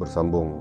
bersambung.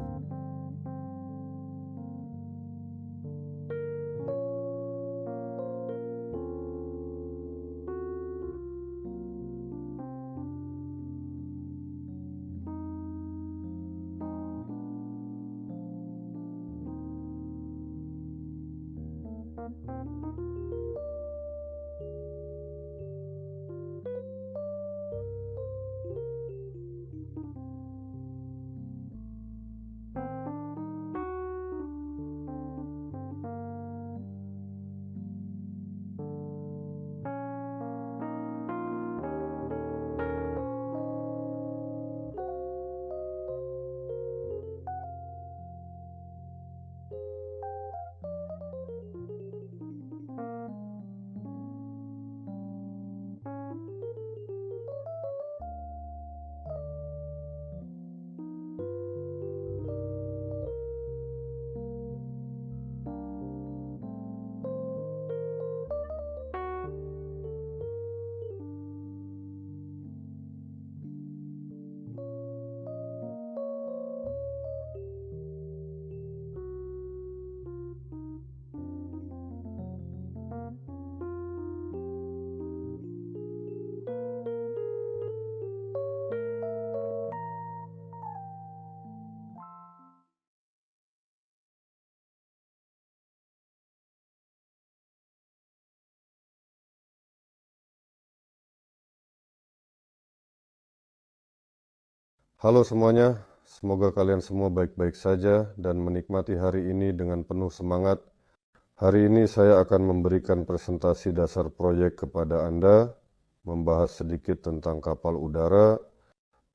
Halo semuanya, semoga kalian semua baik-baik saja dan menikmati hari ini dengan penuh semangat. Hari ini saya akan memberikan presentasi dasar proyek kepada Anda, membahas sedikit tentang kapal udara.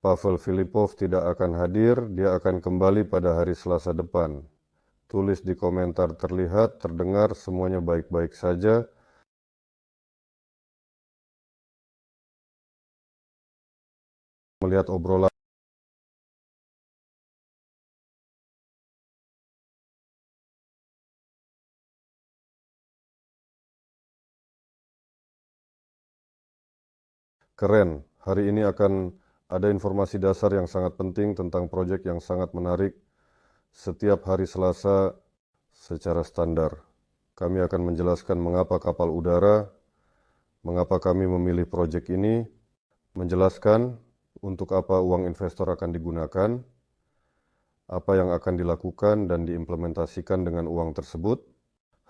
Pavel Filipov tidak akan hadir, dia akan kembali pada hari Selasa depan. Tulis di komentar terlihat, terdengar, semuanya baik-baik saja. Melihat obrolan keren. Hari ini akan ada informasi dasar yang sangat penting tentang proyek yang sangat menarik. Setiap hari Selasa secara standar, kami akan menjelaskan mengapa kapal udara, mengapa kami memilih proyek ini, menjelaskan untuk apa uang investor akan digunakan, apa yang akan dilakukan dan diimplementasikan dengan uang tersebut.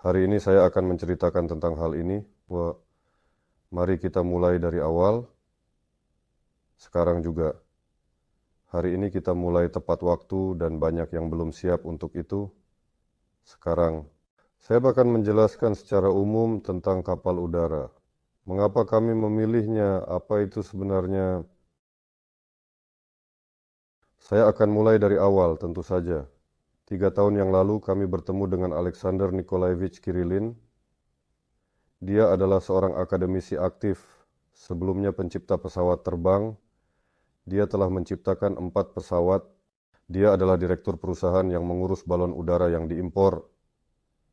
Hari ini saya akan menceritakan tentang hal ini. Mari kita mulai dari awal. Sekarang juga. Hari ini kita mulai tepat waktu dan banyak yang belum siap untuk itu. Sekarang, saya akan menjelaskan secara umum tentang kapal udara. Mengapa kami memilihnya, apa itu sebenarnya. Saya akan mulai dari awal tentu saja. 3 tahun yang lalu kami bertemu dengan Alexander Nikolaevich Kirillin. Dia adalah seorang akademisi aktif, sebelumnya pencipta pesawat terbang. Dia telah menciptakan 4 pesawat. Dia adalah direktur perusahaan yang mengurus balon udara yang diimpor.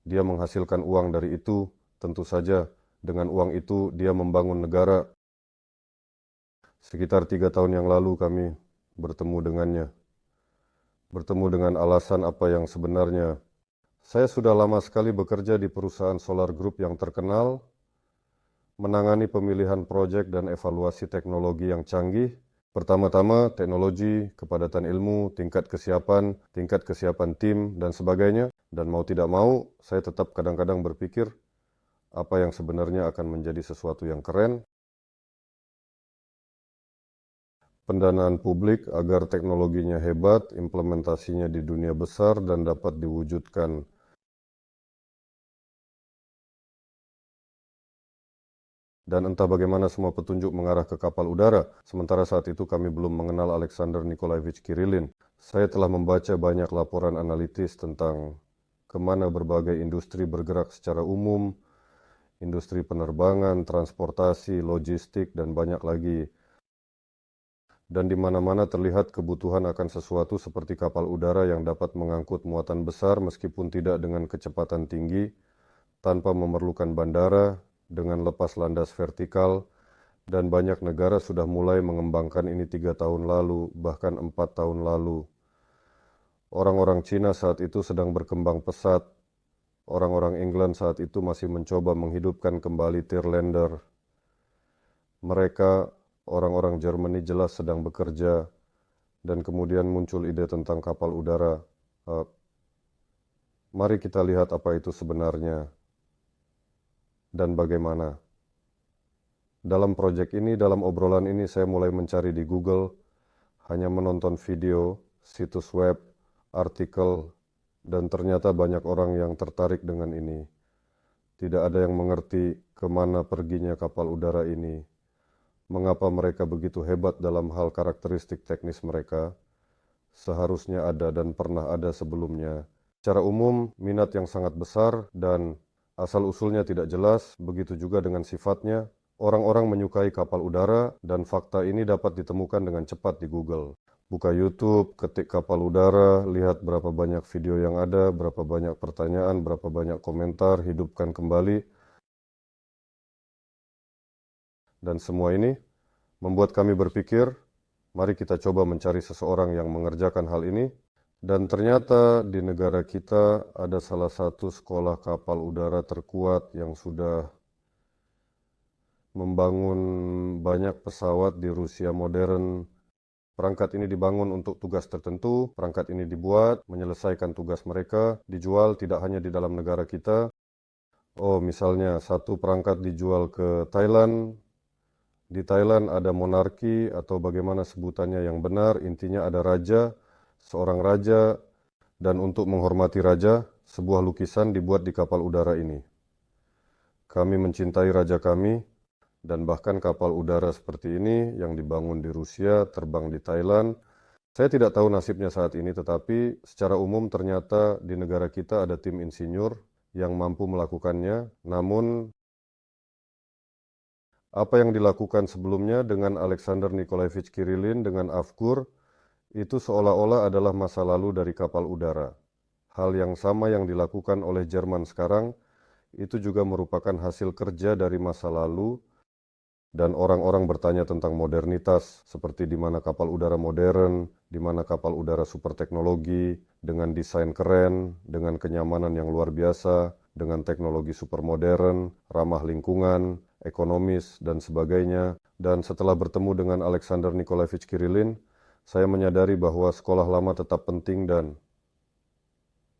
Dia menghasilkan uang dari itu, tentu saja. Dengan uang itu dia membangun negara. Sekitar 3 tahun yang lalu kami bertemu dengannya. Bertemu dengan alasan apa yang sebenarnya. Saya sudah lama sekali bekerja di perusahaan Solar Group yang terkenal, menangani pemilihan proyek dan evaluasi teknologi yang canggih. Pertama-tama teknologi, kepadatan ilmu, tingkat kesiapan tim, dan sebagainya. Dan mau tidak mau, saya tetap kadang-kadang berpikir apa yang sebenarnya akan menjadi sesuatu yang keren. Pendanaan publik agar teknologinya hebat, implementasinya di dunia besar, dan dapat diwujudkan. Dan entah bagaimana semua petunjuk mengarah ke kapal udara, sementara saat itu kami belum mengenal Alexander Nikolaevich Kirillin. Saya telah membaca banyak laporan analitis tentang kemana berbagai industri bergerak secara umum, industri penerbangan, transportasi, logistik, dan banyak lagi. Dan di mana-mana terlihat kebutuhan akan sesuatu seperti kapal udara yang dapat mengangkut muatan besar meskipun tidak dengan kecepatan tinggi, tanpa memerlukan bandara, dengan lepas landas vertikal, dan banyak negara sudah mulai mengembangkan ini 3 tahun lalu, bahkan 4 tahun lalu. Orang-orang Cina saat itu sedang berkembang pesat. Orang-orang England saat itu masih mencoba menghidupkan kembali Tirlander. Mereka, orang-orang Jerman jelas sedang bekerja, dan kemudian muncul ide tentang kapal udara. Mari kita lihat apa itu sebenarnya dan bagaimana. Dalam proyek ini, dalam obrolan ini, saya mulai mencari di Google, hanya menonton video, situs web, artikel, dan ternyata banyak orang yang tertarik dengan ini. Tidak ada yang mengerti kemana perginya kapal udara ini, mengapa mereka begitu hebat dalam hal karakteristik teknis mereka, seharusnya ada dan pernah ada sebelumnya. Secara umum, minat yang sangat besar dan asal-usulnya tidak jelas, begitu juga dengan sifatnya. Orang-orang menyukai kapal udara dan fakta ini dapat ditemukan dengan cepat di Google. Buka YouTube, ketik kapal udara, lihat berapa banyak video yang ada, berapa banyak pertanyaan, berapa banyak komentar, hidupkan kembali. Dan semua ini membuat kami berpikir, mari kita coba mencari seseorang yang mengerjakan hal ini. Dan ternyata di negara kita ada salah satu sekolah kapal udara terkuat yang sudah membangun banyak pesawat di Rusia modern. Perangkat ini dibangun untuk tugas tertentu, perangkat ini dibuat, menyelesaikan tugas mereka, dijual tidak hanya di dalam negara kita. Oh, misalnya satu perangkat dijual ke Thailand. Di Thailand ada monarki atau bagaimana sebutannya yang benar, intinya ada raja, seorang raja, dan untuk menghormati raja, sebuah lukisan dibuat di kapal udara ini. Kami mencintai raja kami, dan bahkan kapal udara seperti ini yang dibangun di Rusia, terbang di Thailand. Saya tidak tahu nasibnya saat ini, tetapi secara umum ternyata di negara kita ada tim insinyur yang mampu melakukannya. Namun, apa yang dilakukan sebelumnya dengan Alexander Nikolaevich Kirillin, dengan Avgur, itu seolah-olah adalah masa lalu dari kapal udara. Hal yang sama yang dilakukan oleh Jerman sekarang, itu juga merupakan hasil kerja dari masa lalu. Dan orang-orang bertanya tentang modernitas, seperti di mana kapal udara modern, di mana kapal udara super teknologi, dengan desain keren, dengan kenyamanan yang luar biasa, dengan teknologi super modern, ramah lingkungan, ekonomis, dan sebagainya. Dan setelah bertemu dengan Alexander Nikolaevich Kirillin, saya menyadari bahwa sekolah lama tetap penting dan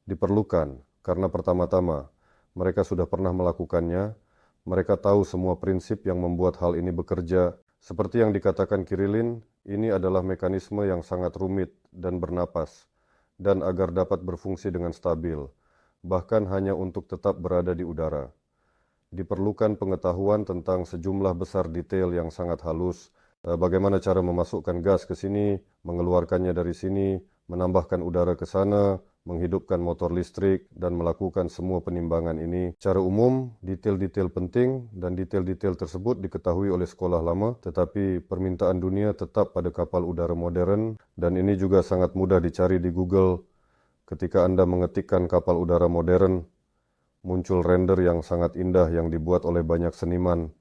diperlukan, karena pertama-tama mereka sudah pernah melakukannya. Mereka tahu semua prinsip yang membuat hal ini bekerja. Seperti yang dikatakan Kirillin, ini adalah mekanisme yang sangat rumit dan bernapas, dan agar dapat berfungsi dengan stabil, bahkan hanya untuk tetap berada di udara. Diperlukan pengetahuan tentang sejumlah besar detail yang sangat halus, bagaimana cara memasukkan gas ke sini, mengeluarkannya dari sini, menambahkan udara ke sana, menghidupkan motor listrik, dan melakukan semua penimbangan ini. Secara umum, detail-detail penting dan detail-detail tersebut diketahui oleh sekolah lama, tetapi permintaan dunia tetap pada kapal udara modern, dan ini juga sangat mudah dicari di Google. Ketika Anda mengetikkan kapal udara modern, muncul render yang sangat indah yang dibuat oleh banyak seniman.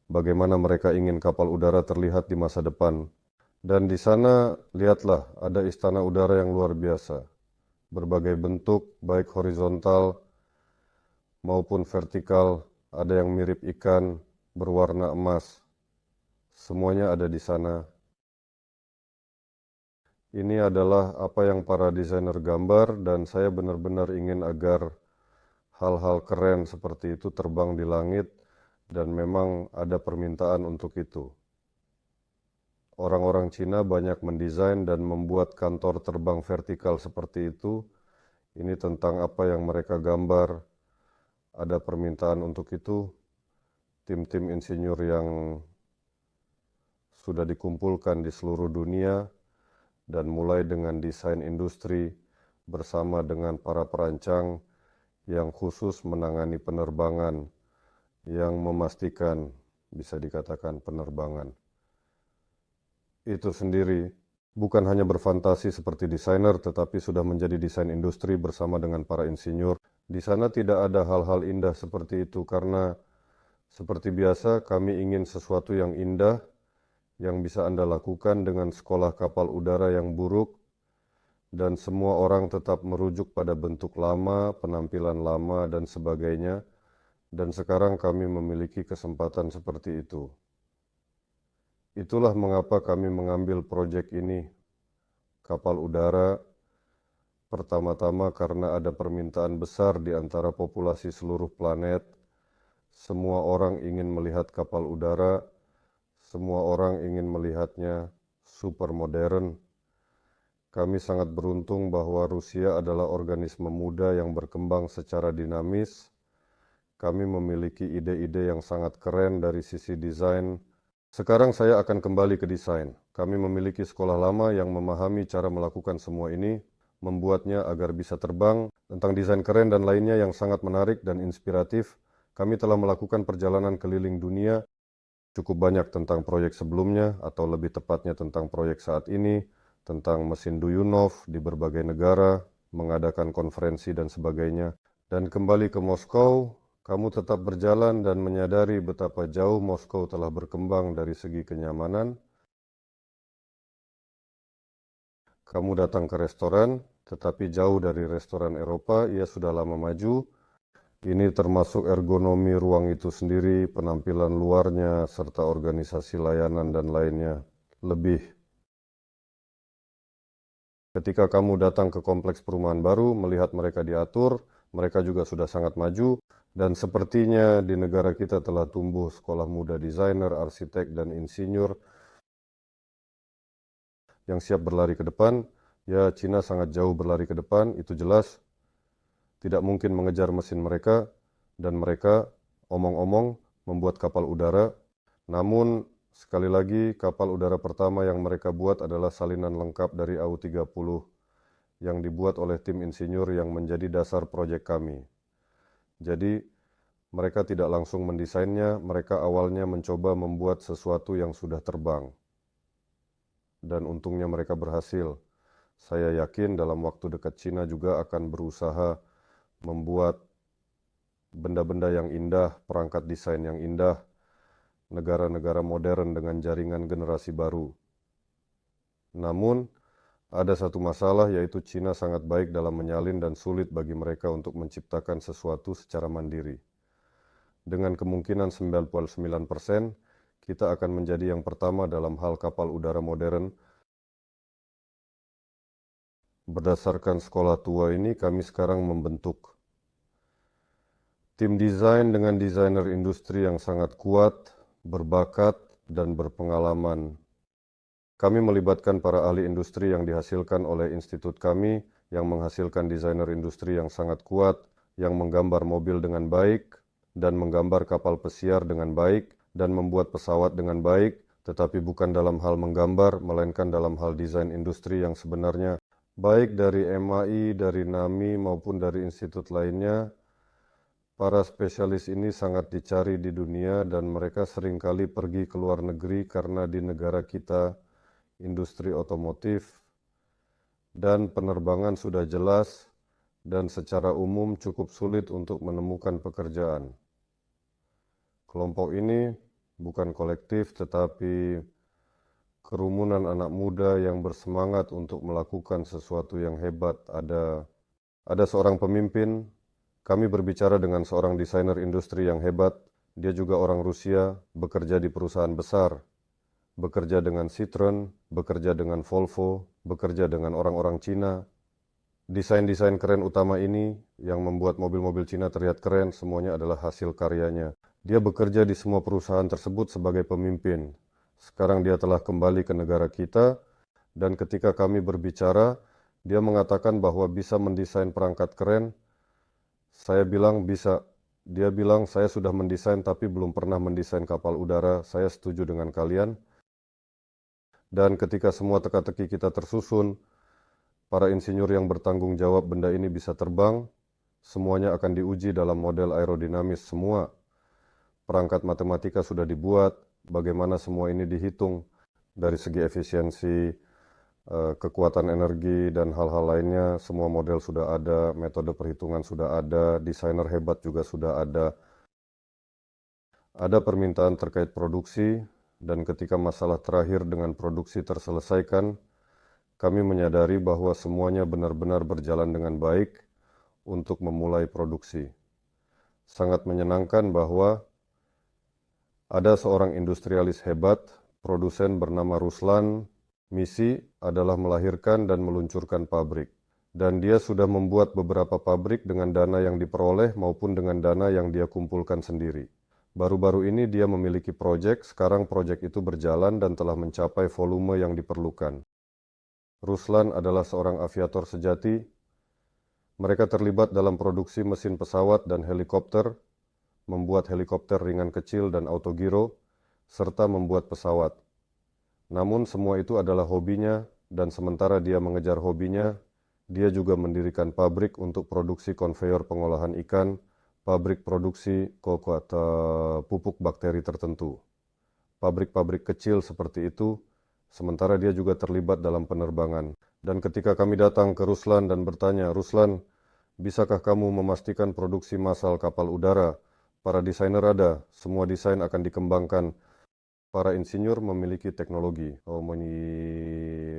Bagaimana mereka ingin kapal udara terlihat di masa depan. Dan di sana, lihatlah, ada istana udara yang luar biasa. Berbagai bentuk, baik horizontal maupun vertikal, ada yang mirip ikan, berwarna emas. Semuanya ada di sana. Ini adalah apa yang para desainer gambar, dan saya benar-benar ingin agar hal-hal keren seperti itu terbang di langit, dan memang ada permintaan untuk itu. Orang-orang Cina banyak mendesain dan membuat kantor terbang vertikal seperti itu. Ini tentang apa yang mereka gambar. Ada permintaan untuk itu. Tim-tim insinyur yang sudah dikumpulkan di seluruh dunia, dan mulai dengan desain industri bersama dengan para perancang yang khusus menangani penerbangan, yang memastikan, bisa dikatakan, penerbangan itu sendiri bukan hanya berfantasi seperti desainer, tetapi sudah menjadi desain industri bersama dengan para insinyur. Di sana tidak ada hal-hal indah seperti itu, karena seperti biasa kami ingin sesuatu yang indah, yang bisa Anda lakukan dengan sekolah kapal udara yang buruk, dan semua orang tetap merujuk pada bentuk lama, penampilan lama, dan sebagainya, dan sekarang kami memiliki kesempatan seperti itu. Itulah mengapa kami mengambil proyek ini, kapal udara, pertama-tama karena ada permintaan besar di antara populasi seluruh planet. Semua orang ingin melihat kapal udara, semua orang ingin melihatnya super modern. Kami sangat beruntung bahwa Rusia adalah organisme muda yang berkembang secara dinamis. Kami memiliki ide-ide yang sangat keren dari sisi desain. Sekarang saya akan kembali ke desain. Kami memiliki sekolah lama yang memahami cara melakukan semua ini, membuatnya agar bisa terbang. Tentang desain keren dan lainnya yang sangat menarik dan inspiratif, kami telah melakukan perjalanan keliling dunia, cukup banyak tentang proyek sebelumnya, atau lebih tepatnya tentang proyek saat ini, tentang mesin Duyunov di berbagai negara, mengadakan konferensi dan sebagainya. Dan kembali ke Moskow, kamu tetap berjalan dan menyadari betapa jauh Moskow telah berkembang dari segi kenyamanan. Kamu datang ke restoran, tetapi jauh dari restoran Eropa, ia sudah lama maju. Ini termasuk ergonomi ruang itu sendiri, penampilan luarnya, serta organisasi layanan dan lainnya. Lebih. Ketika kamu datang ke kompleks perumahan baru, melihat mereka diatur, mereka juga sudah sangat maju, dan sepertinya di negara kita telah tumbuh sekolah muda desainer, arsitek, dan insinyur yang siap berlari ke depan. Ya, Cina sangat jauh berlari ke depan, itu jelas. Tidak mungkin mengejar mesin mereka, dan mereka, omong-omong, membuat kapal udara. Namun, sekali lagi, kapal udara pertama yang mereka buat adalah salinan lengkap dari AU-30 yang dibuat oleh tim insinyur yang menjadi dasar proyek kami. Jadi, mereka tidak langsung mendesainnya, mereka awalnya mencoba membuat sesuatu yang sudah terbang. Dan untungnya mereka berhasil. Saya yakin dalam waktu dekat Cina juga akan berusaha membuat benda-benda yang indah, perangkat desain yang indah, negara-negara modern dengan jaringan generasi baru. Namun, ada satu masalah, yaitu Cina sangat baik dalam menyalin dan sulit bagi mereka untuk menciptakan sesuatu secara mandiri. Dengan kemungkinan 99%, kita akan menjadi yang pertama dalam hal kapal udara modern. Berdasarkan sekolah tua ini, kami sekarang membentuk tim desain dengan desainer industri yang sangat kuat, berbakat, dan berpengalaman. Kami melibatkan para ahli industri yang dihasilkan oleh institut kami, yang menghasilkan desainer industri yang sangat kuat, yang menggambar mobil dengan baik, dan menggambar kapal pesiar dengan baik, dan membuat pesawat dengan baik, tetapi bukan dalam hal menggambar, melainkan dalam hal desain industri yang sebenarnya, baik dari MAI, dari NAMI, maupun dari institut lainnya. Para spesialis ini sangat dicari di dunia dan mereka seringkali pergi ke luar negeri karena di negara kita industri otomotif dan penerbangan sudah jelas dan secara umum cukup sulit untuk menemukan pekerjaan. Kelompok ini bukan kolektif tetapi kerumunan anak muda yang bersemangat untuk melakukan sesuatu yang hebat. Ada seorang pemimpin. Kami berbicara dengan seorang desainer industri yang hebat. Dia juga orang Rusia, bekerja di perusahaan besar, bekerja dengan Citroen, bekerja dengan Volvo, bekerja dengan orang-orang Cina. Desain-desain keren utama ini yang membuat mobil-mobil Cina terlihat keren, semuanya adalah hasil karyanya. Dia bekerja di semua perusahaan tersebut sebagai pemimpin. Sekarang dia telah kembali ke negara kita, dan ketika kami berbicara, dia mengatakan bahwa bisa mendesain perangkat keren. Saya bilang bisa. Dia bilang saya sudah mendesain tapi belum pernah mendesain kapal udara. Saya setuju dengan kalian. Dan ketika semua teka-teki kita tersusun, para insinyur yang bertanggung jawab benda ini bisa terbang, semuanya akan diuji dalam model aerodinamis semua. Perangkat matematika sudah dibuat, bagaimana semua ini dihitung dari segi efisiensi, kekuatan energi, dan hal-hal lainnya. Semua model sudah ada, metode perhitungan sudah ada, desainer hebat juga sudah ada. Ada permintaan terkait produksi, dan ketika masalah terakhir dengan produksi terselesaikan, kami menyadari bahwa semuanya benar-benar berjalan dengan baik untuk memulai produksi. Sangat menyenangkan bahwa ada seorang industrialis hebat, produsen bernama Ruslan. Misi adalah melahirkan dan meluncurkan pabrik. Dan dia sudah membuat beberapa pabrik dengan dana yang diperoleh maupun dengan dana yang dia kumpulkan sendiri. Baru-baru ini dia memiliki proyek, sekarang proyek itu berjalan dan telah mencapai volume yang diperlukan. Ruslan adalah seorang aviator sejati. Mereka terlibat dalam produksi mesin pesawat dan helikopter, membuat helikopter ringan kecil dan autogiro, serta membuat pesawat. Namun semua itu adalah hobinya, dan sementara dia mengejar hobinya, dia juga mendirikan pabrik untuk produksi konveyor pengolahan ikan, pabrik produksi pupuk bakteri tertentu. Pabrik-pabrik kecil seperti itu, sementara dia juga terlibat dalam penerbangan. Dan ketika kami datang ke Ruslan dan bertanya, "Ruslan, bisakah kamu memastikan produksi massal kapal udara? Para desainer ada, semua desain akan dikembangkan. Para insinyur memiliki teknologi.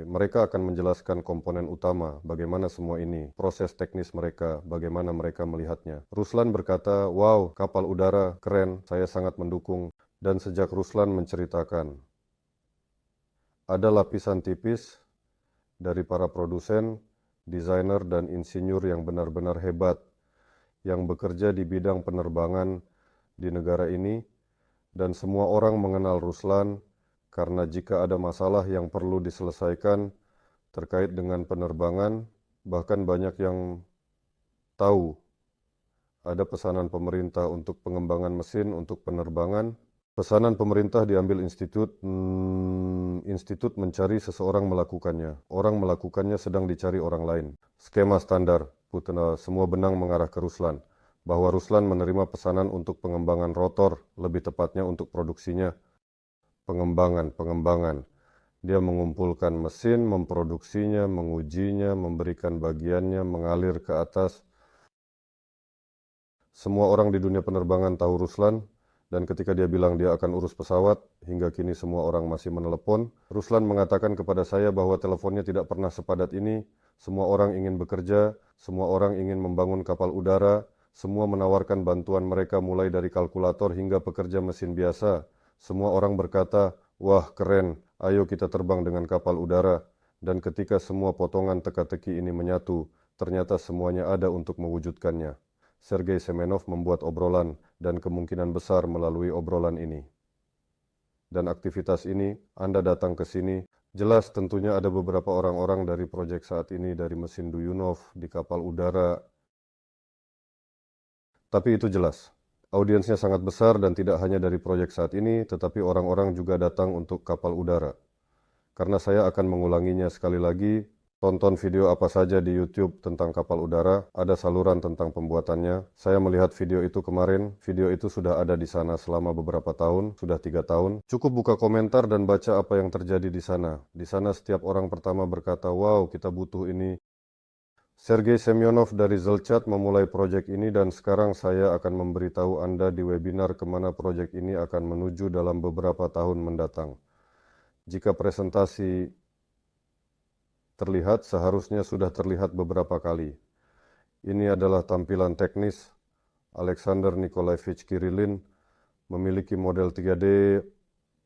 Mereka akan menjelaskan komponen utama, bagaimana semua ini, proses teknis mereka, bagaimana mereka melihatnya." Ruslan berkata, "Wow, kapal udara, keren, saya sangat mendukung." Dan sejak Ruslan menceritakan, ada lapisan tipis dari para produsen, desainer, dan insinyur yang benar-benar hebat, yang bekerja di bidang penerbangan di negara ini, dan semua orang mengenal Ruslan karena jika ada masalah yang perlu diselesaikan terkait dengan penerbangan, bahkan banyak yang tahu ada pesanan pemerintah untuk pengembangan mesin untuk penerbangan. Pesanan pemerintah diambil institut mencari seseorang melakukannya. Orang melakukannya sedang dicari orang lain. Skema standar, semua benang mengarah ke Ruslan. Bahwa Ruslan menerima pesanan untuk pengembangan rotor, lebih tepatnya untuk produksinya. Pengembangan. Dia mengumpulkan mesin, memproduksinya, mengujinya, memberikan bagiannya, mengalir ke atas. Semua orang di dunia penerbangan tahu Ruslan. Dan ketika dia bilang dia akan urus pesawat, hingga kini semua orang masih menelepon. Ruslan mengatakan kepada saya bahwa teleponnya tidak pernah sepadat ini. Semua orang ingin bekerja, semua orang ingin membangun kapal udara, semua menawarkan bantuan mereka mulai dari kalkulator hingga pekerja mesin biasa. Semua orang berkata, "Wah, keren, ayo kita terbang dengan kapal udara." Dan ketika semua potongan teka-teki ini menyatu, ternyata semuanya ada untuk mewujudkannya. Sergei Semenov membuat obrolan, dan kemungkinan besar melalui obrolan ini. Dan aktivitas ini, Anda datang ke sini, jelas tentunya ada beberapa orang-orang dari proyek saat ini, dari mesin Duyunov, di kapal udara. Tapi itu jelas, audiensnya sangat besar dan tidak hanya dari proyek saat ini, tetapi orang-orang juga datang untuk kapal udara. Karena saya akan mengulanginya sekali lagi. Tonton video apa saja di YouTube tentang kapal udara, ada saluran tentang pembuatannya. Saya melihat video itu kemarin, video itu sudah ada di sana selama beberapa tahun, sudah 3 tahun. Cukup buka komentar dan baca apa yang terjadi di sana. Di sana setiap orang pertama berkata, "Wow, kita butuh ini." Sergei Semyonov dari Zelchat memulai proyek ini dan sekarang saya akan memberitahu Anda di webinar kemana proyek ini akan menuju dalam beberapa tahun mendatang. Jika presentasi terlihat, seharusnya sudah terlihat beberapa kali. Ini adalah tampilan teknis. Alexander Nikolaevich Kirillin memiliki model 3D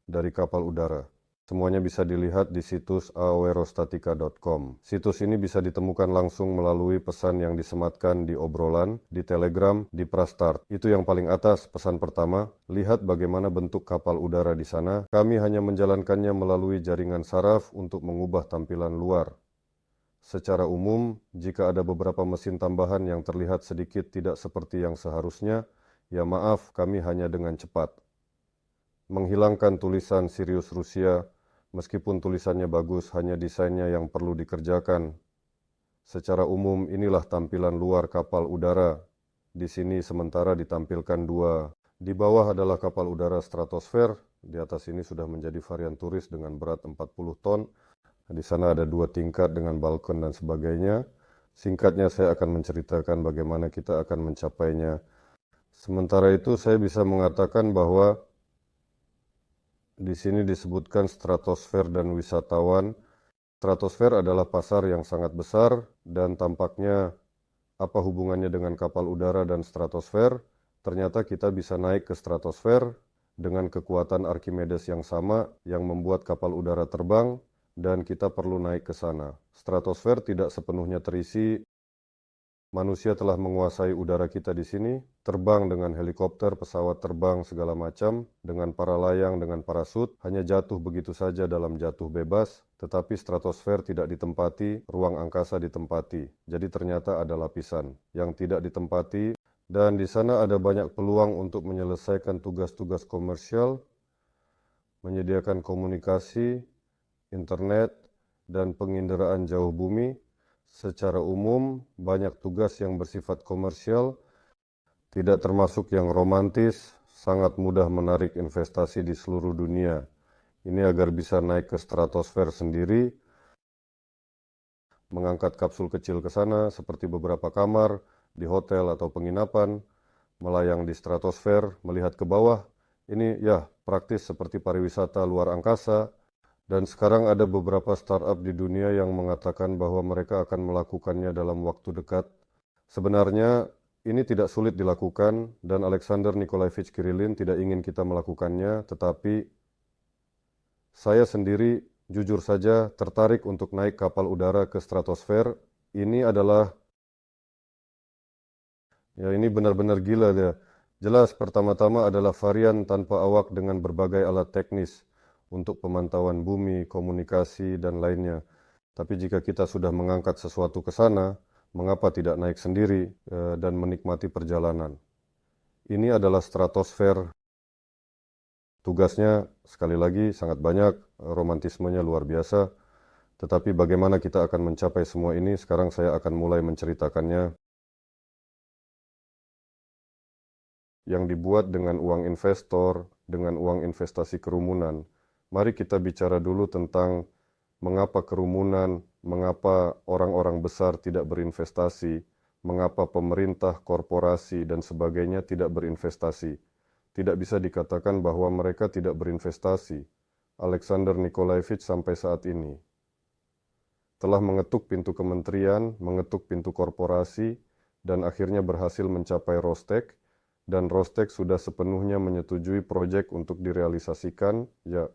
dari kapal udara. Semuanya bisa dilihat di situs aerostatica.com. Situs ini bisa ditemukan langsung melalui pesan yang disematkan di obrolan, di Telegram, di Prastart. Itu yang paling atas, pesan pertama. Lihat bagaimana bentuk kapal udara di sana. Kami hanya menjalankannya melalui jaringan saraf untuk mengubah tampilan luar. Secara umum, jika ada beberapa mesin tambahan yang terlihat sedikit tidak seperti yang seharusnya, ya maaf, kami hanya dengan cepat menghilangkan tulisan Sirius Rusia, meskipun tulisannya bagus, hanya desainnya yang perlu dikerjakan. Secara umum, inilah tampilan luar kapal udara. Di sini sementara ditampilkan 2. Di bawah adalah kapal udara stratosfer, di atas ini sudah menjadi varian turis dengan berat 40 ton. Di sana ada 2 tingkat dengan balkon dan sebagainya. Singkatnya saya akan menceritakan bagaimana kita akan mencapainya. Sementara itu saya bisa mengatakan bahwa di sini disebutkan stratosfer dan wisatawan. Stratosfer adalah pasar yang sangat besar dan tampaknya apa hubungannya dengan kapal udara dan stratosfer? Ternyata kita bisa naik ke stratosfer dengan kekuatan Archimedes yang sama yang membuat kapal udara terbang dan kita perlu naik ke sana. Stratosfer tidak sepenuhnya terisi. Manusia telah menguasai udara kita di sini, terbang dengan helikopter, pesawat terbang, segala macam, dengan para layang, dengan parasut, hanya jatuh begitu saja dalam jatuh bebas, tetapi stratosfer tidak ditempati, ruang angkasa ditempati. Jadi ternyata ada lapisan yang tidak ditempati, dan di sana ada banyak peluang untuk menyelesaikan tugas-tugas komersial, menyediakan komunikasi, internet, dan penginderaan jauh bumi. Secara umum, banyak tugas yang bersifat komersial, tidak termasuk yang romantis, sangat mudah menarik investasi di seluruh dunia. Ini agar bisa naik ke stratosfer sendiri, mengangkat kapsul kecil ke sana seperti beberapa kamar di hotel atau penginapan, melayang di stratosfer, melihat ke bawah. Ini ya praktis seperti pariwisata luar angkasa. Dan sekarang ada beberapa startup di dunia yang mengatakan bahwa mereka akan melakukannya dalam waktu dekat. Sebenarnya ini tidak sulit dilakukan dan Alexander Nikolaevich Kirillin tidak ingin kita melakukannya, tetapi saya sendiri jujur saja tertarik untuk naik kapal udara ke stratosfer. Ini benar-benar gila dia. Jelas pertama-tama adalah varian tanpa awak dengan berbagai alat teknis untuk pemantauan bumi, komunikasi, dan lainnya. Tapi jika kita sudah mengangkat sesuatu ke sana, mengapa tidak naik sendiri dan menikmati perjalanan? Ini adalah stratosfer. Tugasnya sekali lagi sangat banyak, romantismenya luar biasa. Tetapi bagaimana kita akan mencapai semua ini, sekarang saya akan mulai menceritakannya. Yang dibuat dengan uang investor, dengan uang investasi kerumunan. Mari kita bicara dulu tentang mengapa kerumunan, mengapa orang-orang besar tidak berinvestasi, mengapa pemerintah, korporasi, dan sebagainya tidak berinvestasi. Tidak bisa dikatakan bahwa mereka tidak berinvestasi. Alexander Nikolaevich sampai saat ini telah mengetuk pintu kementerian, mengetuk pintu korporasi, dan akhirnya berhasil mencapai Rostek, dan Rostek sudah sepenuhnya menyetujui proyek untuk direalisasikan, ya.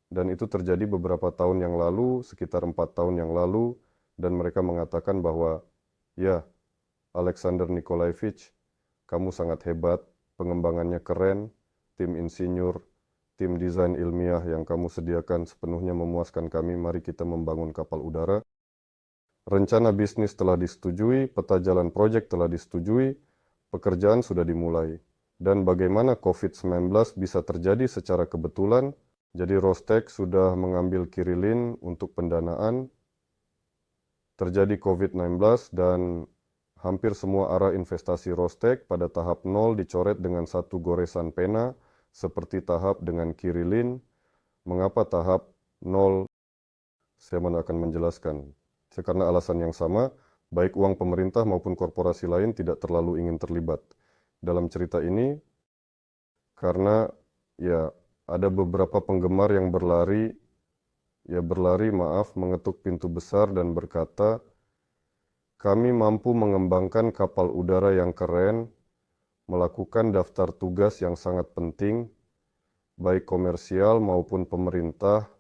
Dan itu terjadi beberapa tahun yang lalu, sekitar 4 tahun yang lalu, dan mereka mengatakan bahwa, ya, Alexander Nikolaevich, kamu sangat hebat, pengembangannya keren, tim insinyur, tim desain ilmiah yang kamu sediakan sepenuhnya memuaskan kami, mari kita membangun kapal udara. Rencana bisnis telah disetujui, peta jalan proyek telah disetujui, pekerjaan sudah dimulai. Dan bagaimana COVID-19 bisa terjadi secara kebetulan? Jadi Rostek sudah mengambil Kirillin untuk pendanaan. Terjadi COVID-19 dan hampir semua arah investasi Rostek pada tahap 0 dicoret dengan satu goresan pena, seperti tahap dengan Kirillin. Mengapa tahap 0? Saya akan menjelaskan. Karena alasan yang sama, baik uang pemerintah maupun korporasi lain tidak terlalu ingin terlibat dalam cerita ini, karena ya ada beberapa penggemar yang berlari, mengetuk pintu besar dan berkata, kami mampu mengembangkan kapal udara yang keren, melakukan daftar tugas yang sangat penting, baik komersial maupun pemerintah,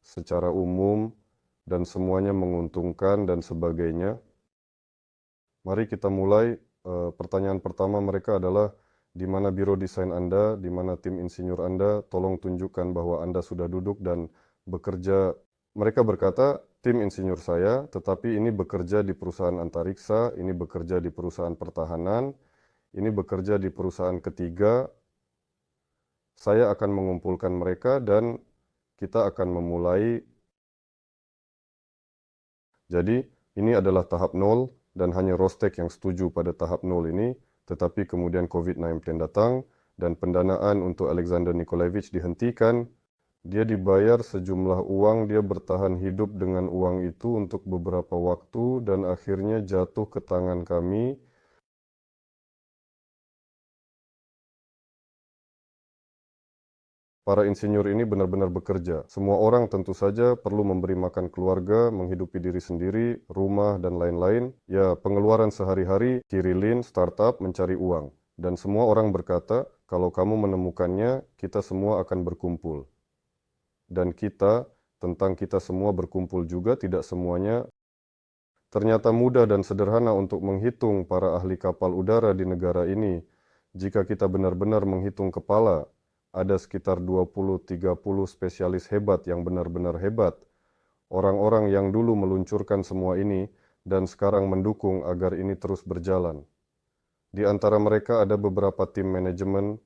secara umum, dan semuanya menguntungkan dan sebagainya. Mari kita mulai. Pertanyaan pertama mereka adalah, di mana biro desain Anda, di mana tim insinyur Anda, tolong tunjukkan bahwa Anda sudah duduk dan bekerja. Mereka berkata, tim insinyur saya, tetapi ini bekerja di perusahaan antariksa, ini bekerja di perusahaan pertahanan, ini bekerja di perusahaan ketiga. Saya akan mengumpulkan mereka dan kita akan memulai. Jadi, ini adalah tahap 0 dan hanya Rostek yang setuju pada tahap 0 ini. Tetapi kemudian COVID-19 datang dan pendanaan untuk Alexander Nikolaevich dihentikan. Dia dibayar sejumlah uang, dia bertahan hidup dengan uang itu untuk beberapa waktu dan akhirnya jatuh ke tangan kami. Para insinyur ini benar-benar bekerja. Semua orang tentu saja perlu memberi makan keluarga, menghidupi diri sendiri, rumah, dan lain-lain. Ya, pengeluaran sehari-hari, Kirillin, startup, mencari uang. Dan semua orang berkata, kalau kamu menemukannya, kita semua akan berkumpul. Dan tentang kita semua berkumpul juga, tidak semuanya. Ternyata mudah dan sederhana untuk menghitung para ahli kapal udara di negara ini. Jika kita benar-benar menghitung kepala, ada sekitar 20-30 spesialis hebat yang benar-benar hebat. Orang-orang yang dulu meluncurkan semua ini dan sekarang mendukung agar ini terus berjalan. Di antara mereka ada beberapa tim manajemen,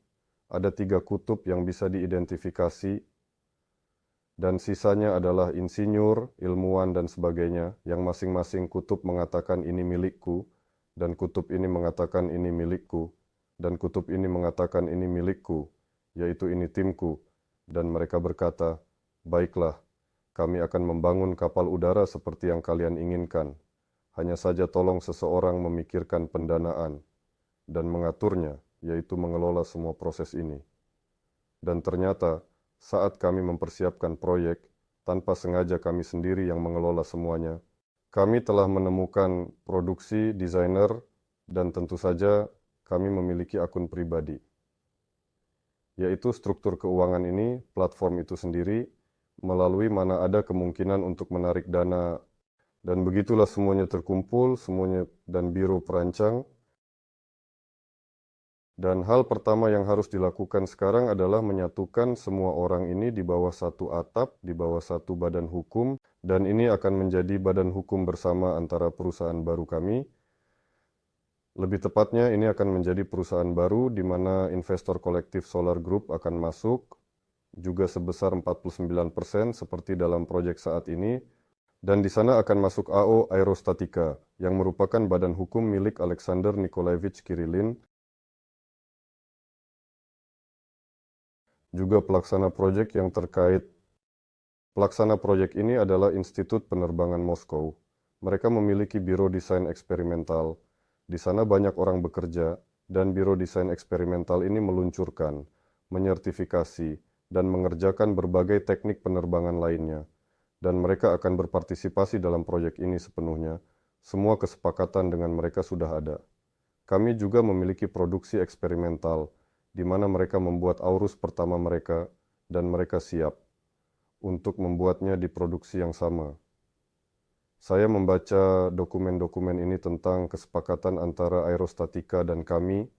ada 3 kutub yang bisa diidentifikasi, dan sisanya adalah insinyur, ilmuwan, dan sebagainya, yang masing-masing kutub mengatakan ini milikku, dan kutub ini mengatakan ini milikku, dan kutub ini mengatakan ini milikku, yaitu ini timku, dan mereka berkata, baiklah, kami akan membangun kapal udara seperti yang kalian inginkan. Hanya saja tolong seseorang memikirkan pendanaan dan mengaturnya, yaitu mengelola semua proses ini. Dan ternyata, saat kami mempersiapkan proyek, tanpa sengaja kami sendiri yang mengelola semuanya, kami telah menemukan produksi, desainer, dan tentu saja kami memiliki akun pribadi. Yaitu struktur keuangan ini, platform itu sendiri, melalui mana ada kemungkinan untuk menarik dana, dan begitulah semuanya terkumpul, semuanya dan biro perancang. Dan hal pertama yang harus dilakukan sekarang adalah menyatukan semua orang ini di bawah satu atap, di bawah satu badan hukum, dan ini akan menjadi badan hukum bersama antara perusahaan baru kami. Lebih tepatnya, ini akan menjadi perusahaan baru di mana investor kolektif Solar Group akan masuk, juga sebesar 49% seperti dalam proyek saat ini, dan di sana akan masuk AO Aerostatika, yang merupakan badan hukum milik Alexander Nikolaevich Kirillin, juga pelaksana proyek yang terkait. Pelaksana proyek ini adalah Institut Penerbangan Moskow. Mereka memiliki biro desain eksperimental. Di sana banyak orang bekerja, dan biro desain eksperimental ini meluncurkan, menyertifikasi, dan mengerjakan berbagai teknik penerbangan lainnya. Dan mereka akan berpartisipasi dalam proyek ini sepenuhnya. Semua kesepakatan dengan mereka sudah ada. Kami juga memiliki produksi eksperimental, di mana mereka membuat Aurus pertama mereka, dan mereka siap untuk membuatnya di produksi yang sama. Saya membaca dokumen-dokumen ini tentang kesepakatan antara Aerostatika dan kami,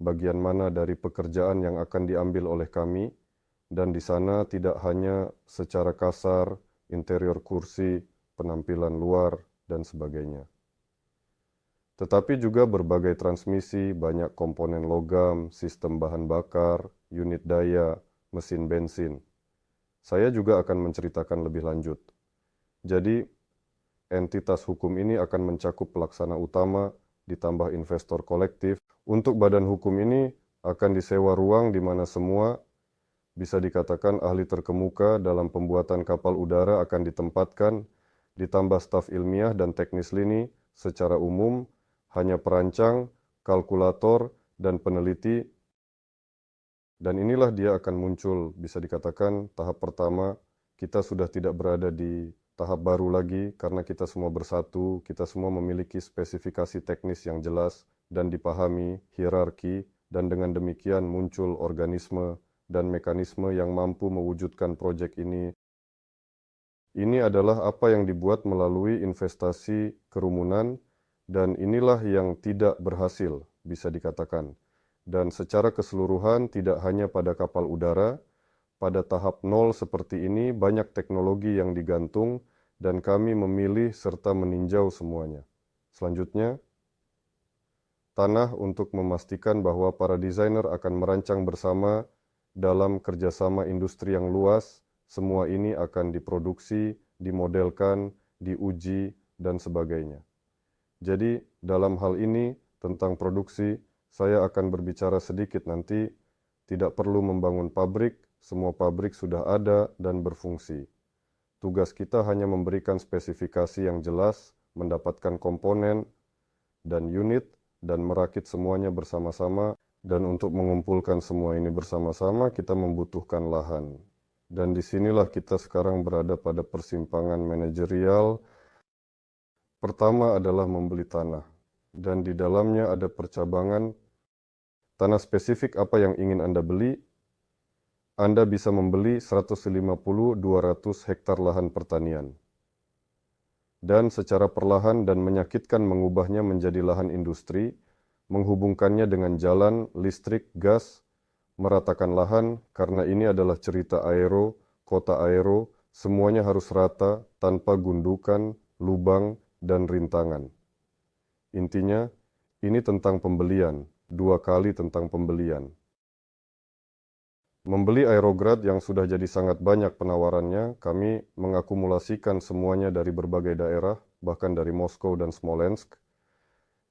bagian mana dari pekerjaan yang akan diambil oleh kami, dan di sana tidak hanya secara kasar, interior kursi, penampilan luar, dan sebagainya. Tetapi juga berbagai transmisi, banyak komponen logam, sistem bahan bakar, unit daya, mesin bensin. Saya juga akan menceritakan lebih lanjut. Jadi, entitas hukum ini akan mencakup pelaksana utama, ditambah investor kolektif. Untuk badan hukum ini akan disewa ruang di mana semua, bisa dikatakan ahli terkemuka dalam pembuatan kapal udara akan ditempatkan, ditambah staf ilmiah dan teknis lini secara umum, hanya perancang, kalkulator, dan peneliti. Dan inilah dia akan muncul, bisa dikatakan tahap pertama, kita sudah tidak berada di tahap baru lagi karena kita semua bersatu, kita semua memiliki spesifikasi teknis yang jelas dan dipahami, hierarki, dan dengan demikian muncul organisme dan mekanisme yang mampu mewujudkan proyek ini. Ini adalah apa yang dibuat melalui investasi kerumunan, dan inilah yang tidak berhasil, bisa dikatakan. Dan secara keseluruhan tidak hanya pada kapal udara, pada tahap 0 seperti ini banyak teknologi yang digantung dan kami memilih serta meninjau semuanya. Selanjutnya, tanah untuk memastikan bahwa para desainer akan merancang bersama dalam kerjasama industri yang luas. Semua ini akan diproduksi, dimodelkan, diuji, dan sebagainya. Jadi dalam hal ini tentang produksi, saya akan berbicara sedikit nanti. Tidak perlu membangun pabrik, semua pabrik sudah ada dan berfungsi. Tugas kita hanya memberikan spesifikasi yang jelas, mendapatkan komponen dan unit, dan merakit semuanya bersama-sama. Dan untuk mengumpulkan semua ini bersama-sama, kita membutuhkan lahan. Dan disinilah kita sekarang berada pada persimpangan manajerial. Pertama adalah membeli tanah. Dan di dalamnya ada percabangan tanah spesifik apa yang ingin Anda beli. Anda bisa membeli 150-200 hektar lahan pertanian. Dan secara perlahan dan menyakitkan mengubahnya menjadi lahan industri, menghubungkannya dengan jalan, listrik, gas, meratakan lahan, karena ini adalah cerita aero, kota aero, semuanya harus rata, tanpa gundukan, lubang, dan rintangan. Intinya, ini tentang pembelian, 2 kali tentang pembelian. Membeli aerograd yang sudah jadi sangat banyak penawarannya, kami mengakumulasikan semuanya dari berbagai daerah, bahkan dari Moskow dan Smolensk.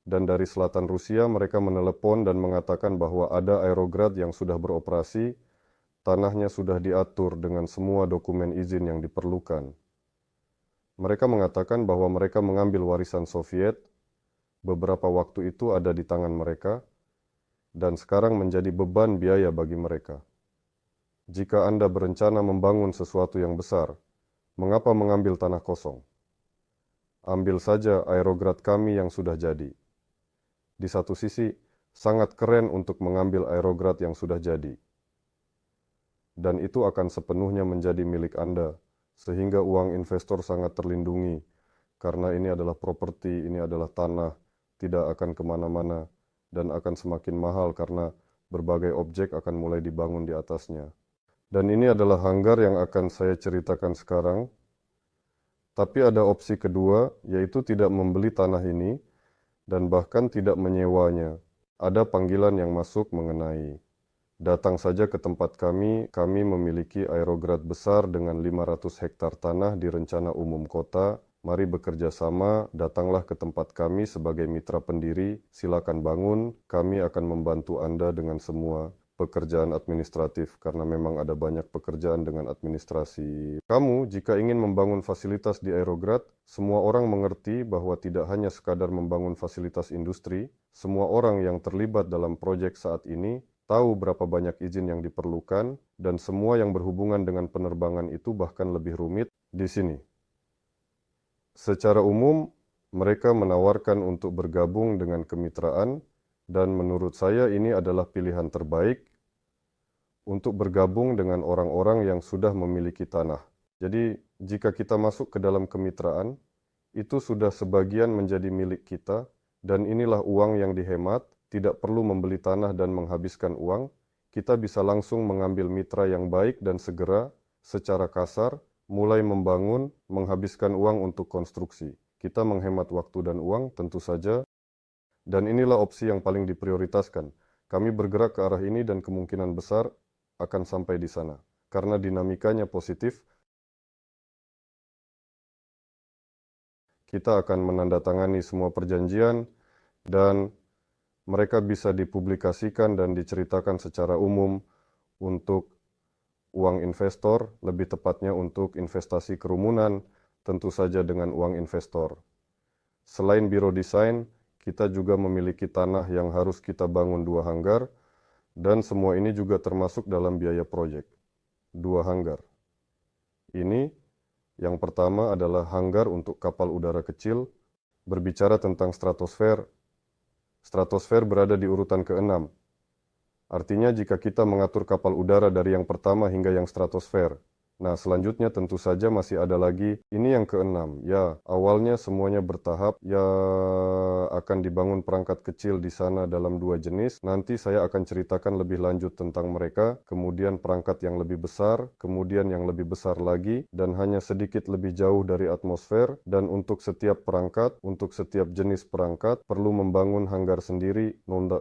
Dan dari selatan Rusia mereka menelepon dan mengatakan bahwa ada aerograd yang sudah beroperasi, tanahnya sudah diatur dengan semua dokumen izin yang diperlukan. Mereka mengatakan bahwa mereka mengambil warisan Soviet, beberapa waktu itu ada di tangan mereka, dan sekarang menjadi beban biaya bagi mereka. Jika Anda berencana membangun sesuatu yang besar, mengapa mengambil tanah kosong? Ambil saja aerograd kami yang sudah jadi. Di satu sisi, sangat keren untuk mengambil aerograd yang sudah jadi. Dan itu akan sepenuhnya menjadi milik Anda, sehingga uang investor sangat terlindungi, karena ini adalah properti, ini adalah tanah, tidak akan kemana-mana, dan akan semakin mahal karena berbagai objek akan mulai dibangun di atasnya. Dan ini adalah hanggar yang akan saya ceritakan sekarang. Tapi ada opsi kedua, yaitu tidak membeli tanah ini dan bahkan tidak menyewanya. Ada panggilan yang masuk mengenai, datang saja ke tempat kami memiliki aerograd besar dengan 500 hektar tanah di rencana umum kota. Mari bekerja sama, datanglah ke tempat kami sebagai mitra pendiri, silakan bangun, kami akan membantu Anda dengan semua pekerjaan administratif, karena memang ada banyak pekerjaan dengan administrasi. Kamu, jika ingin membangun fasilitas di aerograd, semua orang mengerti bahwa tidak hanya sekadar membangun fasilitas industri, semua orang yang terlibat dalam proyek saat ini tahu berapa banyak izin yang diperlukan, dan semua yang berhubungan dengan penerbangan itu bahkan lebih rumit di sini. Secara umum, mereka menawarkan untuk bergabung dengan kemitraan, dan menurut saya ini adalah pilihan terbaik untuk bergabung dengan orang-orang yang sudah memiliki tanah. Jadi, jika kita masuk ke dalam kemitraan, itu sudah sebagian menjadi milik kita, dan inilah uang yang dihemat, tidak perlu membeli tanah dan menghabiskan uang. Kita bisa langsung mengambil mitra yang baik dan segera, secara kasar, mulai membangun, menghabiskan uang untuk konstruksi. Kita menghemat waktu dan uang, tentu saja. Dan inilah opsi yang paling diprioritaskan. Kami bergerak ke arah ini dan kemungkinan besar akan sampai di sana. Karena dinamikanya positif, kita akan menandatangani semua perjanjian dan mereka bisa dipublikasikan dan diceritakan secara umum untuk uang investor, lebih tepatnya untuk investasi kerumunan, tentu saja dengan uang investor. Selain biro desain, kita juga memiliki tanah yang harus kita bangun 2 hanggar, dan semua ini juga termasuk dalam biaya proyek. 2 hanggar. Ini, yang pertama adalah hanggar untuk kapal udara kecil. Berbicara tentang stratosfer, stratosfer berada di urutan ke-6. Artinya jika kita mengatur kapal udara dari yang pertama hingga yang stratosfer, nah selanjutnya tentu saja masih ada lagi, ini yang ke-6. Ya, awalnya semuanya bertahap, ya akan dibangun perangkat kecil di sana dalam 2 jenis. Nanti saya akan ceritakan lebih lanjut tentang mereka, kemudian perangkat yang lebih besar, kemudian yang lebih besar lagi, dan hanya sedikit lebih jauh dari atmosfer. Dan untuk setiap perangkat, untuk setiap jenis perangkat, perlu membangun hanggar sendiri,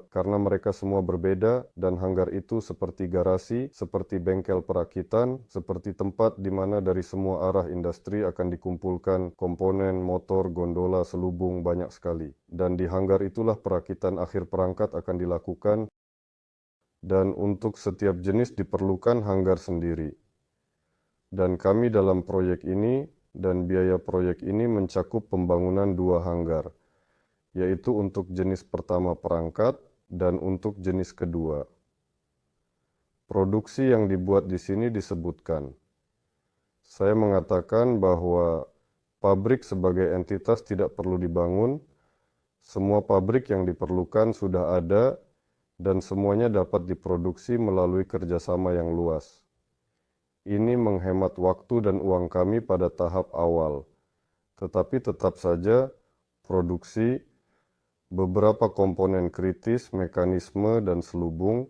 karena mereka semua berbeda, dan hanggar itu seperti garasi, seperti bengkel perakitan, seperti tempat di mana dari semua arah industri akan dikumpulkan komponen, motor, gondola, selubung, banyak sekali. Dan di hanggar itulah perakitan akhir perangkat akan dilakukan, dan untuk setiap jenis diperlukan hanggar sendiri. Dan kami dalam proyek ini, dan biaya proyek ini mencakup pembangunan 2 hanggar, yaitu untuk jenis pertama perangkat, dan untuk jenis kedua. Produksi yang dibuat di sini disebutkan. Saya mengatakan bahwa pabrik sebagai entitas tidak perlu dibangun. Semua pabrik yang diperlukan sudah ada dan semuanya dapat diproduksi melalui kerjasama yang luas. Ini menghemat waktu dan uang kami pada tahap awal. Tetapi tetap saja produksi beberapa komponen kritis, mekanisme, dan selubung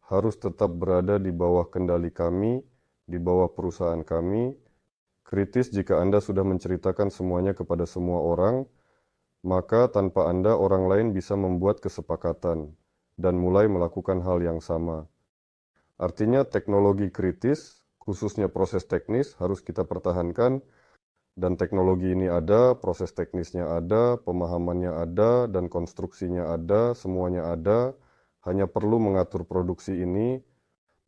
harus tetap berada di bawah kendali kami, di bawah perusahaan kami. Kritis jika Anda sudah menceritakan semuanya kepada semua orang, maka tanpa Anda orang lain bisa membuat kesepakatan dan mulai melakukan hal yang sama. Artinya teknologi kritis, khususnya proses teknis, harus kita pertahankan. Dan teknologi ini ada, proses teknisnya ada, pemahamannya ada, dan konstruksinya ada, semuanya ada. Hanya perlu mengatur produksi ini,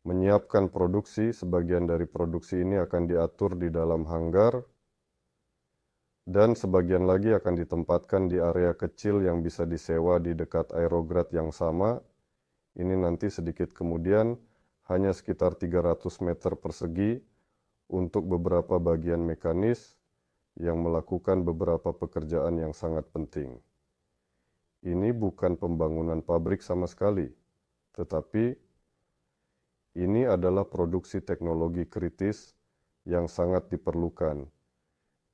menyiapkan produksi. Sebagian dari produksi ini akan diatur di dalam hanggar, dan sebagian lagi akan ditempatkan di area kecil yang bisa disewa di dekat aerograd yang sama. Ini nanti sedikit kemudian, hanya sekitar 300 meter persegi untuk beberapa bagian mekanis yang melakukan beberapa pekerjaan yang sangat penting. Ini bukan pembangunan pabrik sama sekali, tetapi ini adalah produksi teknologi kritis yang sangat diperlukan,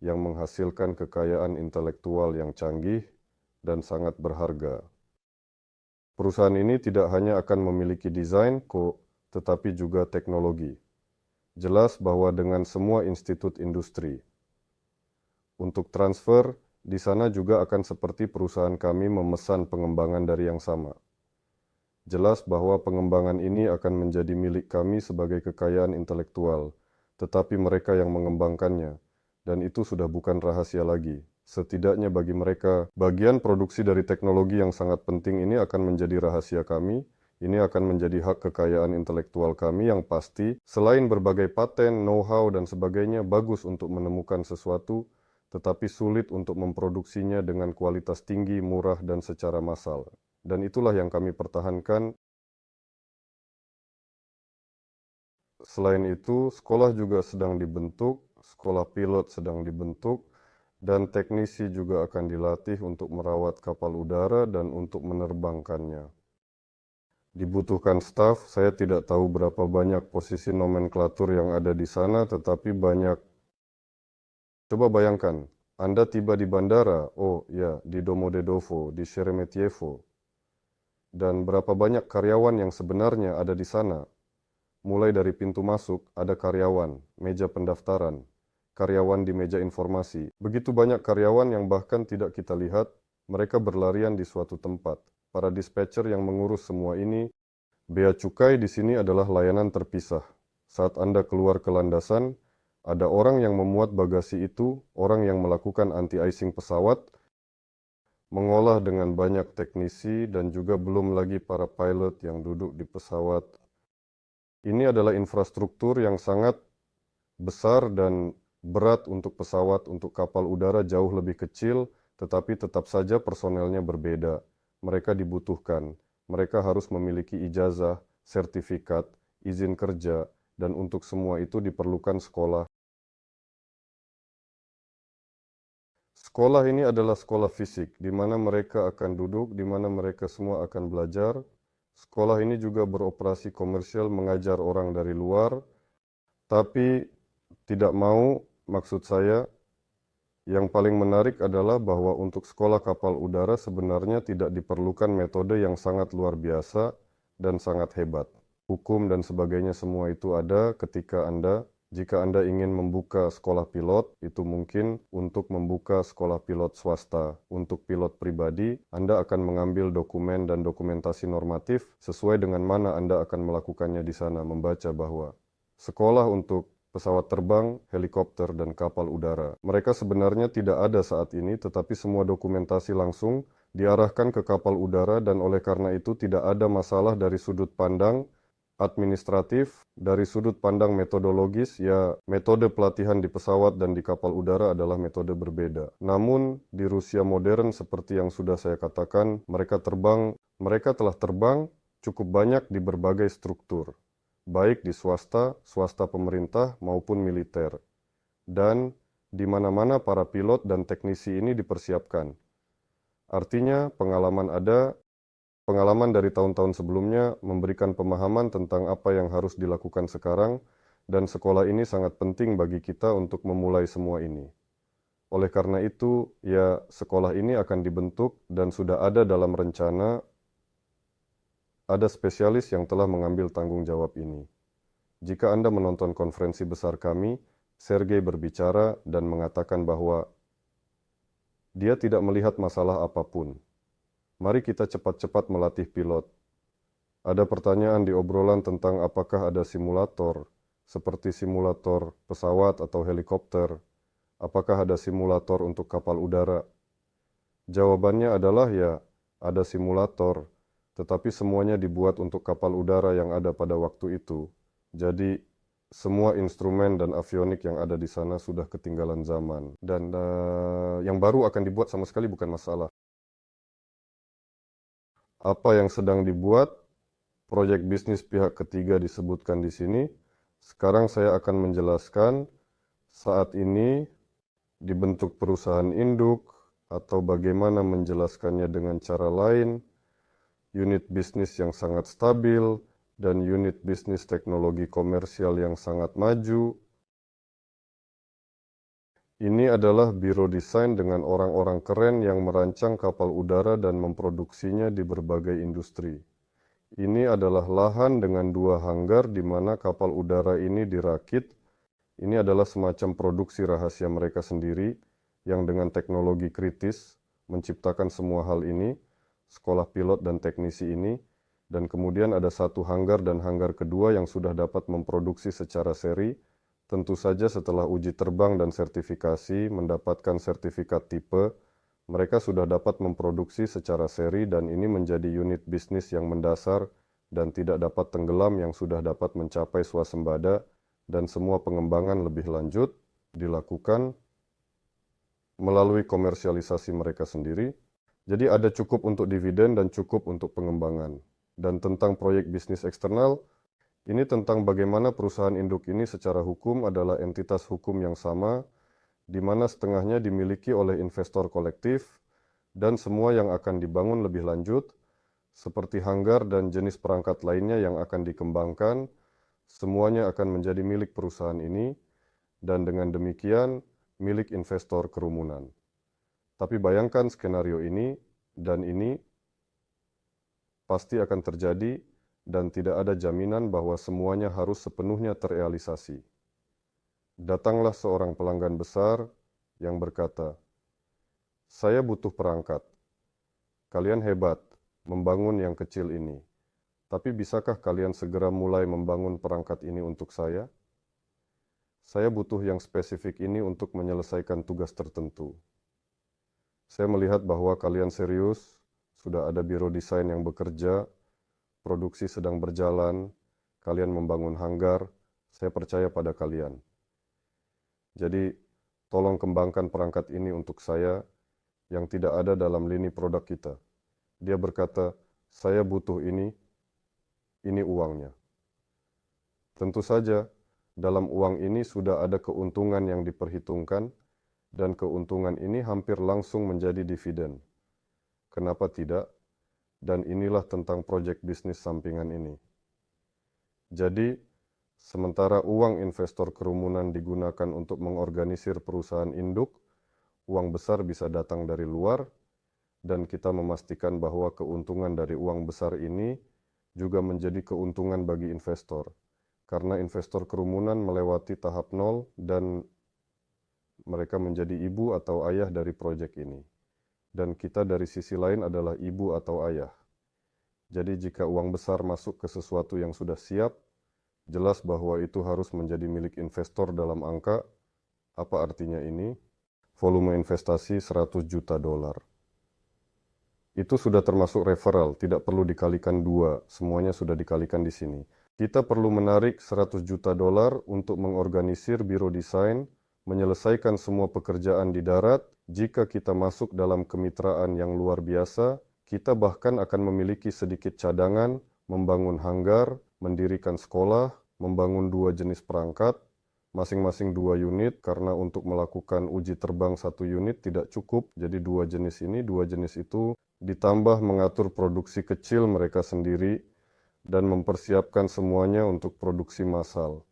yang menghasilkan kekayaan intelektual yang canggih dan sangat berharga. Perusahaan ini tidak hanya akan memiliki desain, tetapi juga teknologi. Jelas bahwa dengan semua institut industri, untuk transfer, di sana juga akan seperti perusahaan kami memesan pengembangan dari yang sama. Jelas bahwa pengembangan ini akan menjadi milik kami sebagai kekayaan intelektual, tetapi mereka yang mengembangkannya, dan itu sudah bukan rahasia lagi. Setidaknya bagi mereka, bagian produksi dari teknologi yang sangat penting ini akan menjadi rahasia kami. Ini akan menjadi hak kekayaan intelektual kami yang pasti, selain berbagai paten, know-how, dan sebagainya, bagus untuk menemukan sesuatu, tetapi sulit untuk memproduksinya dengan kualitas tinggi, murah, dan secara massal. Dan itulah yang kami pertahankan. Selain itu, sekolah juga sedang dibentuk, sekolah pilot sedang dibentuk, dan teknisi juga akan dilatih untuk merawat kapal udara dan untuk menerbangkannya. Dibutuhkan staf, saya tidak tahu berapa banyak posisi nomenklatur yang ada di sana, tetapi banyak. Coba bayangkan, Anda tiba di bandara, oh ya, di Domodedovo, di Sheremetyevo, dan berapa banyak karyawan yang sebenarnya ada di sana. Mulai dari pintu masuk, ada karyawan, meja pendaftaran, karyawan di meja informasi. Begitu banyak karyawan yang bahkan tidak kita lihat, mereka berlarian di suatu tempat. Para dispatcher yang mengurus semua ini, bea cukai di sini adalah layanan terpisah. Saat Anda keluar ke landasan, ada orang yang memuat bagasi itu, orang yang melakukan anti-icing pesawat, mengolah dengan banyak teknisi, dan juga belum lagi para pilot yang duduk di pesawat. Ini adalah infrastruktur yang sangat besar dan berat untuk pesawat, untuk kapal udara jauh lebih kecil, tetapi tetap saja personelnya berbeda. Mereka dibutuhkan. Mereka harus memiliki ijazah, sertifikat, izin kerja, dan untuk semua itu diperlukan sekolah. Sekolah ini adalah sekolah fisik, di mana mereka akan duduk, di mana mereka semua akan belajar. Sekolah ini juga beroperasi komersial, mengajar orang dari luar, tapi tidak mau, maksud saya, yang paling menarik adalah bahwa untuk sekolah kapal udara sebenarnya tidak diperlukan metode yang sangat luar biasa dan sangat hebat. Hukum dan sebagainya semua itu ada ketika jika Anda ingin membuka sekolah pilot, itu mungkin untuk membuka sekolah pilot swasta. Untuk pilot pribadi, Anda akan mengambil dokumen dan dokumentasi normatif sesuai dengan mana Anda akan melakukannya di sana, membaca bahwa sekolah untuk pesawat terbang, helikopter, dan kapal udara. Mereka sebenarnya tidak ada saat ini, tetapi semua dokumentasi langsung diarahkan ke kapal udara dan oleh karena itu tidak ada masalah dari sudut pandang administratif, dari sudut pandang metodologis, ya metode pelatihan di pesawat dan di kapal udara adalah metode berbeda. Namun, di Rusia modern seperti yang sudah saya katakan, mereka telah terbang cukup banyak di berbagai struktur, baik di swasta pemerintah maupun militer. Dan di mana-mana para pilot dan teknisi ini dipersiapkan. Artinya, pengalaman dari tahun-tahun sebelumnya memberikan pemahaman tentang apa yang harus dilakukan sekarang, dan sekolah ini sangat penting bagi kita untuk memulai semua ini. Oleh karena itu, ya sekolah ini akan dibentuk dan sudah ada dalam rencana, ada spesialis yang telah mengambil tanggung jawab ini. Jika Anda menonton konferensi besar kami, Sergei berbicara dan mengatakan bahwa dia tidak melihat masalah apapun. Mari kita cepat-cepat melatih pilot. Ada pertanyaan di obrolan tentang apakah ada simulator, seperti simulator pesawat atau helikopter. Apakah ada simulator untuk kapal udara? Jawabannya adalah ya, ada simulator, tetapi semuanya dibuat untuk kapal udara yang ada pada waktu itu. Jadi, semua instrumen dan avionik yang ada di sana sudah ketinggalan zaman. Dan yang baru akan dibuat sama sekali bukan masalah. Apa yang sedang dibuat, proyek bisnis pihak ketiga disebutkan di sini. Sekarang saya akan menjelaskan saat ini dibentuk perusahaan induk atau bagaimana menjelaskannya dengan cara lain, unit bisnis yang sangat stabil, dan unit bisnis teknologi komersial yang sangat maju. Ini adalah biro desain dengan orang-orang keren yang merancang kapal udara dan memproduksinya di berbagai industri. Ini adalah lahan dengan 2 hanggar di mana kapal udara ini dirakit. Ini adalah semacam produksi rahasia mereka sendiri yang dengan teknologi kritis menciptakan semua hal ini, sekolah pilot dan teknisi ini, dan kemudian ada 1 hanggar dan hanggar kedua yang sudah dapat memproduksi secara seri. Tentu saja setelah uji terbang dan sertifikasi mendapatkan sertifikat tipe, mereka sudah dapat memproduksi secara seri dan ini menjadi unit bisnis yang mendasar dan tidak dapat tenggelam yang sudah dapat mencapai swasembada, dan semua pengembangan lebih lanjut dilakukan melalui komersialisasi mereka sendiri. Jadi ada cukup untuk dividen dan cukup untuk pengembangan. Dan tentang proyek bisnis eksternal, ini tentang bagaimana perusahaan induk ini secara hukum adalah entitas hukum yang sama, di mana setengahnya dimiliki oleh investor kolektif, dan semua yang akan dibangun lebih lanjut, seperti hanggar dan jenis perangkat lainnya yang akan dikembangkan, semuanya akan menjadi milik perusahaan ini, dan dengan demikian milik investor kerumunan. Tapi bayangkan skenario ini, dan ini pasti akan terjadi, dan tidak ada jaminan bahwa semuanya harus sepenuhnya terrealisasi. Datanglah seorang pelanggan besar yang berkata, "Saya butuh perangkat. Kalian hebat membangun yang kecil ini. Tapi bisakah kalian segera mulai membangun perangkat ini untuk saya? Saya butuh yang spesifik ini untuk menyelesaikan tugas tertentu. Saya melihat bahwa kalian serius, sudah ada biro desain yang bekerja, produksi sedang berjalan, kalian membangun hanggar, saya percaya pada kalian. Jadi, tolong kembangkan perangkat ini untuk saya yang tidak ada dalam lini produk kita." Dia berkata, "Saya butuh ini uangnya." Tentu saja, dalam uang ini sudah ada keuntungan yang diperhitungkan, dan keuntungan ini hampir langsung menjadi dividen. Kenapa tidak? Dan inilah tentang proyek bisnis sampingan ini. Jadi, sementara uang investor kerumunan digunakan untuk mengorganisir perusahaan induk, uang besar bisa datang dari luar, dan kita memastikan bahwa keuntungan dari uang besar ini juga menjadi keuntungan bagi investor, karena investor kerumunan melewati tahap 0 dan mereka menjadi ibu atau ayah dari proyek ini. Dan kita dari sisi lain adalah ibu atau ayah. Jadi jika uang besar masuk ke sesuatu yang sudah siap, jelas bahwa itu harus menjadi milik investor dalam angka. Apa artinya ini? Volume investasi 100 juta dolar. Itu sudah termasuk referral, tidak perlu dikalikan 2, semuanya sudah dikalikan di sini. Kita perlu menarik 100 juta dolar untuk mengorganisir biro desain, menyelesaikan semua pekerjaan di darat. Jika kita masuk dalam kemitraan yang luar biasa, kita bahkan akan memiliki sedikit cadangan, membangun hanggar, mendirikan sekolah, membangun 2 jenis perangkat, masing-masing 2 unit, karena untuk melakukan uji terbang 1 unit tidak cukup, jadi 2 jenis ini, 2 jenis itu, ditambah mengatur produksi kecil mereka sendiri, dan mempersiapkan semuanya untuk produksi massal.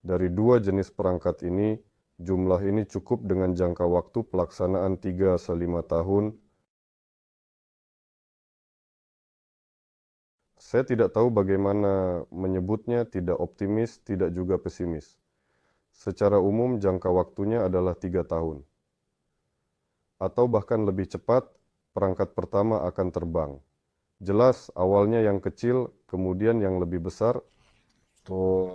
Dari 2 jenis perangkat ini, jumlah ini cukup dengan jangka waktu pelaksanaan 3-5 tahun. Saya tidak tahu bagaimana menyebutnya, tidak optimis, tidak juga pesimis. Secara umum jangka waktunya adalah 3 tahun. Atau bahkan lebih cepat, perangkat pertama akan terbang. Jelas awalnya yang kecil, kemudian yang lebih besar.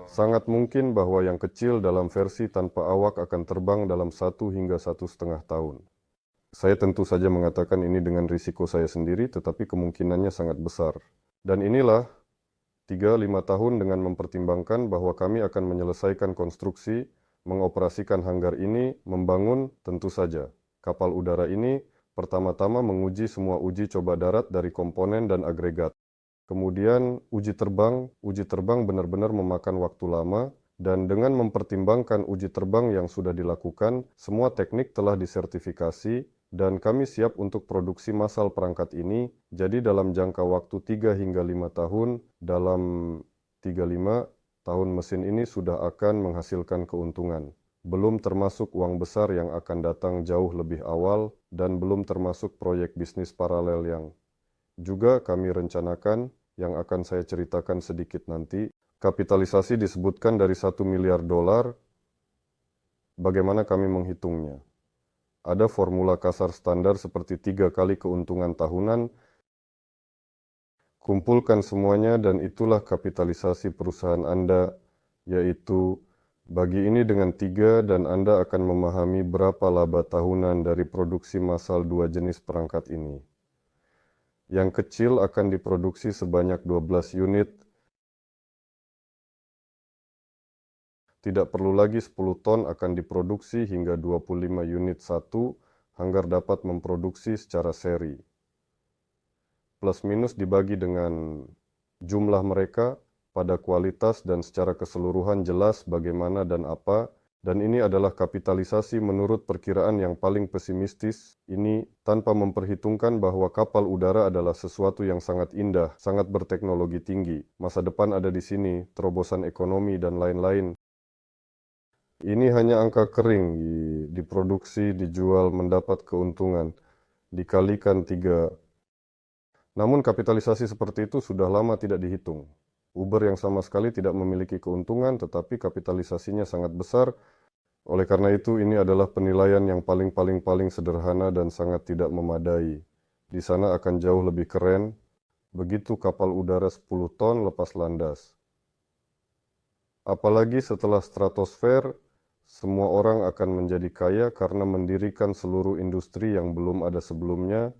Sangat mungkin bahwa yang kecil dalam versi tanpa awak akan terbang dalam 1 hingga 1,5 tahun. Saya tentu saja mengatakan ini dengan risiko saya sendiri, tetapi kemungkinannya sangat besar. Dan inilah 3-5 tahun dengan mempertimbangkan bahwa kami akan menyelesaikan konstruksi, mengoperasikan hanggar ini, membangun tentu saja. Kapal udara ini pertama-tama menguji semua uji coba darat dari komponen dan agregat. Kemudian uji terbang benar-benar memakan waktu lama, dan dengan mempertimbangkan uji terbang yang sudah dilakukan, semua teknik telah disertifikasi, dan kami siap untuk produksi massal perangkat ini. Jadi dalam jangka waktu 3 hingga 5 tahun, dalam 3-5 tahun mesin ini sudah akan menghasilkan keuntungan. Belum termasuk uang besar yang akan datang jauh lebih awal, dan belum termasuk proyek bisnis paralel yang juga kami rencanakan, yang akan saya ceritakan sedikit nanti. Kapitalisasi disebutkan dari 1 miliar dolar. Bagaimana kami menghitungnya? Ada formula kasar standar seperti 3 kali keuntungan tahunan. Kumpulkan semuanya dan itulah kapitalisasi perusahaan Anda, yaitu bagi ini dengan 3 dan Anda akan memahami berapa laba tahunan dari produksi massal 2 jenis perangkat ini. Yang kecil akan diproduksi sebanyak 12 unit. Tidak perlu lagi 10 ton akan diproduksi hingga 25 unit satu, hanggar dapat memproduksi secara seri. Plus minus dibagi dengan jumlah mereka pada kualitas dan secara keseluruhan jelas bagaimana dan apa. Dan ini adalah kapitalisasi menurut perkiraan yang paling pesimistis. Ini tanpa memperhitungkan bahwa kapal udara adalah sesuatu yang sangat indah, sangat berteknologi tinggi. Masa depan ada di sini, terobosan ekonomi dan lain-lain. Ini hanya angka kering, diproduksi, dijual, mendapat keuntungan, dikalikan 3. Namun kapitalisasi seperti itu sudah lama tidak dihitung. Uber yang sama sekali tidak memiliki keuntungan, tetapi kapitalisasinya sangat besar. Oleh karena itu, ini adalah penilaian yang paling sederhana dan sangat tidak memadai. Di sana akan jauh lebih keren, begitu kapal udara 10 ton lepas landas. Apalagi setelah stratosfer, semua orang akan menjadi kaya karena mendirikan seluruh industri yang belum ada sebelumnya,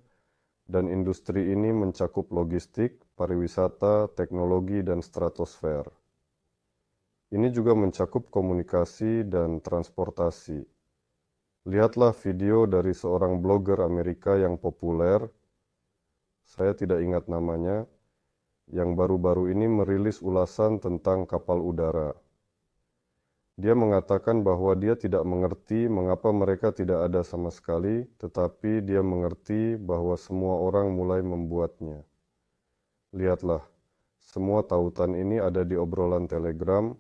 dan industri ini mencakup logistik, pariwisata, teknologi, dan stratosfer. Ini juga mencakup komunikasi dan transportasi. Lihatlah video dari seorang blogger Amerika yang populer, saya tidak ingat namanya, yang baru-baru ini merilis ulasan tentang kapal udara. Dia mengatakan bahwa dia tidak mengerti mengapa mereka tidak ada sama sekali, tetapi dia mengerti bahwa semua orang mulai membuatnya. Lihatlah, semua tautan ini ada di obrolan Telegram,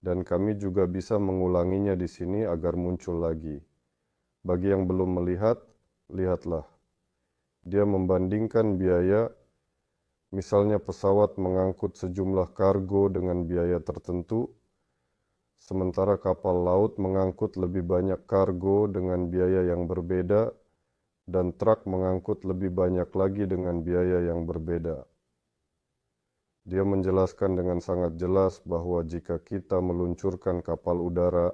dan kami juga bisa mengulanginya di sini agar muncul lagi. Bagi yang belum melihat, lihatlah. Dia membandingkan biaya, misalnya pesawat mengangkut sejumlah kargo dengan biaya tertentu, sementara kapal laut mengangkut lebih banyak kargo dengan biaya yang berbeda, dan truk mengangkut lebih banyak lagi dengan biaya yang berbeda. Dia menjelaskan dengan sangat jelas bahwa jika kita meluncurkan kapal udara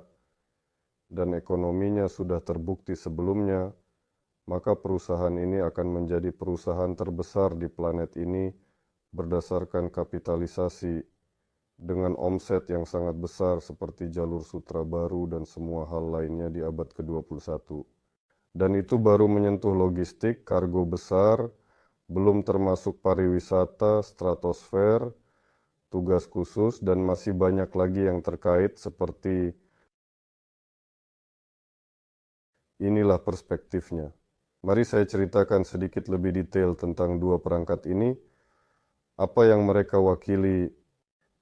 dan ekonominya sudah terbukti sebelumnya, maka perusahaan ini akan menjadi perusahaan terbesar di planet ini berdasarkan kapitalisasi dengan omset yang sangat besar seperti jalur sutra baru dan semua hal lainnya di abad ke-21. Dan itu baru menyentuh logistik, kargo besar, belum termasuk pariwisata, stratosfer, tugas khusus, dan masih banyak lagi yang terkait seperti inilah perspektifnya. Mari saya ceritakan sedikit lebih detail tentang dua perangkat ini, apa yang mereka wakili.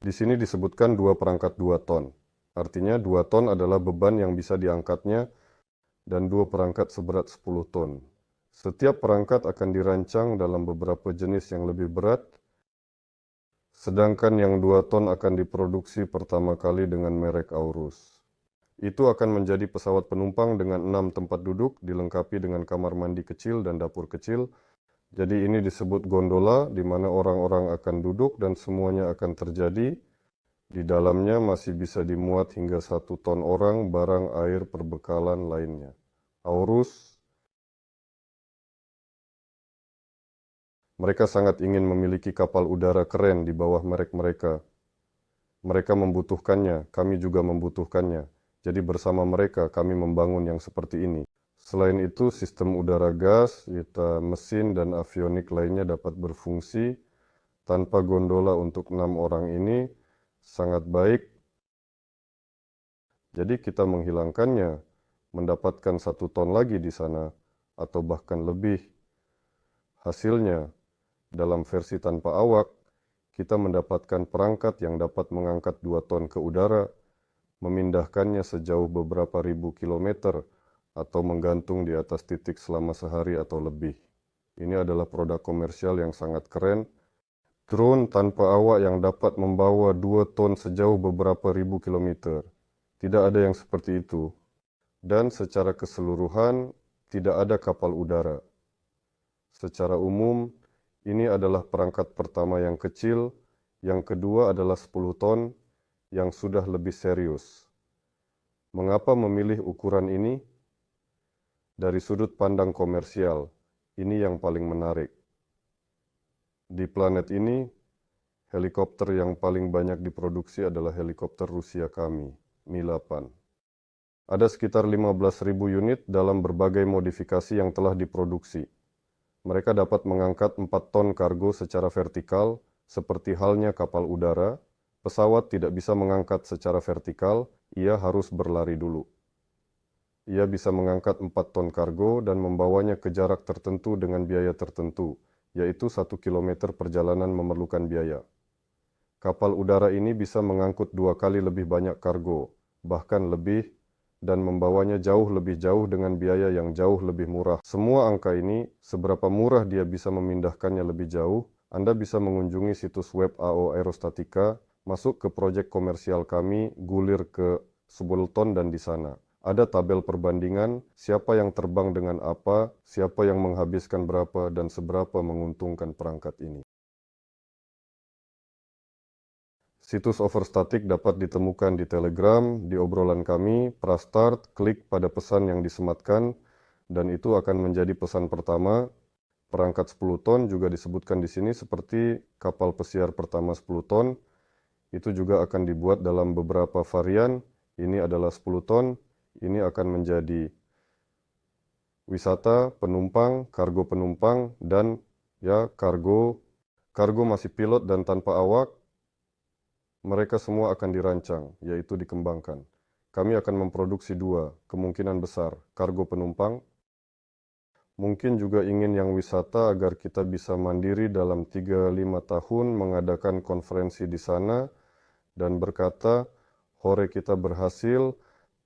Di sini disebutkan dua perangkat 2 ton. Artinya 2 ton adalah beban yang bisa diangkatnya dan dua perangkat seberat 10 ton. Setiap perangkat akan dirancang dalam beberapa jenis yang lebih berat, sedangkan yang 2 ton akan diproduksi pertama kali dengan merek Aurus. Itu akan menjadi pesawat penumpang dengan 6 tempat duduk, dilengkapi dengan kamar mandi kecil dan dapur kecil. Jadi ini disebut gondola, di mana orang-orang akan duduk dan semuanya akan terjadi. Di dalamnya masih bisa dimuat hingga 1 ton orang, barang, air, perbekalan lainnya. Aurus, mereka sangat ingin memiliki kapal udara keren di bawah merek mereka. Mereka membutuhkannya, kami juga membutuhkannya. Jadi bersama mereka kami membangun yang seperti ini. Selain itu, sistem udara gas, mesin dan avionik lainnya dapat berfungsi. Tanpa gondola untuk 6 orang ini sangat baik. Jadi kita menghilangkannya, mendapatkan 1 ton lagi di sana, atau bahkan lebih. Hasilnya, dalam versi tanpa awak, kita mendapatkan perangkat yang dapat mengangkat 2 ton ke udara, memindahkannya sejauh beberapa ribu kilometer, atau menggantung di atas titik selama sehari atau lebih. Ini adalah produk komersial yang sangat keren. Drone tanpa awak yang dapat membawa 2 ton sejauh beberapa ribu kilometer. Tidak ada yang seperti itu. Dan secara keseluruhan, tidak ada kapal udara. Secara umum, ini adalah perangkat pertama yang kecil, yang kedua adalah 10 ton, yang sudah lebih serius. Mengapa memilih ukuran ini? Dari sudut pandang komersial, ini yang paling menarik. Di planet ini, helikopter yang paling banyak diproduksi adalah helikopter Rusia kami, Mi-8. Ada sekitar 15.000 unit dalam berbagai modifikasi yang telah diproduksi. Mereka dapat mengangkat 4 ton kargo secara vertikal, seperti halnya kapal udara. Pesawat tidak bisa mengangkat secara vertikal, ia harus berlari dulu. Ia bisa mengangkat 4 ton kargo dan membawanya ke jarak tertentu dengan biaya tertentu, yaitu 1 kilometer perjalanan memerlukan biaya. Kapal udara ini bisa mengangkut 2 kali lebih banyak kargo, bahkan lebih, dan membawanya jauh lebih jauh dengan biaya yang jauh lebih murah. Semua angka ini, seberapa murah dia bisa memindahkannya lebih jauh, Anda bisa mengunjungi situs web AO Aerostatika, masuk ke proyek komersial kami, gulir ke Subulton, dan di sana ada tabel perbandingan, siapa yang terbang dengan apa, siapa yang menghabiskan berapa, dan seberapa menguntungkan perangkat ini. Situs Overstatic dapat ditemukan di Telegram, di obrolan kami, Prastart, klik pada pesan yang disematkan, dan itu akan menjadi pesan pertama. Perangkat 10 ton juga disebutkan di sini seperti kapal pesiar pertama 10 ton. Itu juga akan dibuat dalam beberapa varian. Ini adalah 10 ton, ini akan menjadi wisata, penumpang, kargo penumpang, dan ya kargo masih pilot dan tanpa awak. Mereka semua akan dirancang, yaitu dikembangkan. Kami akan memproduksi 2, kemungkinan besar, kargo penumpang. Mungkin juga ingin yang wisata agar kita bisa mandiri dalam 3-5 tahun mengadakan konferensi di sana dan berkata, hore kita berhasil,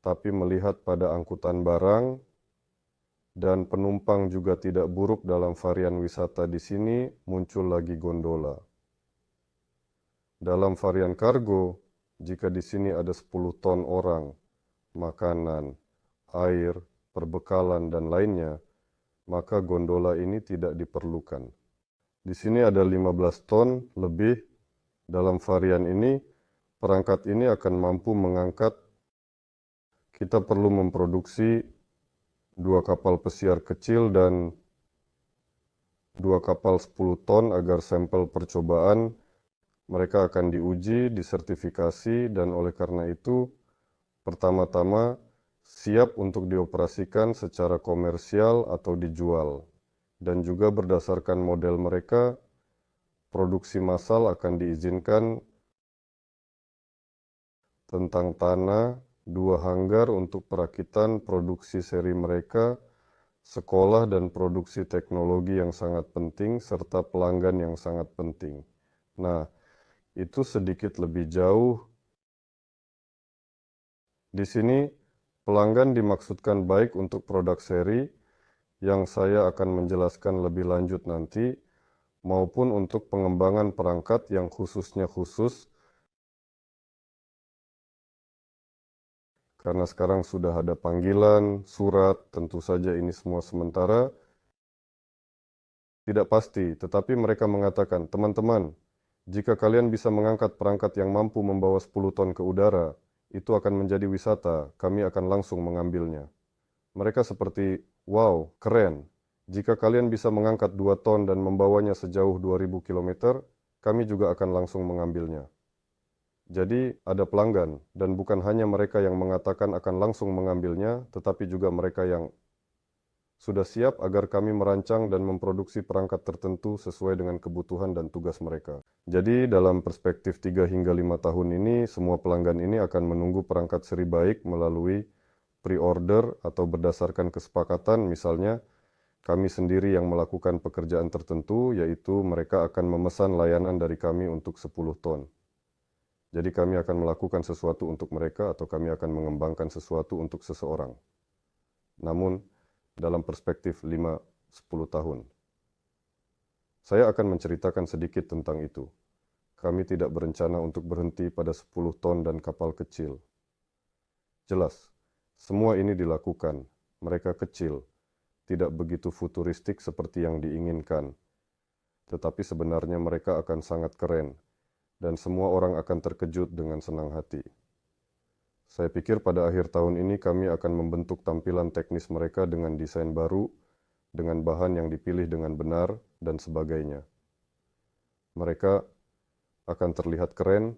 tapi melihat pada angkutan barang dan penumpang juga tidak buruk dalam varian wisata di sini, muncul lagi gondola. Dalam varian kargo, jika di sini ada 10 ton orang, makanan, air, perbekalan, dan lainnya, maka gondola ini tidak diperlukan. Di sini ada 15 ton lebih. Dalam varian ini, perangkat ini akan mampu mengangkat. Kita perlu memproduksi 2 kapal pesiar kecil dan 2 kapal 10 ton agar sampel percobaan Mereka akan diuji, disertifikasi, dan oleh karena itu, pertama-tama siap untuk dioperasikan secara komersial atau dijual. Dan juga berdasarkan model mereka, produksi massal akan diizinkan tentang tanah, 2 hanggar untuk perakitan produksi seri mereka, sekolah dan produksi teknologi yang sangat penting, serta pelanggan yang sangat penting. Nah, itu sedikit lebih jauh. Di sini, pelanggan dimaksudkan baik untuk produk seri, yang saya akan menjelaskan lebih lanjut nanti, maupun untuk pengembangan perangkat yang khususnya khusus, karena sekarang sudah ada panggilan, surat, tentu saja ini semua sementara, tidak pasti, tetapi mereka mengatakan, teman-teman, jika kalian bisa mengangkat perangkat yang mampu membawa 10 ton ke udara, itu akan menjadi wisata, kami akan langsung mengambilnya. Mereka seperti, wow, keren. Jika kalian bisa mengangkat 2 ton dan membawanya sejauh 2000 km, kami juga akan langsung mengambilnya. Jadi ada pelanggan, dan bukan hanya mereka yang mengatakan akan langsung mengambilnya, tetapi juga mereka yang sudah siap agar kami merancang dan memproduksi perangkat tertentu sesuai dengan kebutuhan dan tugas mereka. Jadi dalam perspektif 3 hingga 5 tahun ini, semua pelanggan ini akan menunggu perangkat seri baik melalui pre-order atau berdasarkan kesepakatan, misalnya kami sendiri yang melakukan pekerjaan tertentu, yaitu mereka akan memesan layanan dari kami untuk 10 ton. Jadi kami akan melakukan sesuatu untuk mereka atau kami akan mengembangkan sesuatu untuk seseorang. Namun, dalam perspektif 5-10 tahun. Saya akan menceritakan sedikit tentang itu. Kami tidak berencana untuk berhenti pada 10 ton dan kapal kecil. Jelas, semua ini dilakukan. Mereka kecil, tidak begitu futuristik seperti yang diinginkan. Tetapi sebenarnya mereka akan sangat keren, dan semua orang akan terkejut dengan senang hati. Saya pikir pada akhir tahun ini kami akan membentuk tampilan teknis mereka dengan desain baru, dengan bahan yang dipilih dengan benar, dan sebagainya. Mereka akan terlihat keren,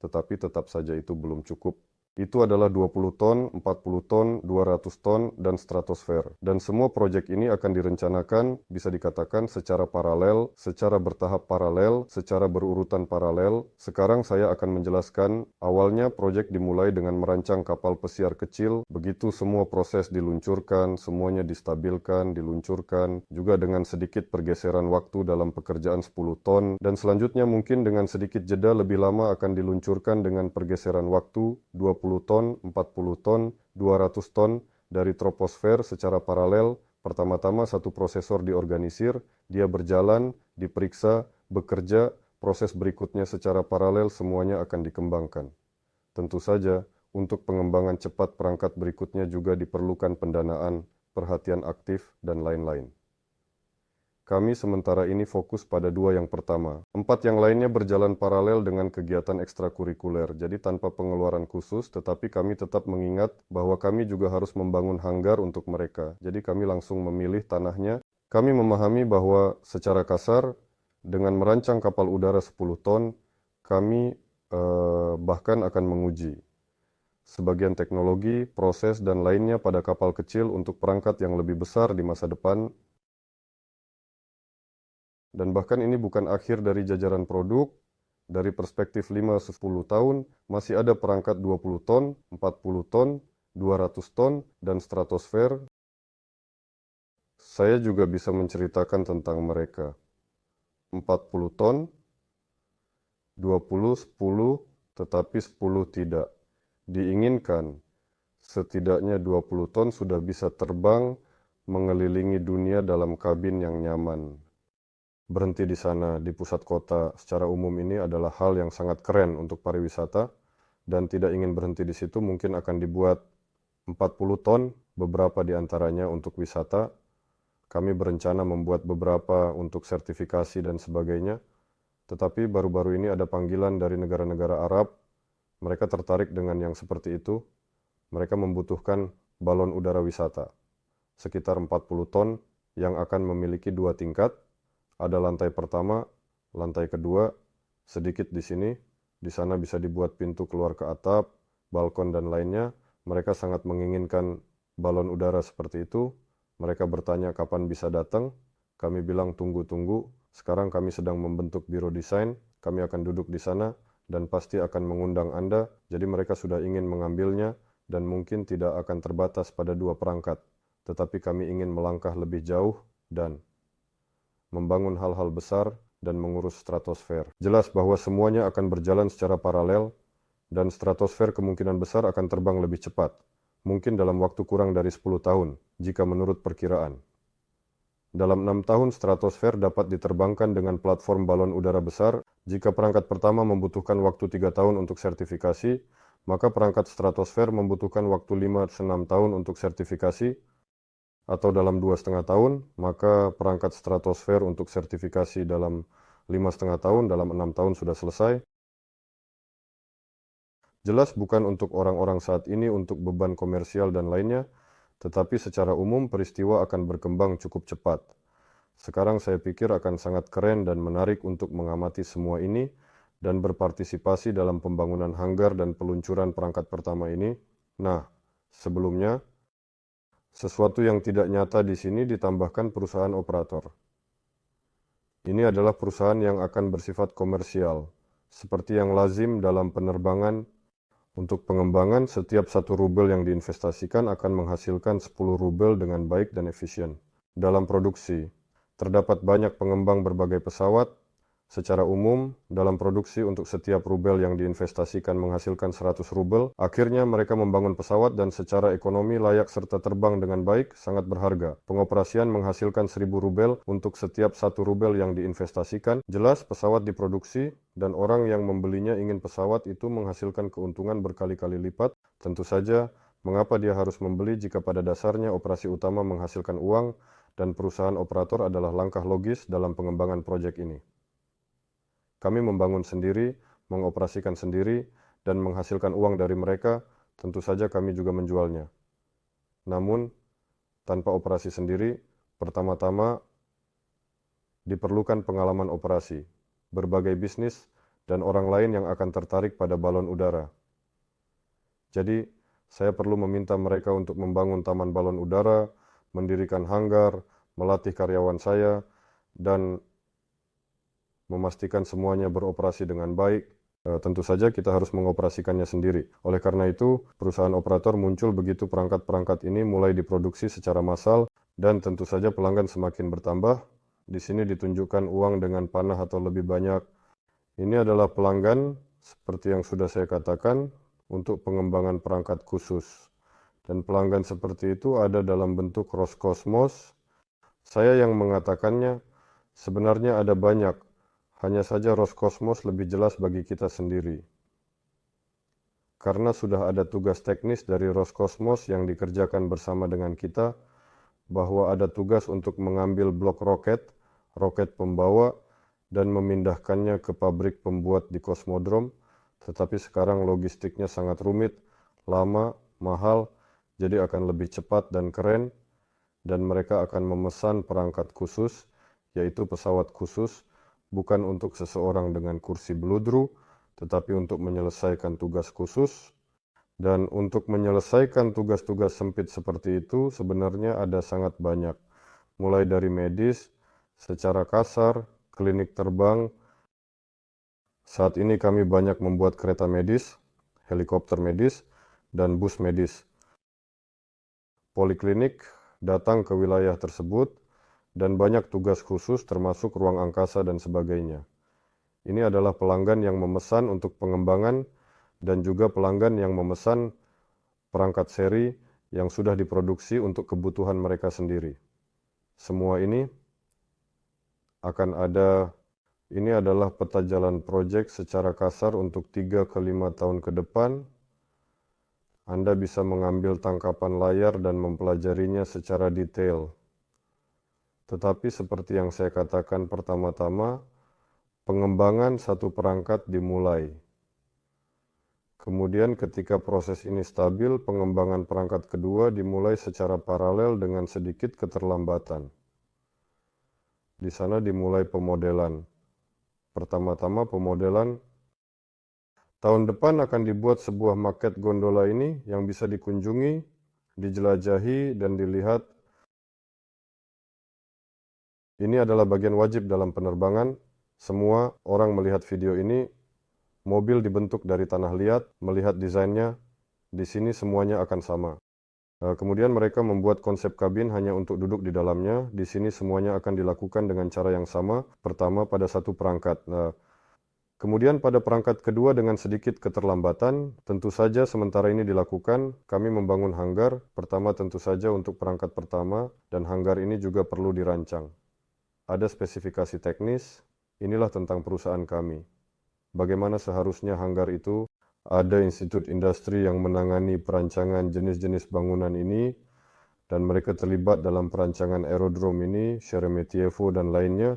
tetapi tetap saja itu belum cukup. Itu adalah 20 ton, 40 ton, 200 ton, dan stratosfer. Dan semua proyek ini akan direncanakan, bisa dikatakan secara paralel, secara bertahap paralel, secara berurutan paralel. Sekarang saya akan menjelaskan, awalnya proyek dimulai dengan merancang kapal pesiar kecil, begitu semua proses diluncurkan, semuanya distabilkan, diluncurkan, juga dengan sedikit pergeseran waktu dalam pekerjaan 10 ton, dan selanjutnya mungkin dengan sedikit jeda lebih lama akan diluncurkan dengan pergeseran waktu 20 ton, 40 ton, 200 ton dari troposfer secara paralel. Pertama-tama satu prosesor diorganisir, dia berjalan, diperiksa, bekerja, proses berikutnya secara paralel semuanya akan dikembangkan. Tentu saja, untuk pengembangan cepat perangkat berikutnya juga diperlukan pendanaan, perhatian aktif, dan lain-lain. Kami sementara ini fokus pada 2 yang pertama. 4 yang lainnya berjalan paralel dengan kegiatan ekstrakurikuler, jadi tanpa pengeluaran khusus, tetapi kami tetap mengingat bahwa kami juga harus membangun hanggar untuk mereka. Jadi kami langsung memilih tanahnya. Kami memahami bahwa secara kasar, dengan merancang kapal udara 10 ton, kami bahkan akan menguji sebagian teknologi, proses, dan lainnya pada kapal kecil untuk perangkat yang lebih besar di masa depan. Dan bahkan ini bukan akhir dari jajaran produk. Dari perspektif 5-10 tahun, masih ada perangkat 20 ton, 40 ton, 200 ton, dan stratosfer. Saya juga bisa menceritakan tentang mereka. 40 ton, 20, 10, tetapi 10 tidak. Diinginkan, setidaknya 20 ton sudah bisa terbang mengelilingi dunia dalam kabin yang nyaman. Berhenti di sana, di pusat kota secara umum ini adalah hal yang sangat keren untuk pariwisata, dan tidak ingin berhenti di situ mungkin akan dibuat 40 ton, beberapa di antaranya untuk wisata. Kami berencana membuat beberapa untuk sertifikasi dan sebagainya, tetapi baru-baru ini ada panggilan dari negara-negara Arab. Mereka tertarik dengan yang seperti itu. Mereka membutuhkan balon udara wisata, sekitar 40 ton yang akan memiliki 2 tingkat. Ada lantai pertama, lantai kedua, sedikit di sini, di sana bisa dibuat pintu keluar ke atap, balkon dan lainnya. Mereka sangat menginginkan balon udara seperti itu. Mereka bertanya kapan bisa datang. Kami bilang tunggu-tunggu. Sekarang kami sedang membentuk biro desain. Kami akan duduk di sana dan pasti akan mengundang Anda. Jadi mereka sudah ingin mengambilnya dan mungkin tidak akan terbatas pada 2 perangkat. Tetapi kami ingin melangkah lebih jauh dan membangun hal-hal besar dan mengurus stratosfer. Jelas bahwa semuanya akan berjalan secara paralel dan stratosfer kemungkinan besar akan terbang lebih cepat, mungkin dalam waktu kurang dari 10 tahun, jika menurut perkiraan. Dalam 6 tahun, stratosfer dapat diterbangkan dengan platform balon udara besar. Jika perangkat pertama membutuhkan waktu 3 tahun untuk sertifikasi, maka perangkat stratosfer membutuhkan waktu 5-6 tahun untuk sertifikasi, atau dalam 2,5 tahun, maka perangkat stratosfer untuk sertifikasi dalam 5,5 tahun, dalam 6 tahun sudah selesai. Jelas bukan untuk orang-orang saat ini untuk beban komersial dan lainnya, tetapi secara umum peristiwa akan berkembang cukup cepat. Sekarang saya pikir akan sangat keren dan menarik untuk mengamati semua ini dan berpartisipasi dalam pembangunan hanggar dan peluncuran perangkat pertama ini. Nah, sebelumnya, sesuatu yang tidak nyata di sini ditambahkan perusahaan operator. Ini adalah perusahaan yang akan bersifat komersial, seperti yang lazim dalam penerbangan. Untuk pengembangan, setiap 1 rubel yang diinvestasikan akan menghasilkan 10 rubel dengan baik dan efisien. Dalam produksi, terdapat banyak pengembang berbagai pesawat. Secara umum, dalam produksi untuk setiap rubel yang diinvestasikan menghasilkan 100 rubel. Akhirnya mereka membangun pesawat dan secara ekonomi layak serta terbang dengan baik, sangat berharga. Pengoperasian menghasilkan 1000 rubel untuk setiap 1 rubel yang diinvestasikan. Jelas pesawat diproduksi dan orang yang membelinya ingin pesawat itu menghasilkan keuntungan berkali-kali lipat. Tentu saja, mengapa dia harus membeli jika pada dasarnya operasi utama menghasilkan uang dan perusahaan operator adalah langkah logis dalam pengembangan proyek ini. Kami membangun sendiri, mengoperasikan sendiri, dan menghasilkan uang dari mereka. Tentu saja kami juga menjualnya. Namun, tanpa operasi sendiri, pertama-tama diperlukan pengalaman operasi, berbagai bisnis, dan orang lain yang akan tertarik pada balon udara. Jadi, saya perlu meminta mereka untuk membangun taman balon udara, mendirikan hanggar, melatih karyawan saya, dan memastikan semuanya beroperasi dengan baik. Tentu saja kita harus mengoperasikannya sendiri. Oleh karena itu, perusahaan operator muncul begitu perangkat-perangkat ini mulai diproduksi secara massal, dan tentu saja pelanggan semakin bertambah. Di sini ditunjukkan uang dengan panah atau lebih banyak. Ini adalah pelanggan, seperti yang sudah saya katakan, untuk pengembangan perangkat khusus. Dan pelanggan seperti itu ada dalam bentuk Roskosmos. Saya yang mengatakannya, sebenarnya ada banyak. Hanya saja Roskosmos lebih jelas bagi kita sendiri. Karena sudah ada tugas teknis dari Roskosmos yang dikerjakan bersama dengan kita, bahwa ada tugas untuk mengambil blok roket, roket pembawa, dan memindahkannya ke pabrik pembuat di Kosmodrom, tetapi sekarang logistiknya sangat rumit, lama, mahal, jadi akan lebih cepat dan keren, dan mereka akan memesan perangkat khusus, yaitu pesawat khusus, bukan untuk seseorang dengan kursi beludru, tetapi untuk menyelesaikan tugas khusus. Dan untuk menyelesaikan tugas-tugas sempit seperti itu sebenarnya ada sangat banyak. Mulai dari medis, secara kasar, klinik terbang. Saat ini kami banyak membuat kereta medis, helikopter medis, dan bus medis. Poliklinik datang ke wilayah tersebut, dan banyak tugas khusus termasuk ruang angkasa dan sebagainya. Ini adalah pelanggan yang memesan untuk pengembangan dan juga pelanggan yang memesan perangkat seri yang sudah diproduksi untuk kebutuhan mereka sendiri. Semua ini akan ada, ini adalah peta jalan proyek secara kasar untuk 3 ke 5 tahun ke depan. Anda bisa mengambil tangkapan layar dan mempelajarinya secara detail. Tetapi seperti yang saya katakan pertama-tama, pengembangan satu perangkat dimulai. Kemudian ketika proses ini stabil, pengembangan perangkat kedua dimulai secara paralel dengan sedikit keterlambatan. Di sana dimulai pemodelan. Pertama-tama pemodelan. Tahun depan akan dibuat sebuah maket gondola ini yang bisa dikunjungi, dijelajahi, dan dilihat. Ini adalah bagian wajib dalam penerbangan. Semua orang melihat video ini, mobil dibentuk dari tanah liat, melihat desainnya, di sini semuanya akan sama. Kemudian mereka membuat konsep kabin hanya untuk duduk di dalamnya. Di sini semuanya akan dilakukan dengan cara yang sama. Pertama pada satu perangkat. Kemudian pada perangkat kedua dengan sedikit keterlambatan, tentu saja sementara ini dilakukan, kami membangun hanggar, pertama tentu saja untuk perangkat pertama, dan hanggar ini juga perlu dirancang. Ada spesifikasi teknis, inilah tentang perusahaan kami. Bagaimana seharusnya hanggar itu, ada institut industri yang menangani perancangan jenis-jenis bangunan ini, dan mereka terlibat dalam perancangan aerodrom ini, Sheremetyevo dan lainnya,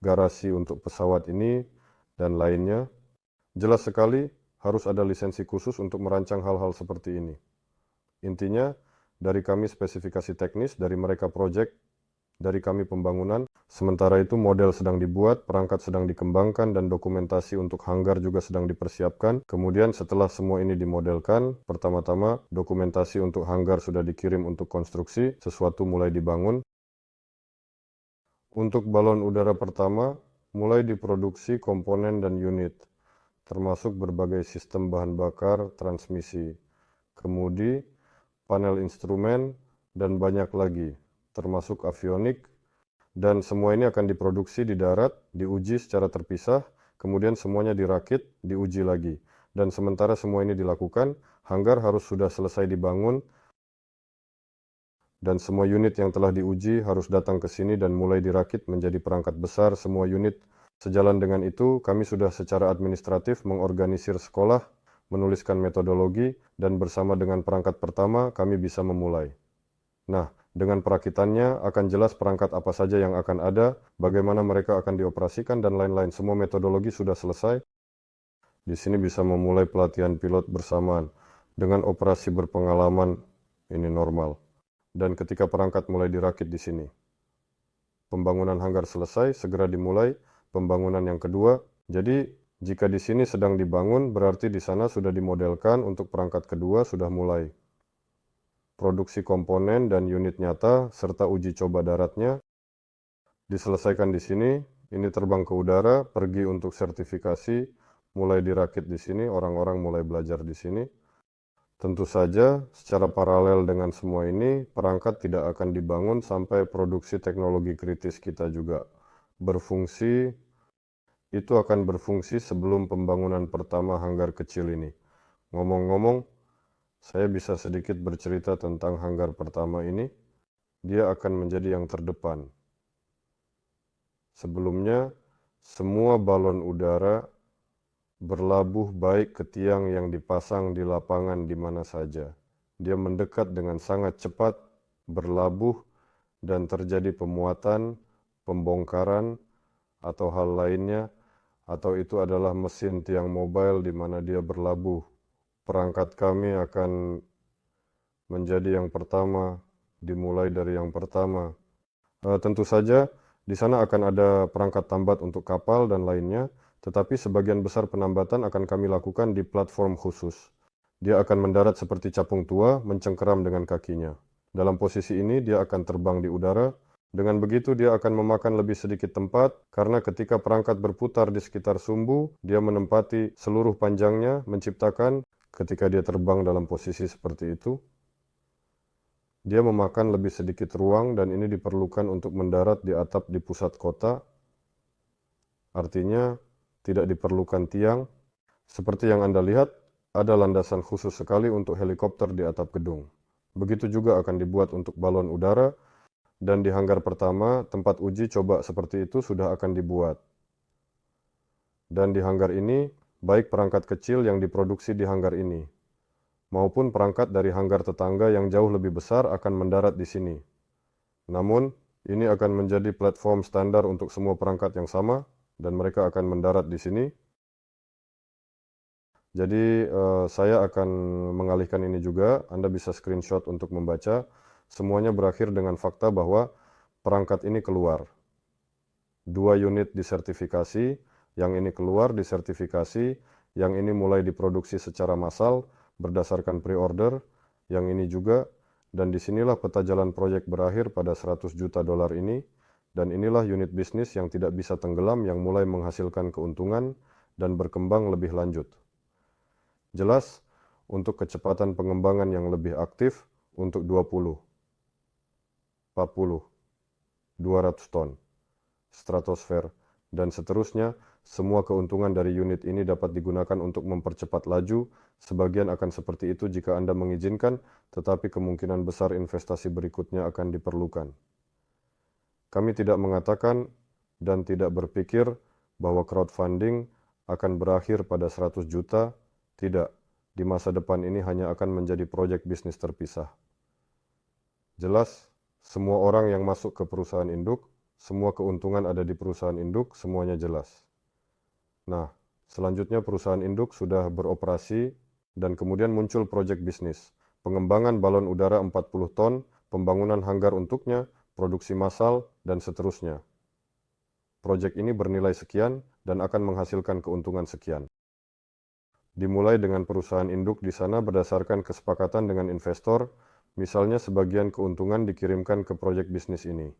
garasi untuk pesawat ini, dan lainnya. Jelas sekali harus ada lisensi khusus untuk merancang hal-hal seperti ini. Intinya, dari kami spesifikasi teknis, dari mereka proyek, dari kami pembangunan. Sementara itu model sedang dibuat, perangkat sedang dikembangkan, dan dokumentasi untuk hanggar juga sedang dipersiapkan. Kemudian setelah semua ini dimodelkan, pertama-tama dokumentasi untuk hanggar sudah dikirim untuk konstruksi, sesuatu mulai dibangun. Untuk balon udara pertama, mulai diproduksi komponen dan unit, termasuk berbagai sistem bahan bakar, transmisi, kemudi, panel instrumen, dan banyak lagi, termasuk avionik, dan semua ini akan diproduksi di darat, diuji secara terpisah, kemudian semuanya dirakit, diuji lagi. Dan sementara semua ini dilakukan, hanggar harus sudah selesai dibangun, dan semua unit yang telah diuji harus datang ke sini dan mulai dirakit menjadi perangkat besar semua unit. Sejalan dengan itu, kami sudah secara administratif mengorganisir sekolah, menuliskan metodologi, dan bersama dengan perangkat pertama kami bisa memulai. Nah, dengan perakitannya akan jelas perangkat apa saja yang akan ada, bagaimana mereka akan dioperasikan, dan lain-lain. Semua metodologi sudah selesai. Di sini bisa memulai pelatihan pilot bersamaan. Dengan operasi berpengalaman, ini normal. Dan ketika perangkat mulai dirakit di sini. Pembangunan hanggar selesai, segera dimulai pembangunan yang kedua. Jadi, jika di sini sedang dibangun, berarti di sana sudah dimodelkan untuk perangkat kedua sudah mulai. Produksi komponen dan unit nyata, serta uji coba daratnya, diselesaikan di sini. Ini terbang ke udara, pergi untuk sertifikasi, mulai dirakit di sini, orang-orang mulai belajar di sini. Tentu saja, secara paralel dengan semua ini, perangkat tidak akan dibangun sampai produksi teknologi kritis kita juga berfungsi. Itu akan berfungsi sebelum pembangunan pertama hanggar kecil ini. Ngomong-ngomong, saya bisa sedikit bercerita tentang hanggar pertama ini. Dia akan menjadi yang terdepan. Sebelumnya, semua balon udara berlabuh baik ke tiang yang dipasang di lapangan di mana saja. Dia mendekat dengan sangat cepat, berlabuh, dan terjadi pemuatan, pembongkaran, atau hal lainnya, atau itu adalah mesin tiang mobile di mana dia berlabuh. Perangkat kami akan menjadi yang pertama, dimulai dari yang pertama. Tentu saja, di sana akan ada perangkat tambat untuk kapal dan lainnya, tetapi sebagian besar penambatan akan kami lakukan di platform khusus. Dia akan mendarat seperti capung tua, mencengkeram dengan kakinya. Dalam posisi ini, dia akan terbang di udara. Dengan begitu, dia akan memakan lebih sedikit tempat, karena ketika perangkat berputar di sekitar sumbu, dia menempati seluruh panjangnya, menciptakan, ketika dia terbang dalam posisi seperti itu, dia memakan lebih sedikit ruang, dan ini diperlukan untuk mendarat di atap di pusat kota. Artinya, tidak diperlukan tiang. Seperti yang Anda lihat, ada landasan khusus sekali untuk helikopter di atap gedung. Begitu juga akan dibuat untuk balon udara, dan di hanggar pertama, tempat uji coba seperti itu sudah akan dibuat. Dan di hanggar ini, baik perangkat kecil yang diproduksi di hanggar ini, maupun perangkat dari hanggar tetangga yang jauh lebih besar akan mendarat di sini. Namun, ini akan menjadi platform standar untuk semua perangkat yang sama, dan mereka akan mendarat di sini. Jadi, saya akan mengalihkan ini juga. Anda bisa screenshot untuk membaca. Semuanya berakhir dengan fakta bahwa perangkat ini keluar. 2 unit disertifikasi, yang ini keluar disertifikasi, yang ini mulai diproduksi secara massal berdasarkan pre-order, yang ini juga, dan disinilah peta jalan proyek berakhir pada 100 juta dolar ini, dan inilah unit bisnis yang tidak bisa tenggelam yang mulai menghasilkan keuntungan dan berkembang lebih lanjut. Jelas, untuk kecepatan pengembangan yang lebih aktif untuk 20, 40, 200 ton, stratosfer, dan seterusnya, semua keuntungan dari unit ini dapat digunakan untuk mempercepat laju. Sebagian akan seperti itu jika Anda mengizinkan, tetapi kemungkinan besar investasi berikutnya akan diperlukan. Kami tidak mengatakan dan tidak berpikir bahwa crowdfunding akan berakhir pada 100 juta. Tidak, di masa depan ini hanya akan menjadi proyek bisnis terpisah. Jelas, semua orang yang masuk ke perusahaan induk, semua keuntungan ada di perusahaan induk, semuanya jelas. Nah, selanjutnya perusahaan induk sudah beroperasi dan kemudian muncul proyek bisnis. Pengembangan balon udara 40 ton, pembangunan hanggar untuknya, produksi massal, dan seterusnya. Proyek ini bernilai sekian dan akan menghasilkan keuntungan sekian. Dimulai dengan perusahaan induk di sana berdasarkan kesepakatan dengan investor, misalnya sebagian keuntungan dikirimkan ke proyek bisnis ini.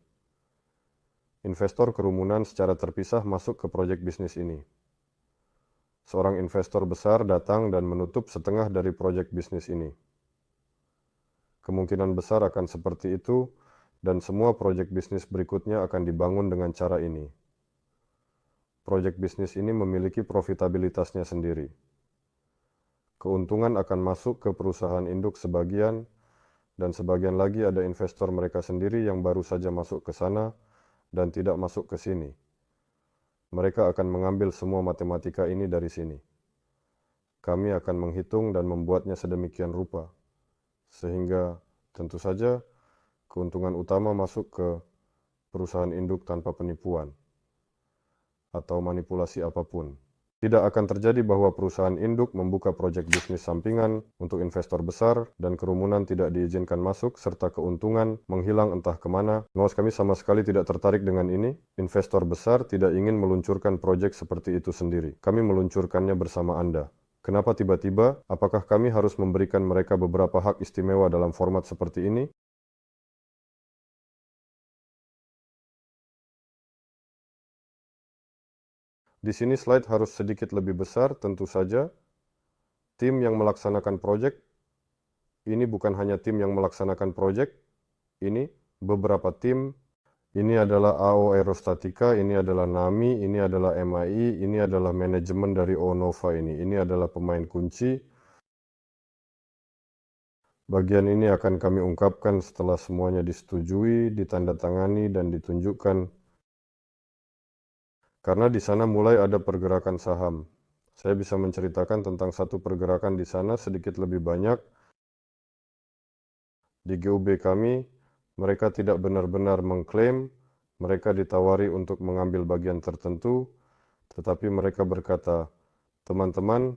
Investor kerumunan secara terpisah masuk ke proyek bisnis ini. Seorang investor besar datang dan menutup setengah dari proyek bisnis ini. Kemungkinan besar akan seperti itu, dan semua proyek bisnis berikutnya akan dibangun dengan cara ini. Proyek bisnis ini memiliki profitabilitasnya sendiri. Keuntungan akan masuk ke perusahaan induk sebagian, dan sebagian lagi ada investor mereka sendiri yang baru saja masuk ke sana dan tidak masuk ke sini. Mereka akan mengambil semua matematika ini dari sini. Kami akan menghitung dan membuatnya sedemikian rupa, sehingga tentu saja keuntungan utama masuk ke perusahaan induk tanpa penipuan atau manipulasi apapun. Tidak akan terjadi bahwa perusahaan induk membuka proyek bisnis sampingan untuk investor besar dan kerumunan tidak diizinkan masuk serta keuntungan menghilang entah kemana. Ngawas kami sama sekali tidak tertarik dengan ini. Investor besar tidak ingin meluncurkan proyek seperti itu sendiri. Kami meluncurkannya bersama Anda. Kenapa tiba-tiba? Apakah kami harus memberikan mereka beberapa hak istimewa dalam format seperti ini? Di sini slide harus sedikit lebih besar, tentu saja. Tim yang melaksanakan proyek, ini bukan hanya tim yang melaksanakan proyek, ini beberapa tim. Ini adalah AO Aerostatika, ini adalah NAMI, ini adalah MAI, ini adalah manajemen dari Onova ini. Ini adalah pemain kunci. Bagian ini akan kami ungkapkan setelah semuanya disetujui, ditandatangani, dan ditunjukkan. Karena di sana mulai ada pergerakan saham. Saya bisa menceritakan tentang satu pergerakan di sana sedikit lebih banyak. Di GUB kami, mereka tidak benar-benar mengklaim, mereka ditawari untuk mengambil bagian tertentu, tetapi mereka berkata, teman-teman,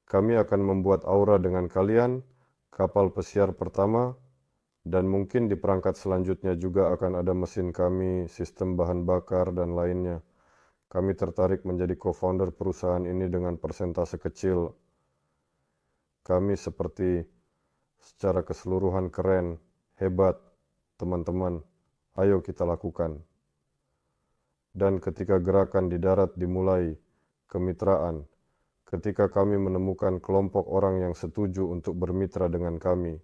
kami akan membuat aura dengan kalian, kapal pesiar pertama, dan mungkin di perangkat selanjutnya juga akan ada mesin kami, sistem bahan bakar, dan lainnya. Kami tertarik menjadi co-founder perusahaan ini dengan persentase kecil. Kami seperti secara keseluruhan keren, hebat, teman-teman, ayo kita lakukan. Dan ketika gerakan di darat dimulai, kemitraan, ketika kami menemukan kelompok orang yang setuju untuk bermitra dengan kami,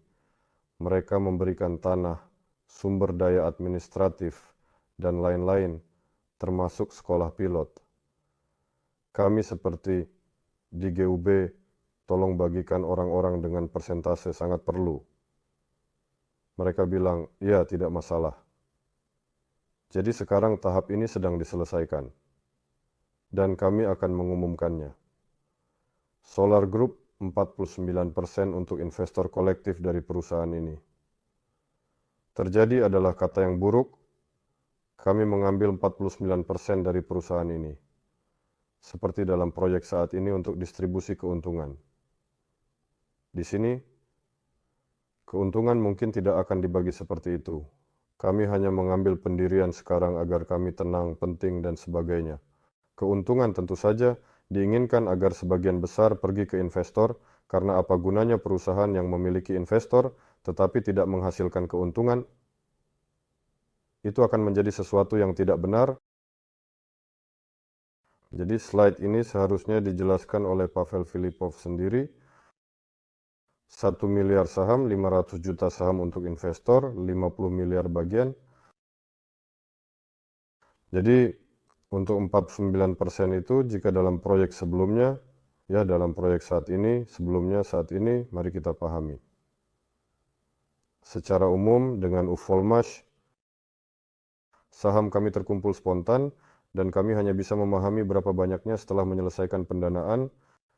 mereka memberikan tanah, sumber daya administratif, dan lain-lain, termasuk sekolah pilot. Kami seperti di GUB, tolong bagikan orang-orang dengan persentase sangat perlu. Mereka bilang, ya tidak masalah. Jadi sekarang tahap ini sedang diselesaikan. Dan kami akan mengumumkannya. Solar Group 49% untuk investor kolektif dari perusahaan ini. Terjadi adalah kata yang buruk. Kami mengambil 49% dari perusahaan ini, seperti dalam proyek saat ini untuk distribusi keuntungan. Di sini, keuntungan mungkin tidak akan dibagi seperti itu. Kami hanya mengambil pendirian sekarang agar kami tenang, penting, dan sebagainya. Keuntungan tentu saja diinginkan agar sebagian besar pergi ke investor, karena apa gunanya perusahaan yang memiliki investor tetapi tidak menghasilkan keuntungan? Itu akan menjadi sesuatu yang tidak benar. Jadi slide ini seharusnya dijelaskan oleh Pavel Filipov sendiri. 1 miliar saham, 500 juta saham untuk investor, 50 miliar bagian. Jadi untuk 49% itu jika dalam proyek sebelumnya, ya dalam proyek saat ini, sebelumnya saat ini, mari kita pahami. Secara umum dengan Uvolmash, saham kami terkumpul spontan dan kami hanya bisa memahami berapa banyaknya setelah menyelesaikan pendanaan.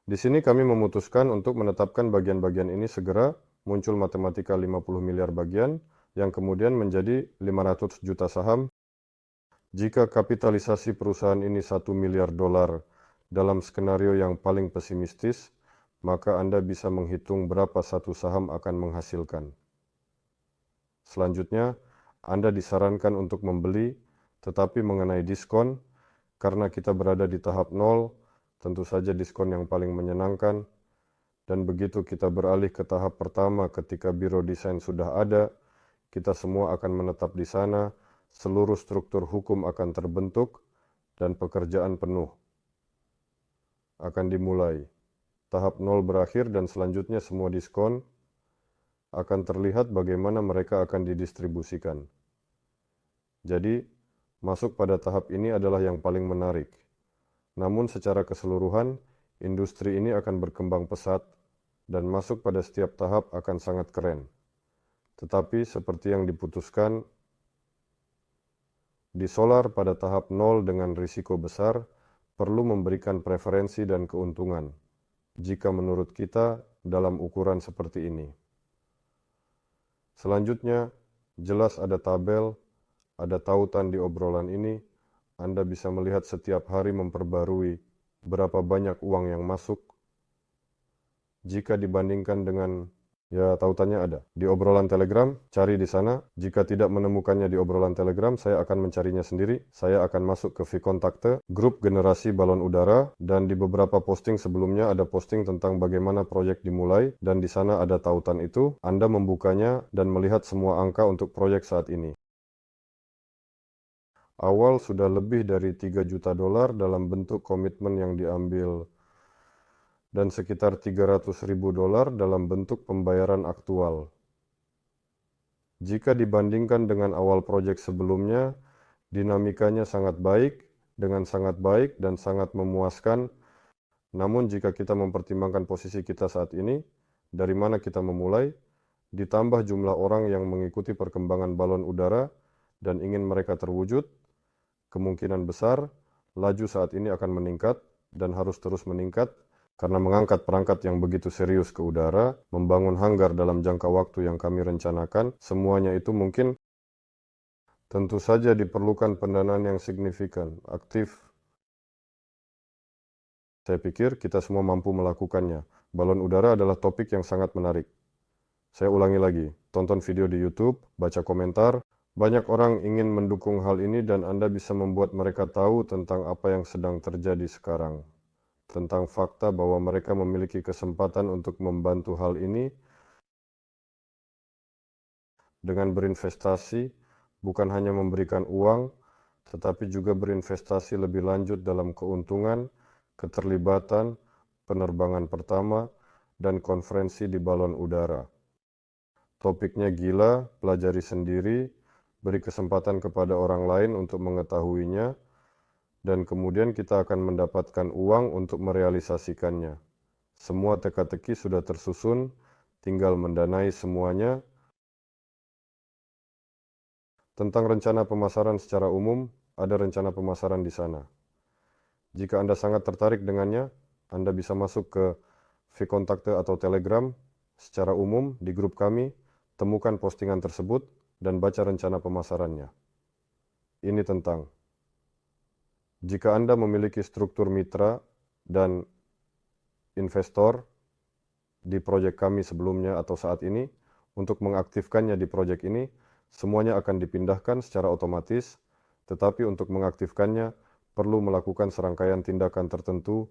Di sini kami memutuskan untuk menetapkan bagian-bagian ini segera, muncul matematika 50 miliar bagian, yang kemudian menjadi 500 juta saham. Jika kapitalisasi perusahaan ini 1 miliar dolar dalam skenario yang paling pesimistis, maka Anda bisa menghitung berapa satu saham akan menghasilkan. Selanjutnya, Anda disarankan untuk membeli, tetapi mengenai diskon, karena kita berada di tahap 0, tentu saja diskon yang paling menyenangkan, dan begitu kita beralih ke tahap pertama ketika biro desain sudah ada, kita semua akan menetap di sana, seluruh struktur hukum akan terbentuk, dan pekerjaan penuh akan dimulai. Tahap 0 berakhir dan selanjutnya semua diskon akan terlihat bagaimana mereka akan didistribusikan. Jadi, masuk pada tahap ini adalah yang paling menarik. Namun secara keseluruhan, industri ini akan berkembang pesat dan masuk pada setiap tahap akan sangat keren. Tetapi seperti yang diputuskan, di solar pada tahap 0 dengan risiko besar, perlu memberikan preferensi dan keuntungan, jika menurut kita dalam ukuran seperti ini. Selanjutnya, jelas ada tabel, ada tautan di obrolan ini. Anda bisa melihat setiap hari memperbarui berapa banyak uang yang masuk. Jika dibandingkan dengan, ya tautannya ada. Di obrolan Telegram, cari di sana. Jika tidak menemukannya di obrolan Telegram, saya akan mencarinya sendiri. Saya akan masuk ke Vkontakte, grup generasi balon udara, dan di beberapa posting sebelumnya ada posting tentang bagaimana proyek dimulai, dan di sana ada tautan itu. Anda membukanya dan melihat semua angka untuk proyek saat ini. Awal sudah lebih dari 3 juta dolar dalam bentuk komitmen yang diambil, dan sekitar 300.000 dolar dalam bentuk pembayaran aktual. Jika dibandingkan dengan awal proyek sebelumnya, dinamikanya sangat baik, dengan sangat baik dan sangat memuaskan. Namun jika kita mempertimbangkan posisi kita saat ini, dari mana kita memulai, ditambah jumlah orang yang mengikuti perkembangan balon udara dan ingin mereka terwujud, kemungkinan besar laju saat ini akan meningkat dan harus terus meningkat. Karena mengangkat perangkat yang begitu serius ke udara, membangun hanggar dalam jangka waktu yang kami rencanakan, semuanya itu mungkin. Tentu saja diperlukan pendanaan yang signifikan, aktif. Saya pikir kita semua mampu melakukannya. Balon udara adalah topik yang sangat menarik. Saya ulangi lagi, tonton video di YouTube, baca komentar. Banyak orang ingin mendukung hal ini dan Anda bisa membuat mereka tahu tentang apa yang sedang terjadi sekarang. Tentang fakta bahwa mereka memiliki kesempatan untuk membantu hal ini dengan berinvestasi, bukan hanya memberikan uang, tetapi juga berinvestasi lebih lanjut dalam keuntungan, keterlibatan, penerbangan pertama, dan konferensi di balon udara. Topiknya gila, pelajari sendiri, beri kesempatan kepada orang lain untuk mengetahuinya, dan kemudian kita akan mendapatkan uang untuk merealisasikannya. Semua teka-teki sudah tersusun, tinggal mendanai semuanya. Tentang rencana pemasaran secara umum, ada rencana pemasaran di sana. Jika Anda sangat tertarik dengannya, Anda bisa masuk ke Vkontakte atau Telegram secara umum di grup kami, temukan postingan tersebut, dan baca rencana pemasarannya. Ini tentang jika Anda memiliki struktur mitra dan investor di proyek kami sebelumnya atau saat ini, untuk mengaktifkannya di proyek ini, semuanya akan dipindahkan secara otomatis, tetapi untuk mengaktifkannya, perlu melakukan serangkaian tindakan tertentu.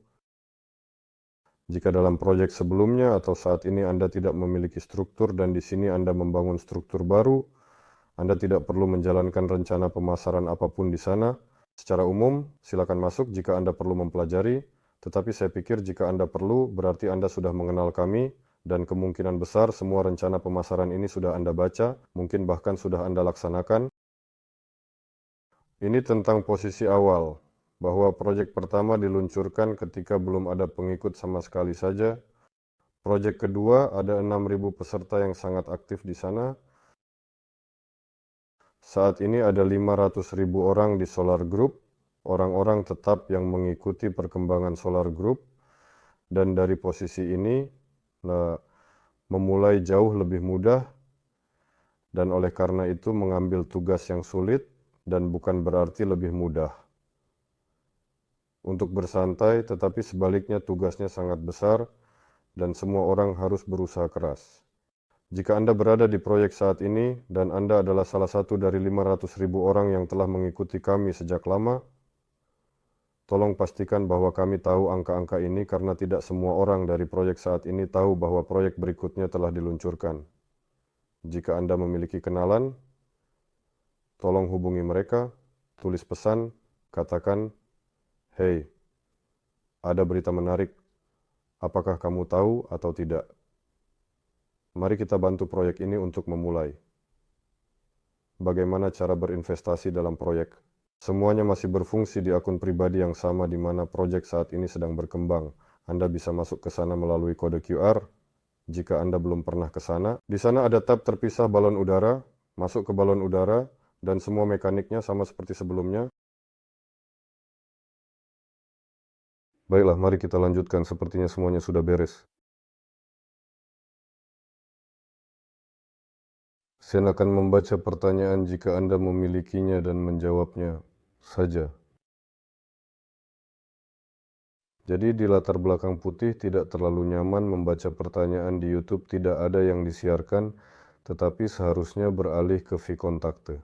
Jika dalam proyek sebelumnya atau saat ini Anda tidak memiliki struktur dan di sini Anda membangun struktur baru, Anda tidak perlu menjalankan rencana pemasaran apapun di sana. Secara umum, silakan masuk jika Anda perlu mempelajari, tetapi saya pikir jika Anda perlu, berarti Anda sudah mengenal kami, dan kemungkinan besar semua rencana pemasaran ini sudah Anda baca, mungkin bahkan sudah Anda laksanakan. Ini tentang posisi awal, bahwa proyek pertama diluncurkan ketika belum ada pengikut sama sekali saja. Proyek kedua ada 6.000 peserta yang sangat aktif di sana. Saat ini ada 500.000 orang di Solar Group, orang-orang tetap yang mengikuti perkembangan Solar Group, dan dari posisi ini memulai jauh lebih mudah, dan oleh karena itu mengambil tugas yang sulit dan bukan berarti lebih mudah. Untuk bersantai, tetapi sebaliknya tugasnya sangat besar dan semua orang harus berusaha keras. Jika Anda berada di proyek saat ini dan Anda adalah salah satu dari 500.000 orang yang telah mengikuti kami sejak lama, tolong pastikan bahwa kami tahu angka-angka ini karena tidak semua orang dari proyek saat ini tahu bahwa proyek berikutnya telah diluncurkan. Jika Anda memiliki kenalan, tolong hubungi mereka, tulis pesan, katakan, "Hey, ada berita menarik. Apakah kamu tahu atau tidak? Mari kita bantu proyek ini untuk memulai." Bagaimana cara berinvestasi dalam proyek? Semuanya masih berfungsi di akun pribadi yang sama di mana proyek saat ini sedang berkembang. Anda bisa masuk ke sana melalui kode QR. Jika Anda belum pernah ke sana, di sana ada tab terpisah balon udara, masuk ke balon udara, dan semua mekaniknya sama seperti sebelumnya. Baiklah, mari kita lanjutkan. Sepertinya semuanya sudah beres. Sen akan membaca pertanyaan jika Anda memilikinya dan menjawabnya saja. Jadi di latar belakang putih tidak terlalu nyaman membaca pertanyaan di YouTube, tidak ada yang disiarkan, tetapi seharusnya beralih ke V-Kontakte.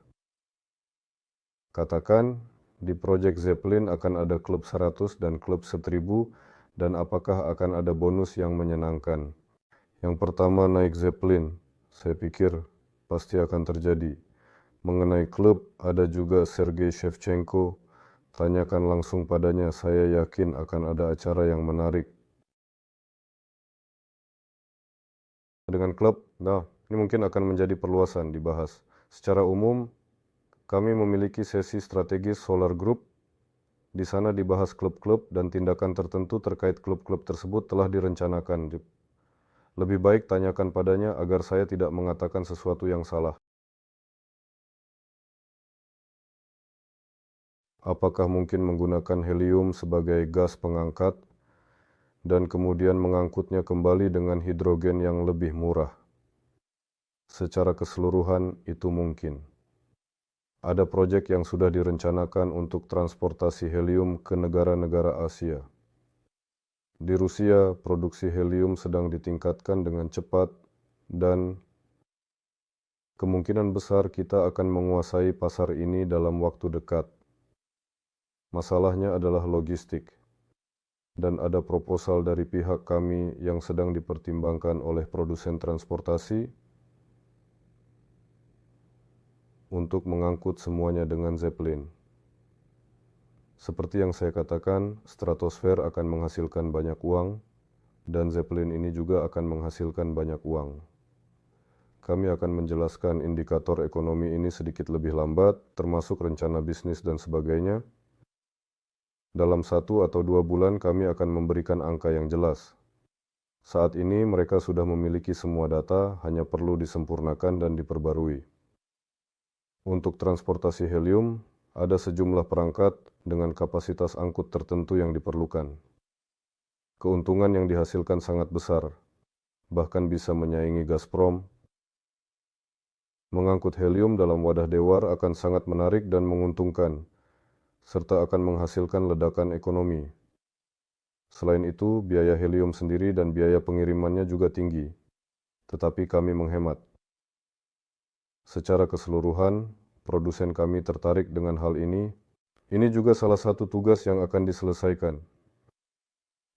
Katakan, di Project Zeppelin akan ada klub 100 dan klub 1000, dan apakah akan ada bonus yang menyenangkan? Yang pertama, naik Zeppelin. Saya pikir pasti akan terjadi. Mengenai klub, ada juga Sergei Shevchenko. Tanyakan langsung padanya, saya yakin akan ada acara yang menarik. Dengan klub, ini mungkin akan menjadi perluasan dibahas. Secara umum, kami memiliki sesi strategis Solar Group. Di sana dibahas klub-klub dan tindakan tertentu terkait klub-klub tersebut telah direncanakan. Lebih baik tanyakan padanya agar saya tidak mengatakan sesuatu yang salah. Apakah mungkin menggunakan helium sebagai gas pengangkat dan kemudian mengangkutnya kembali dengan hidrogen yang lebih murah? Secara keseluruhan itu mungkin. Ada proyek yang sudah direncanakan untuk transportasi helium ke negara-negara Asia. Di Rusia, produksi helium sedang ditingkatkan dengan cepat dan kemungkinan besar kita akan menguasai pasar ini dalam waktu dekat. Masalahnya adalah logistik, dan ada proposal dari pihak kami yang sedang dipertimbangkan oleh produsen transportasi untuk mengangkut semuanya dengan Zeppelin. Seperti yang saya katakan, stratosfer akan menghasilkan banyak uang, dan Zeppelin ini juga akan menghasilkan banyak uang. Kami akan menjelaskan indikator ekonomi ini sedikit lebih lambat, termasuk rencana bisnis dan sebagainya. Dalam 1 atau 2 bulan kami akan memberikan angka yang jelas. Saat ini mereka sudah memiliki semua data, hanya perlu disempurnakan dan diperbarui. Untuk transportasi helium, ada sejumlah perangkat dengan kapasitas angkut tertentu yang diperlukan. Keuntungan yang dihasilkan sangat besar, bahkan bisa menyaingi Gazprom. Mengangkut helium dalam wadah dewar akan sangat menarik dan menguntungkan, serta akan menghasilkan ledakan ekonomi. Selain itu, biaya helium sendiri dan biaya pengirimannya juga tinggi, tetapi kami menghemat. Secara keseluruhan, produsen kami tertarik dengan hal ini, Ini juga salah satu tugas yang akan diselesaikan.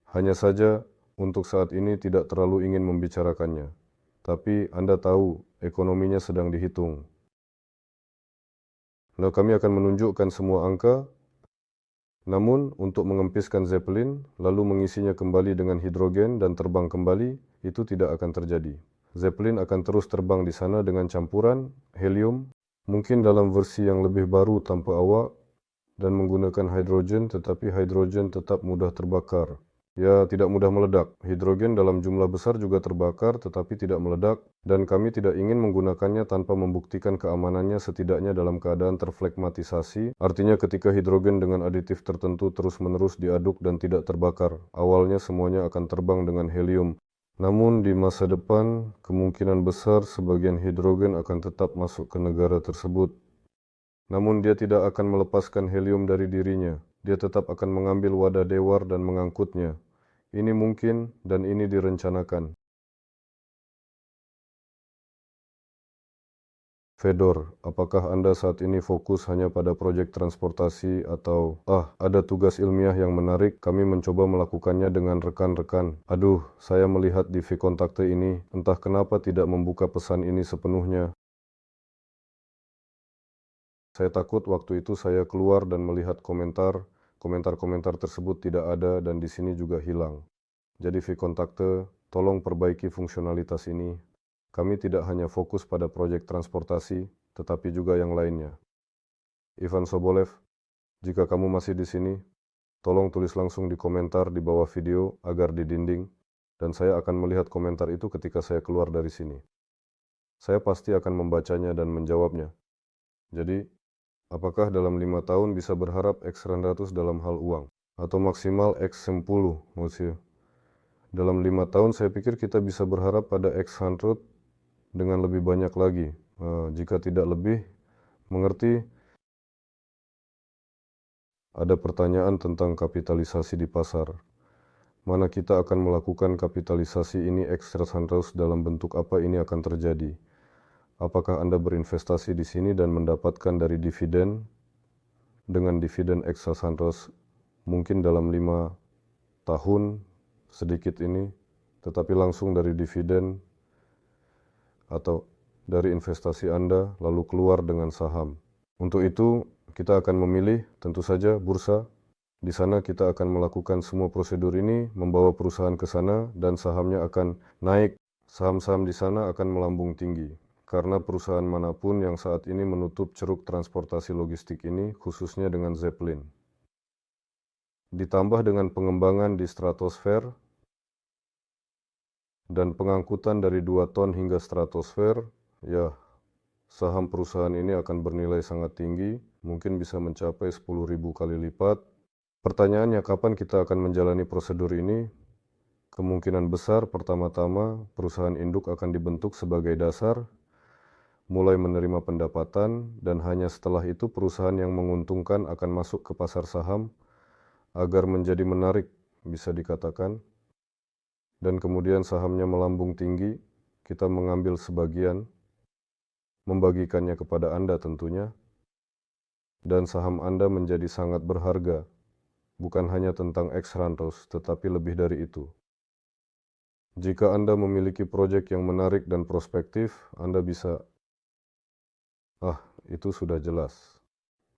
Hanya saja, untuk saat ini tidak terlalu ingin membicarakannya. Tapi Anda tahu, ekonominya sedang dihitung. Nah, kami akan menunjukkan semua angka, namun untuk mengempiskan Zeppelin, lalu mengisinya kembali dengan hidrogen dan terbang kembali, itu tidak akan terjadi. Zeppelin akan terus terbang di sana dengan campuran helium, mungkin dalam versi yang lebih baru tanpa awak, dan menggunakan hidrogen, tetapi hidrogen tetap mudah terbakar. Ya, tidak mudah meledak. Hidrogen dalam jumlah besar juga terbakar, tetapi tidak meledak, dan kami tidak ingin menggunakannya tanpa membuktikan keamanannya setidaknya dalam keadaan terflegmatisasi, artinya ketika hidrogen dengan aditif tertentu terus-menerus diaduk dan tidak terbakar. Awalnya semuanya akan terbang dengan helium. Namun di masa depan, kemungkinan besar sebagian hidrogen akan tetap masuk ke negara tersebut. Namun dia tidak akan melepaskan helium dari dirinya. Dia tetap akan mengambil wadah dewar dan mengangkutnya. Ini mungkin dan ini direncanakan. Fedor, apakah Anda saat ini fokus hanya pada proyek transportasi atau, ada tugas ilmiah yang menarik, kami mencoba melakukannya dengan rekan-rekan. Aduh, saya melihat di V-Kontakte ini, entah kenapa tidak membuka pesan ini sepenuhnya. Saya takut waktu itu saya keluar dan melihat komentar tersebut tidak ada dan di sini juga hilang. Jadi V-Kontakte, tolong perbaiki fungsionalitas ini. Kami tidak hanya fokus pada proyek transportasi, tetapi juga yang lainnya. Ivan Sobolev, jika kamu masih di sini, tolong tulis langsung di komentar di bawah video agar di dinding, dan saya akan melihat komentar itu ketika saya keluar dari sini. Saya pasti akan membacanya dan menjawabnya. Jadi, apakah dalam 5 tahun bisa berharap X100 dalam hal uang? Atau maksimal X10, Monsieur? Dalam 5 tahun saya pikir kita bisa berharap pada X100 dengan lebih banyak lagi. Jika tidak lebih, mengerti? Ada pertanyaan tentang kapitalisasi di pasar. Mana kita akan melakukan kapitalisasi ini X100 dalam bentuk apa ini akan terjadi? Apakah Anda berinvestasi di sini dan mendapatkan dari dividen? Dengan dividen X100 mungkin dalam 5 tahun sedikit ini, tetapi langsung dari dividen atau dari investasi Anda lalu keluar dengan saham. Untuk itu, kita akan memilih tentu saja bursa. Di sana kita akan melakukan semua prosedur ini, membawa perusahaan ke sana dan sahamnya akan naik. Saham-saham di sana akan melambung tinggi. Karena perusahaan manapun yang saat ini menutup ceruk transportasi logistik ini, khususnya dengan Zeppelin. Ditambah dengan pengembangan di stratosfer dan pengangkutan dari 2 ton hingga stratosfer, ya, saham perusahaan ini akan bernilai sangat tinggi, mungkin bisa mencapai 10.000 kali lipat. Pertanyaannya, kapan kita akan menjalani prosedur ini? Kemungkinan besar pertama-tama perusahaan induk akan dibentuk sebagai dasar, mulai menerima pendapatan, dan hanya setelah itu perusahaan yang menguntungkan akan masuk ke pasar saham agar menjadi menarik, bisa dikatakan. Dan kemudian sahamnya melambung tinggi, kita mengambil sebagian, membagikannya kepada Anda tentunya, dan saham Anda menjadi sangat berharga, bukan hanya tentang X100, tetapi lebih dari itu. Jika Anda memiliki proyek yang menarik dan prospektif, Anda bisa... itu sudah jelas.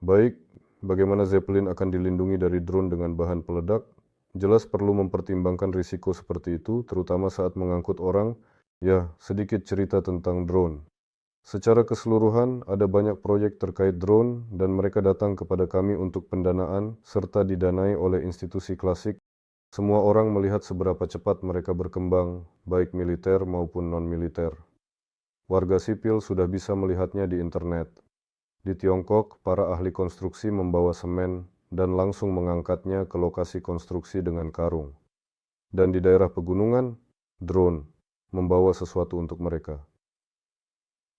Baik, bagaimana Zeppelin akan dilindungi dari drone dengan bahan peledak? Jelas perlu mempertimbangkan risiko seperti itu, terutama saat mengangkut orang. Ya, sedikit cerita tentang drone. Secara keseluruhan, ada banyak proyek terkait drone dan mereka datang kepada kami untuk pendanaan serta didanai oleh institusi klasik. Semua orang melihat seberapa cepat mereka berkembang, baik militer maupun non-militer. Warga sipil sudah bisa melihatnya di internet. Di Tiongkok, para ahli konstruksi membawa semen dan langsung mengangkatnya ke lokasi konstruksi dengan karung. Dan di daerah pegunungan, drone membawa sesuatu untuk mereka.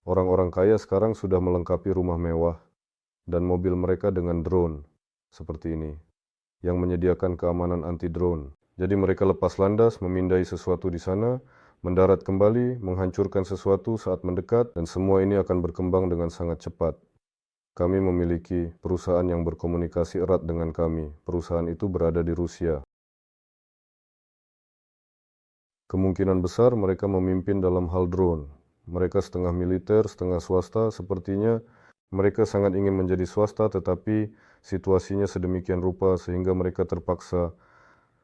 Orang-orang kaya sekarang sudah melengkapi rumah mewah dan mobil mereka dengan drone seperti ini, yang menyediakan keamanan anti-drone. Jadi mereka lepas landas, memindai sesuatu di sana, mendarat kembali, menghancurkan sesuatu saat mendekat, dan semua ini akan berkembang dengan sangat cepat. Kami memiliki perusahaan yang berkomunikasi erat dengan kami. Perusahaan itu berada di Rusia. Kemungkinan besar mereka memimpin dalam hal drone. Mereka setengah militer, setengah swasta. Sepertinya mereka sangat ingin menjadi swasta, tetapi situasinya sedemikian rupa sehingga mereka terpaksa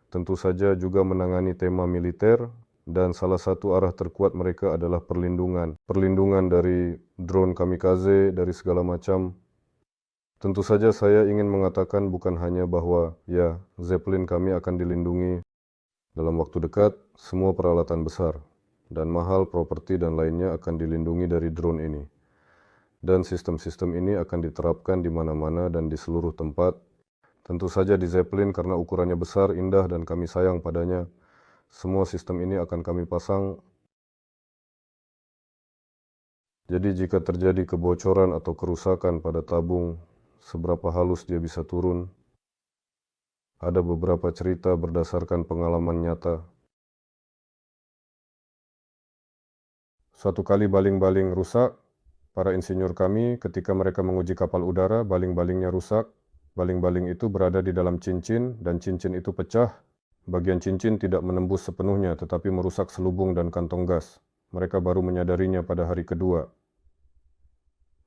tentu saja juga menangani tema militer, dan salah satu arah terkuat mereka adalah perlindungan. Perlindungan dari drone kamikaze, dari segala macam. Tentu saja saya ingin mengatakan bukan hanya bahwa ya Zeppelin kami akan dilindungi dalam waktu dekat, semua peralatan besar dan mahal, properti dan lainnya akan dilindungi dari drone ini. Dan sistem-sistem ini akan diterapkan di mana-mana dan di seluruh tempat. Tentu saja di Zeppelin karena ukurannya besar, indah, dan kami sayang padanya. Semua sistem ini akan kami pasang. Jadi jika terjadi kebocoran atau kerusakan pada tabung, seberapa halus dia bisa turun. Ada beberapa cerita berdasarkan pengalaman nyata. Suatu kali baling-baling rusak, para insinyur kami ketika mereka menguji kapal udara, baling-balingnya rusak. Baling-baling itu berada di dalam cincin dan cincin itu pecah. Bagian cincin tidak menembus sepenuhnya tetapi merusak selubung dan kantong gas. Mereka baru menyadarinya pada hari kedua.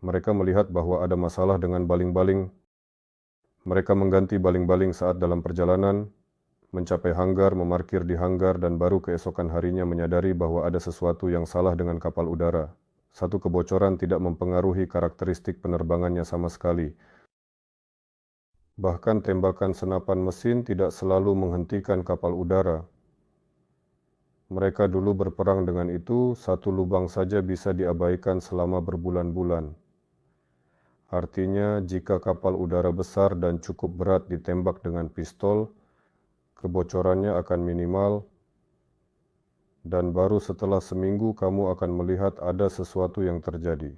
Mereka melihat bahwa ada masalah dengan baling-baling. Mereka mengganti baling-baling saat dalam perjalanan, mencapai hanggar, memarkir di hanggar, dan baru keesokan harinya menyadari bahwa ada sesuatu yang salah dengan kapal udara. Satu kebocoran tidak mempengaruhi karakteristik penerbangannya sama sekali. Bahkan tembakan senapan mesin tidak selalu menghentikan kapal udara. Mereka dulu berperang dengan itu, satu lubang saja bisa diabaikan selama berbulan-bulan. Artinya, jika kapal udara besar dan cukup berat ditembak dengan pistol, kebocorannya akan minimal, dan baru setelah seminggu kamu akan melihat ada sesuatu yang terjadi.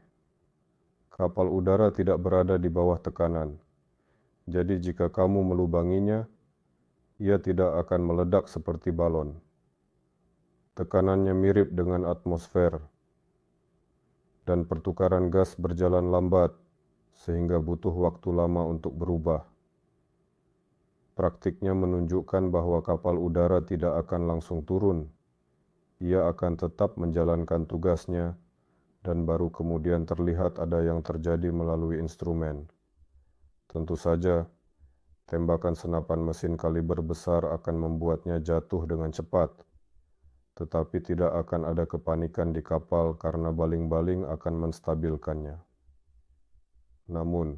Kapal udara tidak berada di bawah tekanan, jadi jika kamu melubanginya, ia tidak akan meledak seperti balon. Tekanannya mirip dengan atmosfer, dan pertukaran gas berjalan lambat, sehingga butuh waktu lama untuk berubah. Praktiknya menunjukkan bahwa kapal udara tidak akan langsung turun. Ia akan tetap menjalankan tugasnya, dan baru kemudian terlihat ada yang terjadi melalui instrumen. Tentu saja, tembakan senapan mesin kaliber besar akan membuatnya jatuh dengan cepat, tetapi tidak akan ada kepanikan di kapal karena baling-baling akan menstabilkannya. Namun,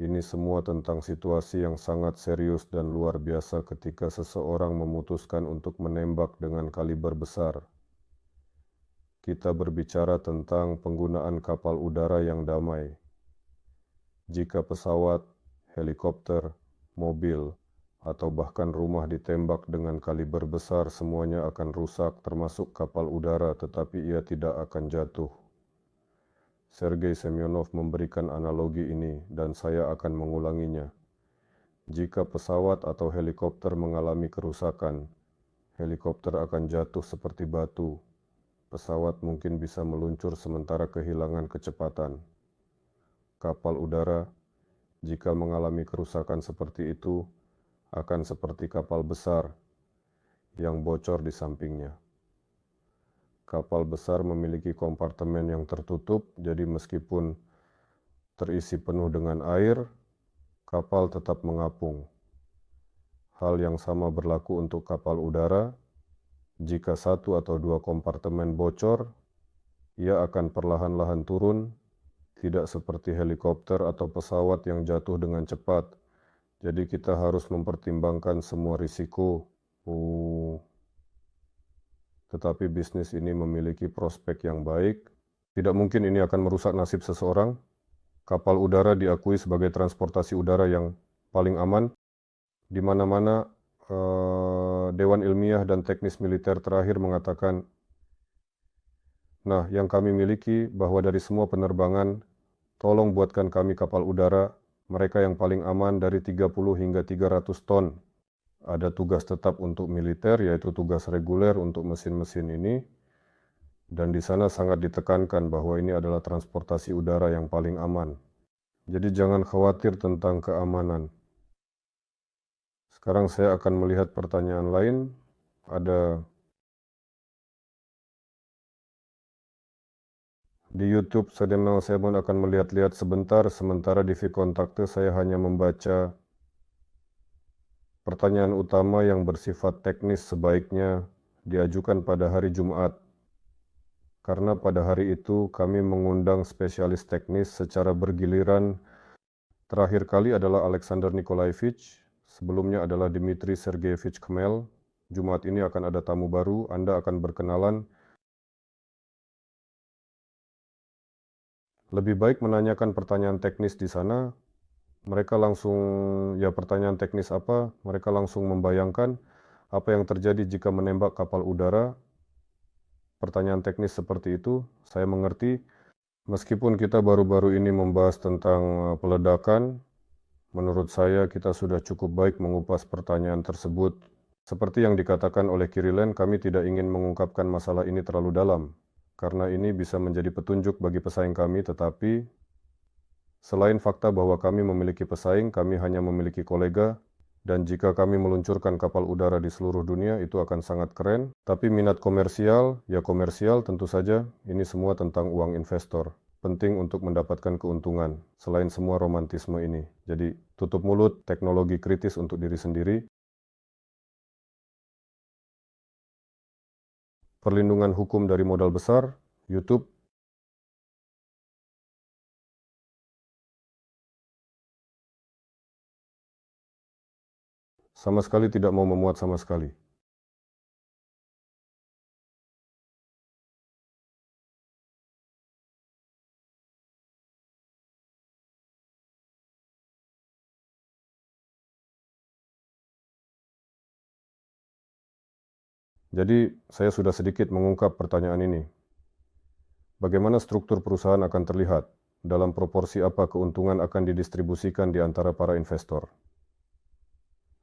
ini semua tentang situasi yang sangat serius dan luar biasa ketika seseorang memutuskan untuk menembak dengan kaliber besar. Kita berbicara tentang penggunaan kapal udara yang damai. Jika pesawat, helikopter, mobil, atau bahkan rumah ditembak dengan kaliber besar, semuanya akan rusak termasuk kapal udara, tetapi ia tidak akan jatuh. Sergei Semyonov memberikan analogi ini, dan saya akan mengulanginya. Jika pesawat atau helikopter mengalami kerusakan, helikopter akan jatuh seperti batu. Pesawat mungkin bisa meluncur sementara kehilangan kecepatan. Kapal udara, jika mengalami kerusakan seperti itu, akan seperti kapal besar yang bocor di sampingnya. Kapal besar memiliki kompartemen yang tertutup, jadi meskipun terisi penuh dengan air, kapal tetap mengapung. Hal yang sama berlaku untuk kapal udara. Jika satu atau dua kompartemen bocor, ia akan perlahan-lahan turun, tidak seperti helikopter atau pesawat yang jatuh dengan cepat. Jadi kita harus mempertimbangkan semua risiko. Tetapi bisnis ini memiliki prospek yang baik. Tidak mungkin ini akan merusak nasib seseorang. Kapal udara diakui sebagai transportasi udara yang paling aman. Di mana-mana Dewan Ilmiah dan Teknis Militer terakhir mengatakan, nah, yang kami miliki bahwa dari semua penerbangan, tolong buatkan kami kapal udara, mereka yang paling aman dari 30 hingga 300 ton. Ada tugas tetap untuk militer, yaitu tugas reguler untuk mesin-mesin ini, dan di sana sangat ditekankan bahwa ini adalah transportasi udara yang paling aman. Jadi jangan khawatir tentang keamanan. Sekarang saya akan melihat pertanyaan lain. Ada di YouTube, saya pun akan melihat-lihat sebentar, sementara di feed kontakte saya hanya membaca pertanyaan utama yang bersifat teknis sebaiknya diajukan pada hari Jumat. Karena pada hari itu kami mengundang spesialis teknis secara bergiliran. Terakhir kali adalah Alexander Nikolaevich, sebelumnya adalah Dmitry Sergeyevich Khmel. Jumat ini akan ada tamu baru, Anda akan berkenalan. Lebih baik menanyakan pertanyaan teknis di sana. Mereka langsung, pertanyaan teknis apa? Mereka langsung membayangkan apa yang terjadi jika menembak kapal udara. Pertanyaan teknis seperti itu, saya mengerti. Meskipun kita baru-baru ini membahas tentang peledakan, menurut saya kita sudah cukup baik mengupas pertanyaan tersebut. Seperti yang dikatakan oleh Kirilen, kami tidak ingin mengungkapkan masalah ini terlalu dalam, karena ini bisa menjadi petunjuk bagi pesaing kami, tetapi selain fakta bahwa kami memiliki pesaing, kami hanya memiliki kolega, dan jika kami meluncurkan kapal udara di seluruh dunia, itu akan sangat keren. Tapi minat komersial, ya komersial tentu saja, ini semua tentang uang investor. Penting untuk mendapatkan keuntungan, selain semua romantisme ini. Jadi, tutup mulut, teknologi kritis untuk diri sendiri. Perlindungan hukum dari modal besar, YouTube. Sama sekali tidak mau memuat sama sekali. Jadi, saya sudah sedikit mengungkap pertanyaan ini. Bagaimana struktur perusahaan akan terlihat? Dalam proporsi apa keuntungan akan didistribusikan di antara para investor?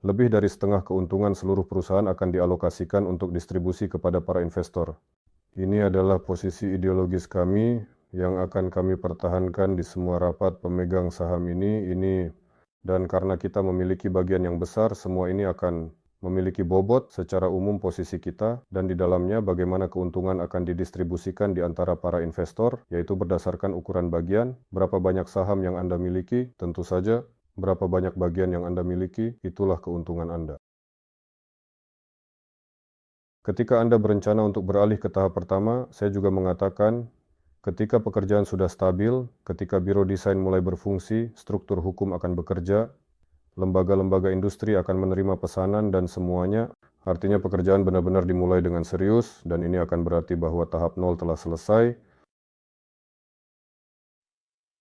Lebih dari setengah keuntungan seluruh perusahaan akan dialokasikan untuk distribusi kepada para investor. Ini adalah posisi ideologis kami yang akan kami pertahankan di semua rapat pemegang saham ini, dan karena kita memiliki bagian yang besar, semua ini akan memiliki bobot secara umum posisi kita, dan di dalamnya bagaimana keuntungan akan didistribusikan di antara para investor, yaitu berdasarkan ukuran bagian, berapa banyak saham yang Anda miliki, tentu saja, berapa banyak bagian yang Anda miliki, itulah keuntungan Anda. Ketika Anda berencana untuk beralih ke tahap pertama, saya juga mengatakan, ketika pekerjaan sudah stabil, ketika biro desain mulai berfungsi, struktur hukum akan bekerja, lembaga-lembaga industri akan menerima pesanan dan semuanya, artinya pekerjaan benar-benar dimulai dengan serius, dan ini akan berarti bahwa tahap 0 telah selesai.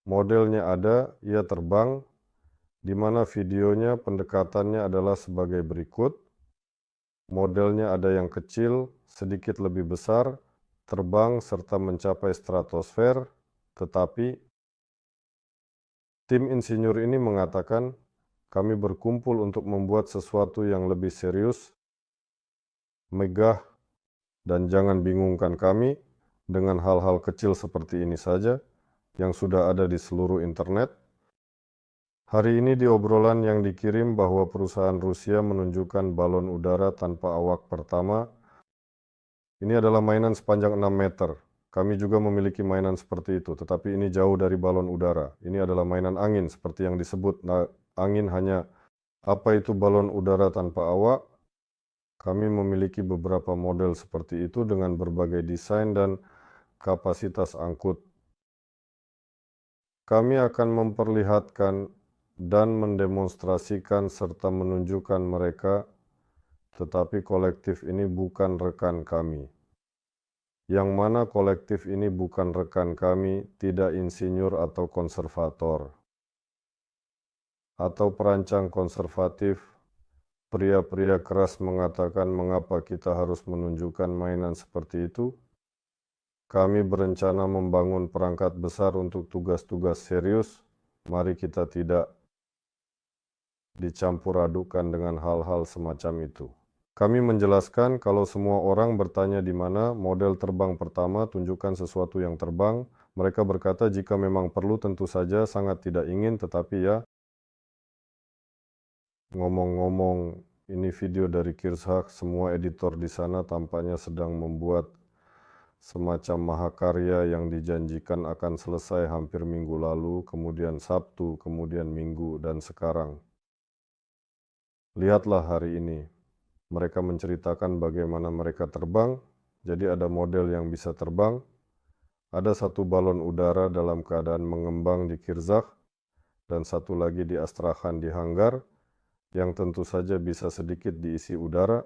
Modelnya ada, ia terbang, di mana videonya pendekatannya adalah sebagai berikut. Modelnya ada yang kecil, sedikit lebih besar, terbang serta mencapai stratosfer, tetapi tim insinyur ini mengatakan, kami berkumpul untuk membuat sesuatu yang lebih serius, megah, dan jangan bingungkan kami dengan hal-hal kecil seperti ini saja, yang sudah ada di seluruh internet. Hari ini di obrolan yang dikirim bahwa perusahaan Rusia menunjukkan balon udara tanpa awak pertama. Ini adalah mainan sepanjang 6 meter. Kami juga memiliki mainan seperti itu, tetapi ini jauh dari balon udara. Ini adalah mainan angin, seperti yang disebut. Nah, angin hanya apa itu balon udara tanpa awak. Kami memiliki beberapa model seperti itu dengan berbagai desain dan kapasitas angkut. Kami akan memperlihatkan dan mendemonstrasikan serta menunjukkan mereka, tetapi kolektif ini bukan rekan kami. Yang mana kolektif ini bukan rekan kami, tidak insinyur atau konservator, atau perancang konservatif. Pria-pria keras mengatakan mengapa kita harus menunjukkan mainan seperti itu. Kami berencana membangun perangkat besar untuk tugas-tugas serius. Mari kita tidak dicampur adukan dengan hal-hal semacam itu. Kami menjelaskan kalau semua orang bertanya di mana model terbang pertama, tunjukkan sesuatu yang terbang. Mereka berkata jika memang perlu tentu saja sangat tidak ingin, tetapi ya, ngomong-ngomong ini video dari Kirzhak, semua editor di sana tampaknya sedang membuat semacam mahakarya yang dijanjikan akan selesai hampir minggu lalu, kemudian Sabtu, kemudian Minggu, dan sekarang. Lihatlah hari ini. Mereka menceritakan bagaimana mereka terbang, jadi ada model yang bisa terbang. Ada satu balon udara dalam keadaan mengembang di Kirzhak, dan satu lagi di Astrakhan di hanggar, yang tentu saja bisa sedikit diisi udara.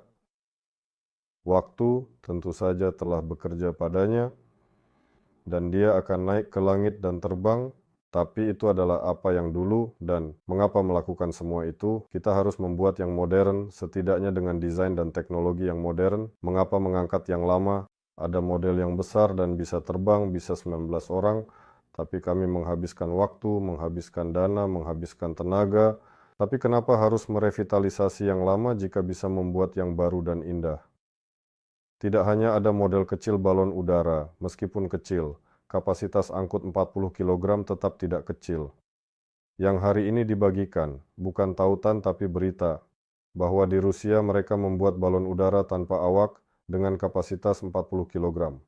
Waktu tentu saja telah bekerja padanya, dan dia akan naik ke langit dan terbang, tapi itu adalah apa yang dulu, dan mengapa melakukan semua itu? Kita harus membuat yang modern, setidaknya dengan desain dan teknologi yang modern. Mengapa mengangkat yang lama? Ada model yang besar dan bisa terbang, bisa 19 orang, tapi kami menghabiskan waktu, menghabiskan dana, menghabiskan tenaga. Tapi kenapa harus merevitalisasi yang lama jika bisa membuat yang baru dan indah? Tidak hanya ada model kecil balon udara, meskipun kecil, kapasitas angkut 40 kg tetap tidak kecil. Yang hari ini dibagikan, bukan tautan tapi berita, bahwa di Rusia mereka membuat balon udara tanpa awak dengan kapasitas 40 kg.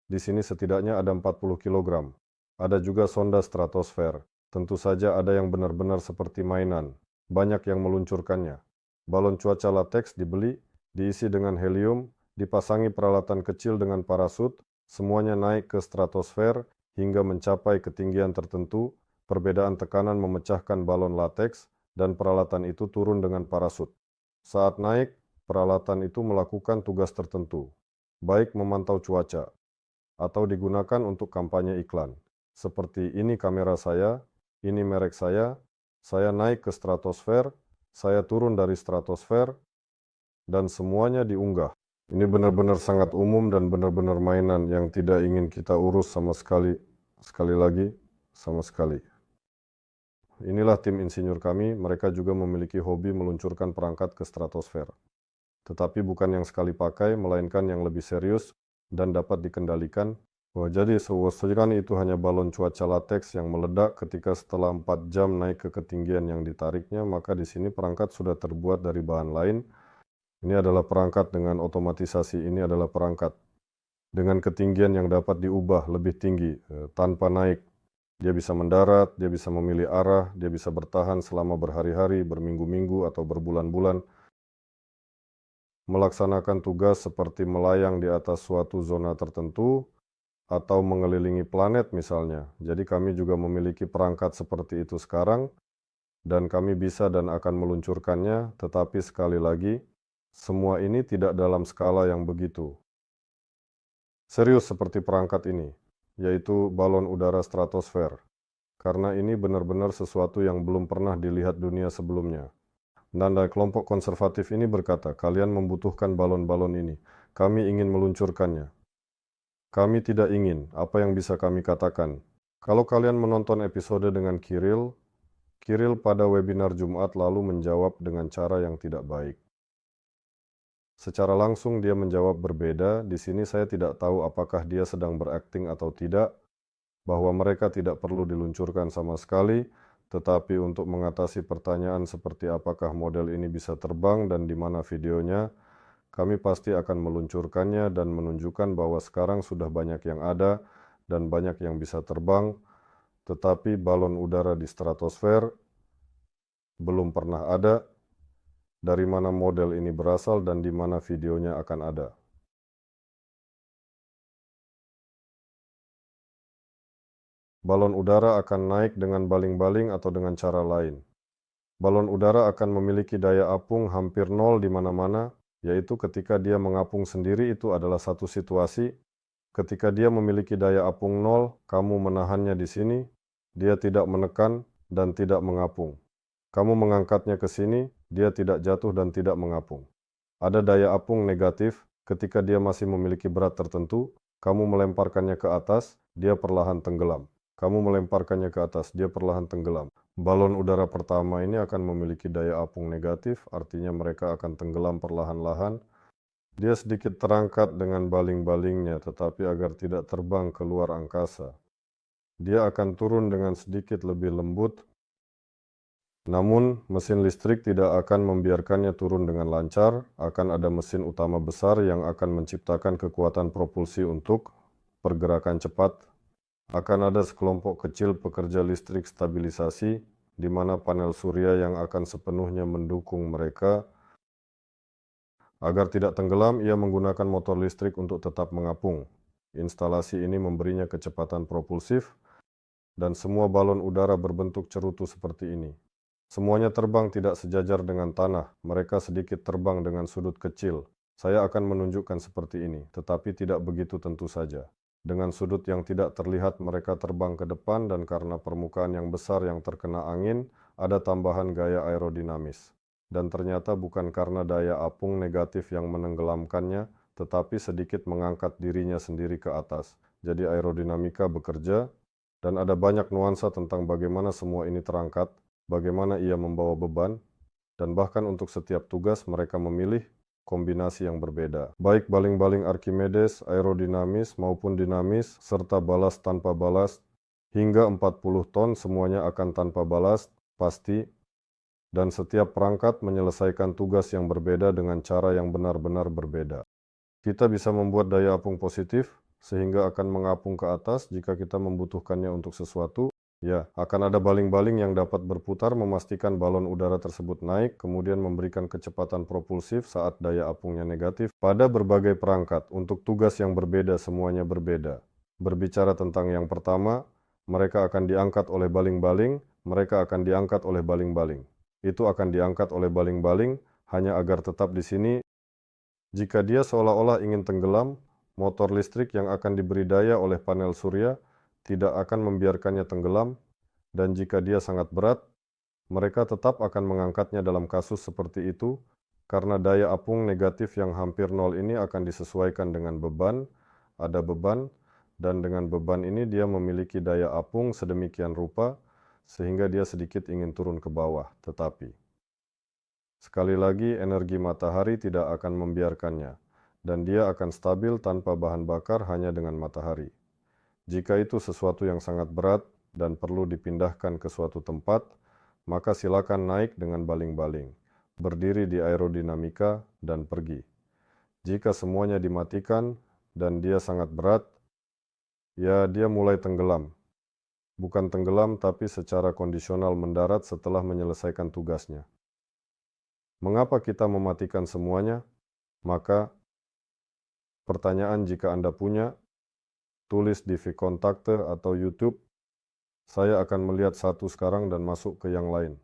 Di sini setidaknya ada 40 kg. Ada juga sonda stratosfer. Tentu saja ada yang benar-benar seperti mainan. Banyak yang meluncurkannya. Balon cuaca latex dibeli, diisi dengan helium, dipasangi peralatan kecil dengan parasut, semuanya naik ke stratosfer hingga mencapai ketinggian tertentu. Perbedaan tekanan memecahkan balon latex, dan peralatan itu turun dengan parasut. Saat naik, peralatan itu melakukan tugas tertentu, baik memantau cuaca, atau digunakan untuk kampanye iklan. Seperti ini kamera saya, ini merek saya naik ke stratosfer, saya turun dari stratosfer, dan semuanya diunggah. Ini benar-benar sangat umum dan benar-benar mainan yang tidak ingin kita urus sama sekali. Sekali lagi, sama sekali. Inilah tim insinyur kami, mereka juga memiliki hobi meluncurkan perangkat ke stratosfer. Tetapi bukan yang sekali pakai, melainkan yang lebih serius dan dapat dikendalikan. Jadi sewaktu itu hanya balon cuaca latex yang meledak ketika setelah 4 jam naik ke ketinggian yang ditariknya, maka di sini perangkat sudah terbuat dari bahan lain. Ini adalah perangkat dengan otomatisasi, ini adalah perangkat dengan ketinggian yang dapat diubah lebih tinggi tanpa naik. Dia bisa mendarat, dia bisa memilih arah, dia bisa bertahan selama berhari-hari, berminggu-minggu, atau berbulan-bulan. Melaksanakan tugas seperti melayang di atas suatu zona tertentu, atau mengelilingi planet misalnya. Jadi kami juga memiliki perangkat seperti itu sekarang, dan kami bisa dan akan meluncurkannya, tetapi sekali lagi, semua ini tidak dalam skala yang begitu serius seperti perangkat ini, yaitu balon udara stratosfer, karena ini benar-benar sesuatu yang belum pernah dilihat dunia sebelumnya. Dan dari kelompok konservatif ini berkata, kalian membutuhkan balon-balon ini, kami ingin meluncurkannya. Kami tidak ingin, apa yang bisa kami katakan? Kalau kalian menonton episode dengan Kirill pada webinar Jumat lalu menjawab dengan cara yang tidak baik. Secara langsung dia menjawab berbeda, di sini saya tidak tahu apakah dia sedang berakting atau tidak, bahwa mereka tidak perlu diluncurkan sama sekali, tetapi untuk mengatasi pertanyaan seperti apakah model ini bisa terbang dan di mana videonya, kami pasti akan meluncurkannya dan menunjukkan bahwa sekarang sudah banyak yang ada dan banyak yang bisa terbang, tetapi balon udara di stratosfer belum pernah ada. Dari mana model ini berasal dan di mana videonya akan ada. Balon udara akan naik dengan baling-baling atau dengan cara lain. Balon udara akan memiliki daya apung hampir nol di mana-mana, yaitu ketika dia mengapung sendiri itu adalah satu situasi. Ketika dia memiliki daya apung nol, kamu menahannya di sini, dia tidak menekan dan tidak mengapung. Kamu mengangkatnya ke sini, dia tidak jatuh dan tidak mengapung. Ada daya apung negatif, ketika dia masih memiliki berat tertentu, kamu melemparkannya ke atas, dia perlahan tenggelam. Kamu melemparkannya ke atas, dia perlahan tenggelam. Balon udara pertama ini akan memiliki daya apung negatif, artinya mereka akan tenggelam perlahan-lahan. Dia sedikit terangkat dengan baling-balingnya, tetapi agar tidak terbang ke luar angkasa. Dia akan turun dengan sedikit lebih lembut, namun mesin listrik tidak akan membiarkannya turun dengan lancar. Akan ada mesin utama besar yang akan menciptakan kekuatan propulsi untuk pergerakan cepat. Akan ada sekelompok kecil pekerja listrik stabilisasi, di mana panel surya yang akan sepenuhnya mendukung mereka. Agar tidak tenggelam, ia menggunakan motor listrik untuk tetap mengapung. Instalasi ini memberinya kecepatan propulsif, dan semua balon udara berbentuk cerutu seperti ini. Semuanya terbang tidak sejajar dengan tanah, mereka sedikit terbang dengan sudut kecil. Saya akan menunjukkan seperti ini, tetapi tidak begitu tentu saja. Dengan sudut yang tidak terlihat mereka terbang ke depan, dan karena permukaan yang besar yang terkena angin, ada tambahan gaya aerodinamis. Dan ternyata bukan karena daya apung negatif yang menenggelamkannya, tetapi sedikit mengangkat dirinya sendiri ke atas. Jadi aerodinamika bekerja, dan ada banyak nuansa tentang bagaimana semua ini terangkat, bagaimana ia membawa beban, dan bahkan untuk setiap tugas mereka memilih kombinasi yang berbeda. Baik baling-baling Archimedes, aerodinamis maupun dinamis, serta balast tanpa balast, hingga 40 ton semuanya akan tanpa balast, pasti, dan setiap perangkat menyelesaikan tugas yang berbeda dengan cara yang benar-benar berbeda. Kita bisa membuat daya apung positif, sehingga akan mengapung ke atas jika kita membutuhkannya untuk sesuatu. Ya, akan ada baling-baling yang dapat berputar memastikan balon udara tersebut naik, kemudian memberikan kecepatan propulsif saat daya apungnya negatif. Pada berbagai perangkat, untuk tugas yang berbeda semuanya berbeda. Berbicara tentang yang pertama, mereka akan diangkat oleh baling-baling, mereka akan diangkat oleh baling-baling. Itu akan diangkat oleh baling-baling, hanya agar tetap di sini. Jika dia seolah-olah ingin tenggelam, motor listrik yang akan diberi daya oleh panel surya tidak akan membiarkannya tenggelam, dan jika dia sangat berat, mereka tetap akan mengangkatnya dalam kasus seperti itu, karena daya apung negatif yang hampir nol ini akan disesuaikan dengan beban, ada beban, dan dengan beban ini dia memiliki daya apung sedemikian rupa, sehingga dia sedikit ingin turun ke bawah, tetapi sekali lagi, energi matahari tidak akan membiarkannya, dan dia akan stabil tanpa bahan bakar hanya dengan matahari. Jika itu sesuatu yang sangat berat dan perlu dipindahkan ke suatu tempat, maka silakan naik dengan baling-baling, berdiri di aerodinamika, dan pergi. Jika semuanya dimatikan dan dia sangat berat, ya dia mulai tenggelam. Bukan tenggelam, tapi secara kondisional mendarat setelah menyelesaikan tugasnya. Mengapa kita mematikan semuanya? Maka, pertanyaan jika Anda punya, tulis di vKontakte atau YouTube. Saya akan melihat satu sekarang dan masuk ke yang lain.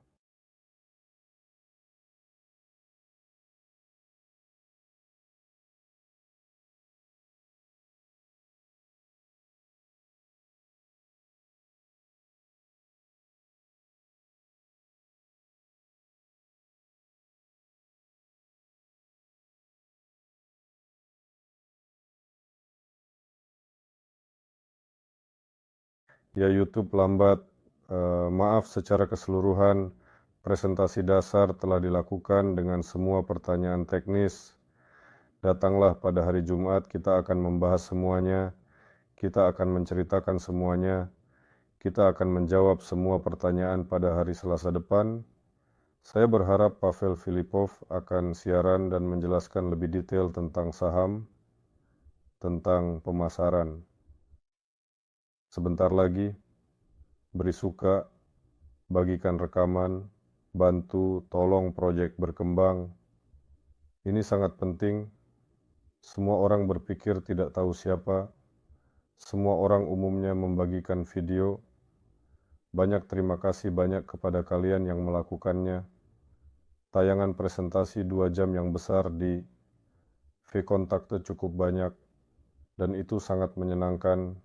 Ya YouTube lambat, maaf secara keseluruhan, presentasi dasar telah dilakukan dengan semua pertanyaan teknis. Datanglah pada hari Jumat, kita akan membahas semuanya, kita akan menceritakan semuanya, kita akan menjawab semua pertanyaan pada hari Selasa depan. Saya berharap Pavel Filipov akan siaran dan menjelaskan lebih detail tentang saham, tentang pemasaran. Sebentar lagi, beri suka, bagikan rekaman, bantu, tolong proyek berkembang. Ini sangat penting. Semua orang berpikir tidak tahu siapa. Semua orang umumnya membagikan video. Banyak terima kasih banyak kepada kalian yang melakukannya. Tayangan presentasi 2 jam yang besar di vKontakte cukup banyak, dan itu sangat menyenangkan.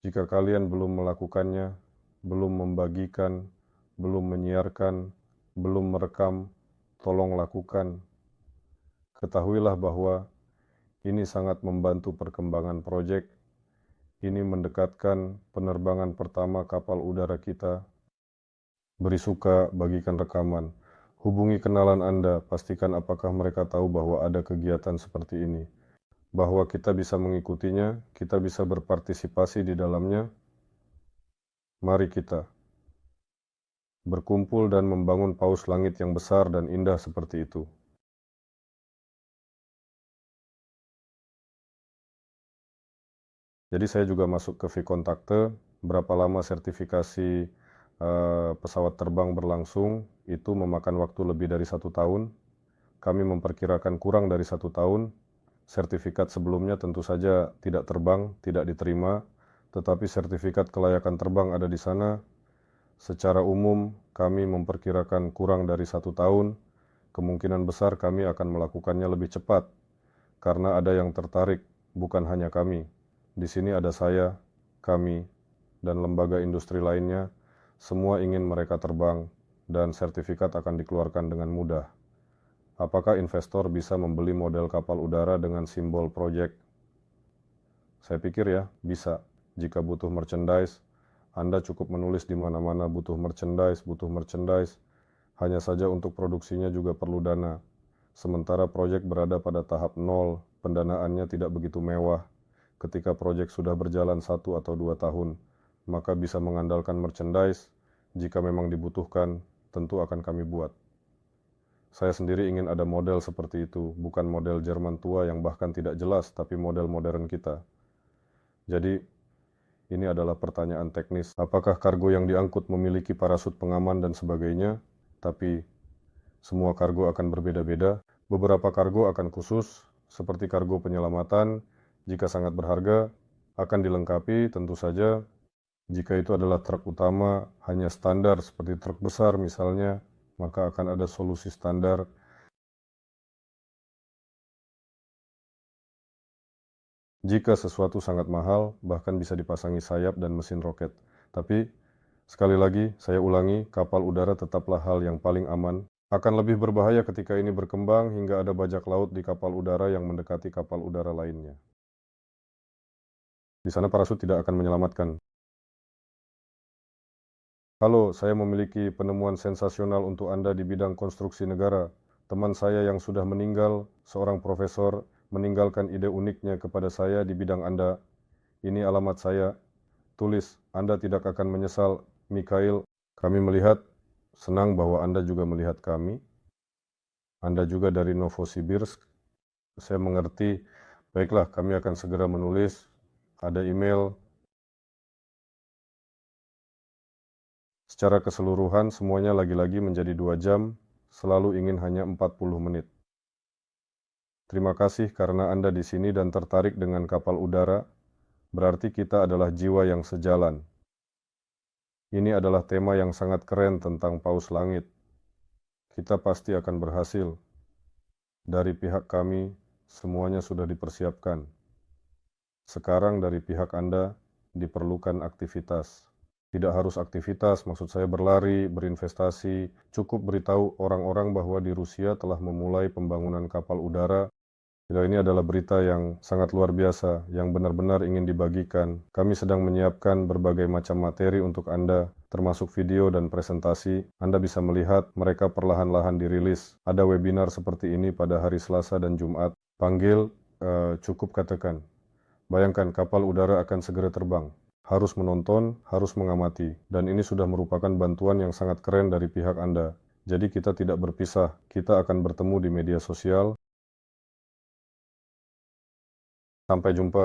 Jika kalian belum melakukannya, belum membagikan, belum menyiarkan, belum merekam, tolong lakukan. Ketahuilah bahwa ini sangat membantu perkembangan proyek. Ini mendekatkan penerbangan pertama kapal udara kita. Beri suka, bagikan rekaman. Hubungi kenalan Anda, pastikan apakah mereka tahu bahwa ada kegiatan seperti ini. Bahwa kita bisa mengikutinya, kita bisa berpartisipasi di dalamnya. Mari kita berkumpul dan membangun paus langit yang besar dan indah seperti itu. Jadi saya juga masuk ke Vkontakte, berapa lama sertifikasi pesawat terbang berlangsung, itu memakan waktu lebih dari 1 tahun. Kami memperkirakan kurang dari 1 tahun. Sertifikat sebelumnya tentu saja tidak terbang, tidak diterima, tetapi sertifikat kelayakan terbang ada di sana. Secara umum, kami memperkirakan kurang dari 1 tahun. Kemungkinan besar kami akan melakukannya lebih cepat, karena ada yang tertarik, bukan hanya kami. Di sini ada saya, kami, dan lembaga industri lainnya. Semua ingin mereka terbang, dan sertifikat akan dikeluarkan dengan mudah. Apakah investor bisa membeli model kapal udara dengan simbol proyek? Saya pikir ya, bisa. Jika butuh merchandise, Anda cukup menulis di mana-mana butuh merchandise. Hanya saja untuk produksinya juga perlu dana. Sementara proyek berada pada tahap 0, pendanaannya tidak begitu mewah. Ketika proyek sudah berjalan 1 atau 2 tahun, maka bisa mengandalkan merchandise. Jika memang dibutuhkan, tentu akan kami buat. Saya sendiri ingin ada model seperti itu, bukan model Jerman tua yang bahkan tidak jelas, tapi model modern kita. Jadi, ini adalah pertanyaan teknis. Apakah kargo yang diangkut memiliki parasut pengaman dan sebagainya? Tapi, semua kargo akan berbeda-beda. Beberapa kargo akan khusus, seperti kargo penyelamatan. Jika sangat berharga, akan dilengkapi tentu saja. Jika itu adalah truk utama, hanya standar seperti truk besar misalnya, maka akan ada solusi standar. Jika sesuatu sangat mahal, bahkan bisa dipasangi sayap dan mesin roket. Tapi, sekali lagi, saya ulangi, kapal udara tetaplah hal yang paling aman. Akan lebih berbahaya ketika ini berkembang hingga ada bajak laut di kapal udara yang mendekati kapal udara lainnya. Di sana parasut tidak akan menyelamatkan. Halo, saya memiliki penemuan sensasional untuk Anda di bidang konstruksi negara. Teman saya yang sudah meninggal, seorang profesor, meninggalkan ide uniknya kepada saya di bidang Anda. Ini alamat saya. Tulis, Anda tidak akan menyesal, Mikhail. Kami melihat, senang bahwa Anda juga melihat kami. Anda juga dari Novosibirsk. Saya mengerti. Baiklah, kami akan segera menulis. Ada email. Secara keseluruhan, semuanya lagi-lagi menjadi 2 jam, selalu ingin hanya 40 menit. Terima kasih karena Anda di sini dan tertarik dengan kapal udara, berarti kita adalah jiwa yang sejalan. Ini adalah tema yang sangat keren tentang paus langit. Kita pasti akan berhasil. Dari pihak kami, semuanya sudah dipersiapkan. Sekarang dari pihak Anda, diperlukan aktivitas. Tidak harus aktivitas, maksud saya berlari, berinvestasi. Cukup beritahu orang-orang bahwa di Rusia telah memulai pembangunan kapal udara. Ini adalah berita yang sangat luar biasa, yang benar-benar ingin dibagikan. Kami sedang menyiapkan berbagai macam materi untuk Anda, termasuk video dan presentasi. Anda bisa melihat mereka perlahan-lahan dirilis. Ada webinar seperti ini pada hari Selasa dan Jumat. Panggil, cukup katakan. Bayangkan kapal udara akan segera terbang. Harus menonton, harus mengamati. Dan ini sudah merupakan bantuan yang sangat keren dari pihak Anda. Jadi kita tidak berpisah, kita akan bertemu di media sosial. Sampai jumpa.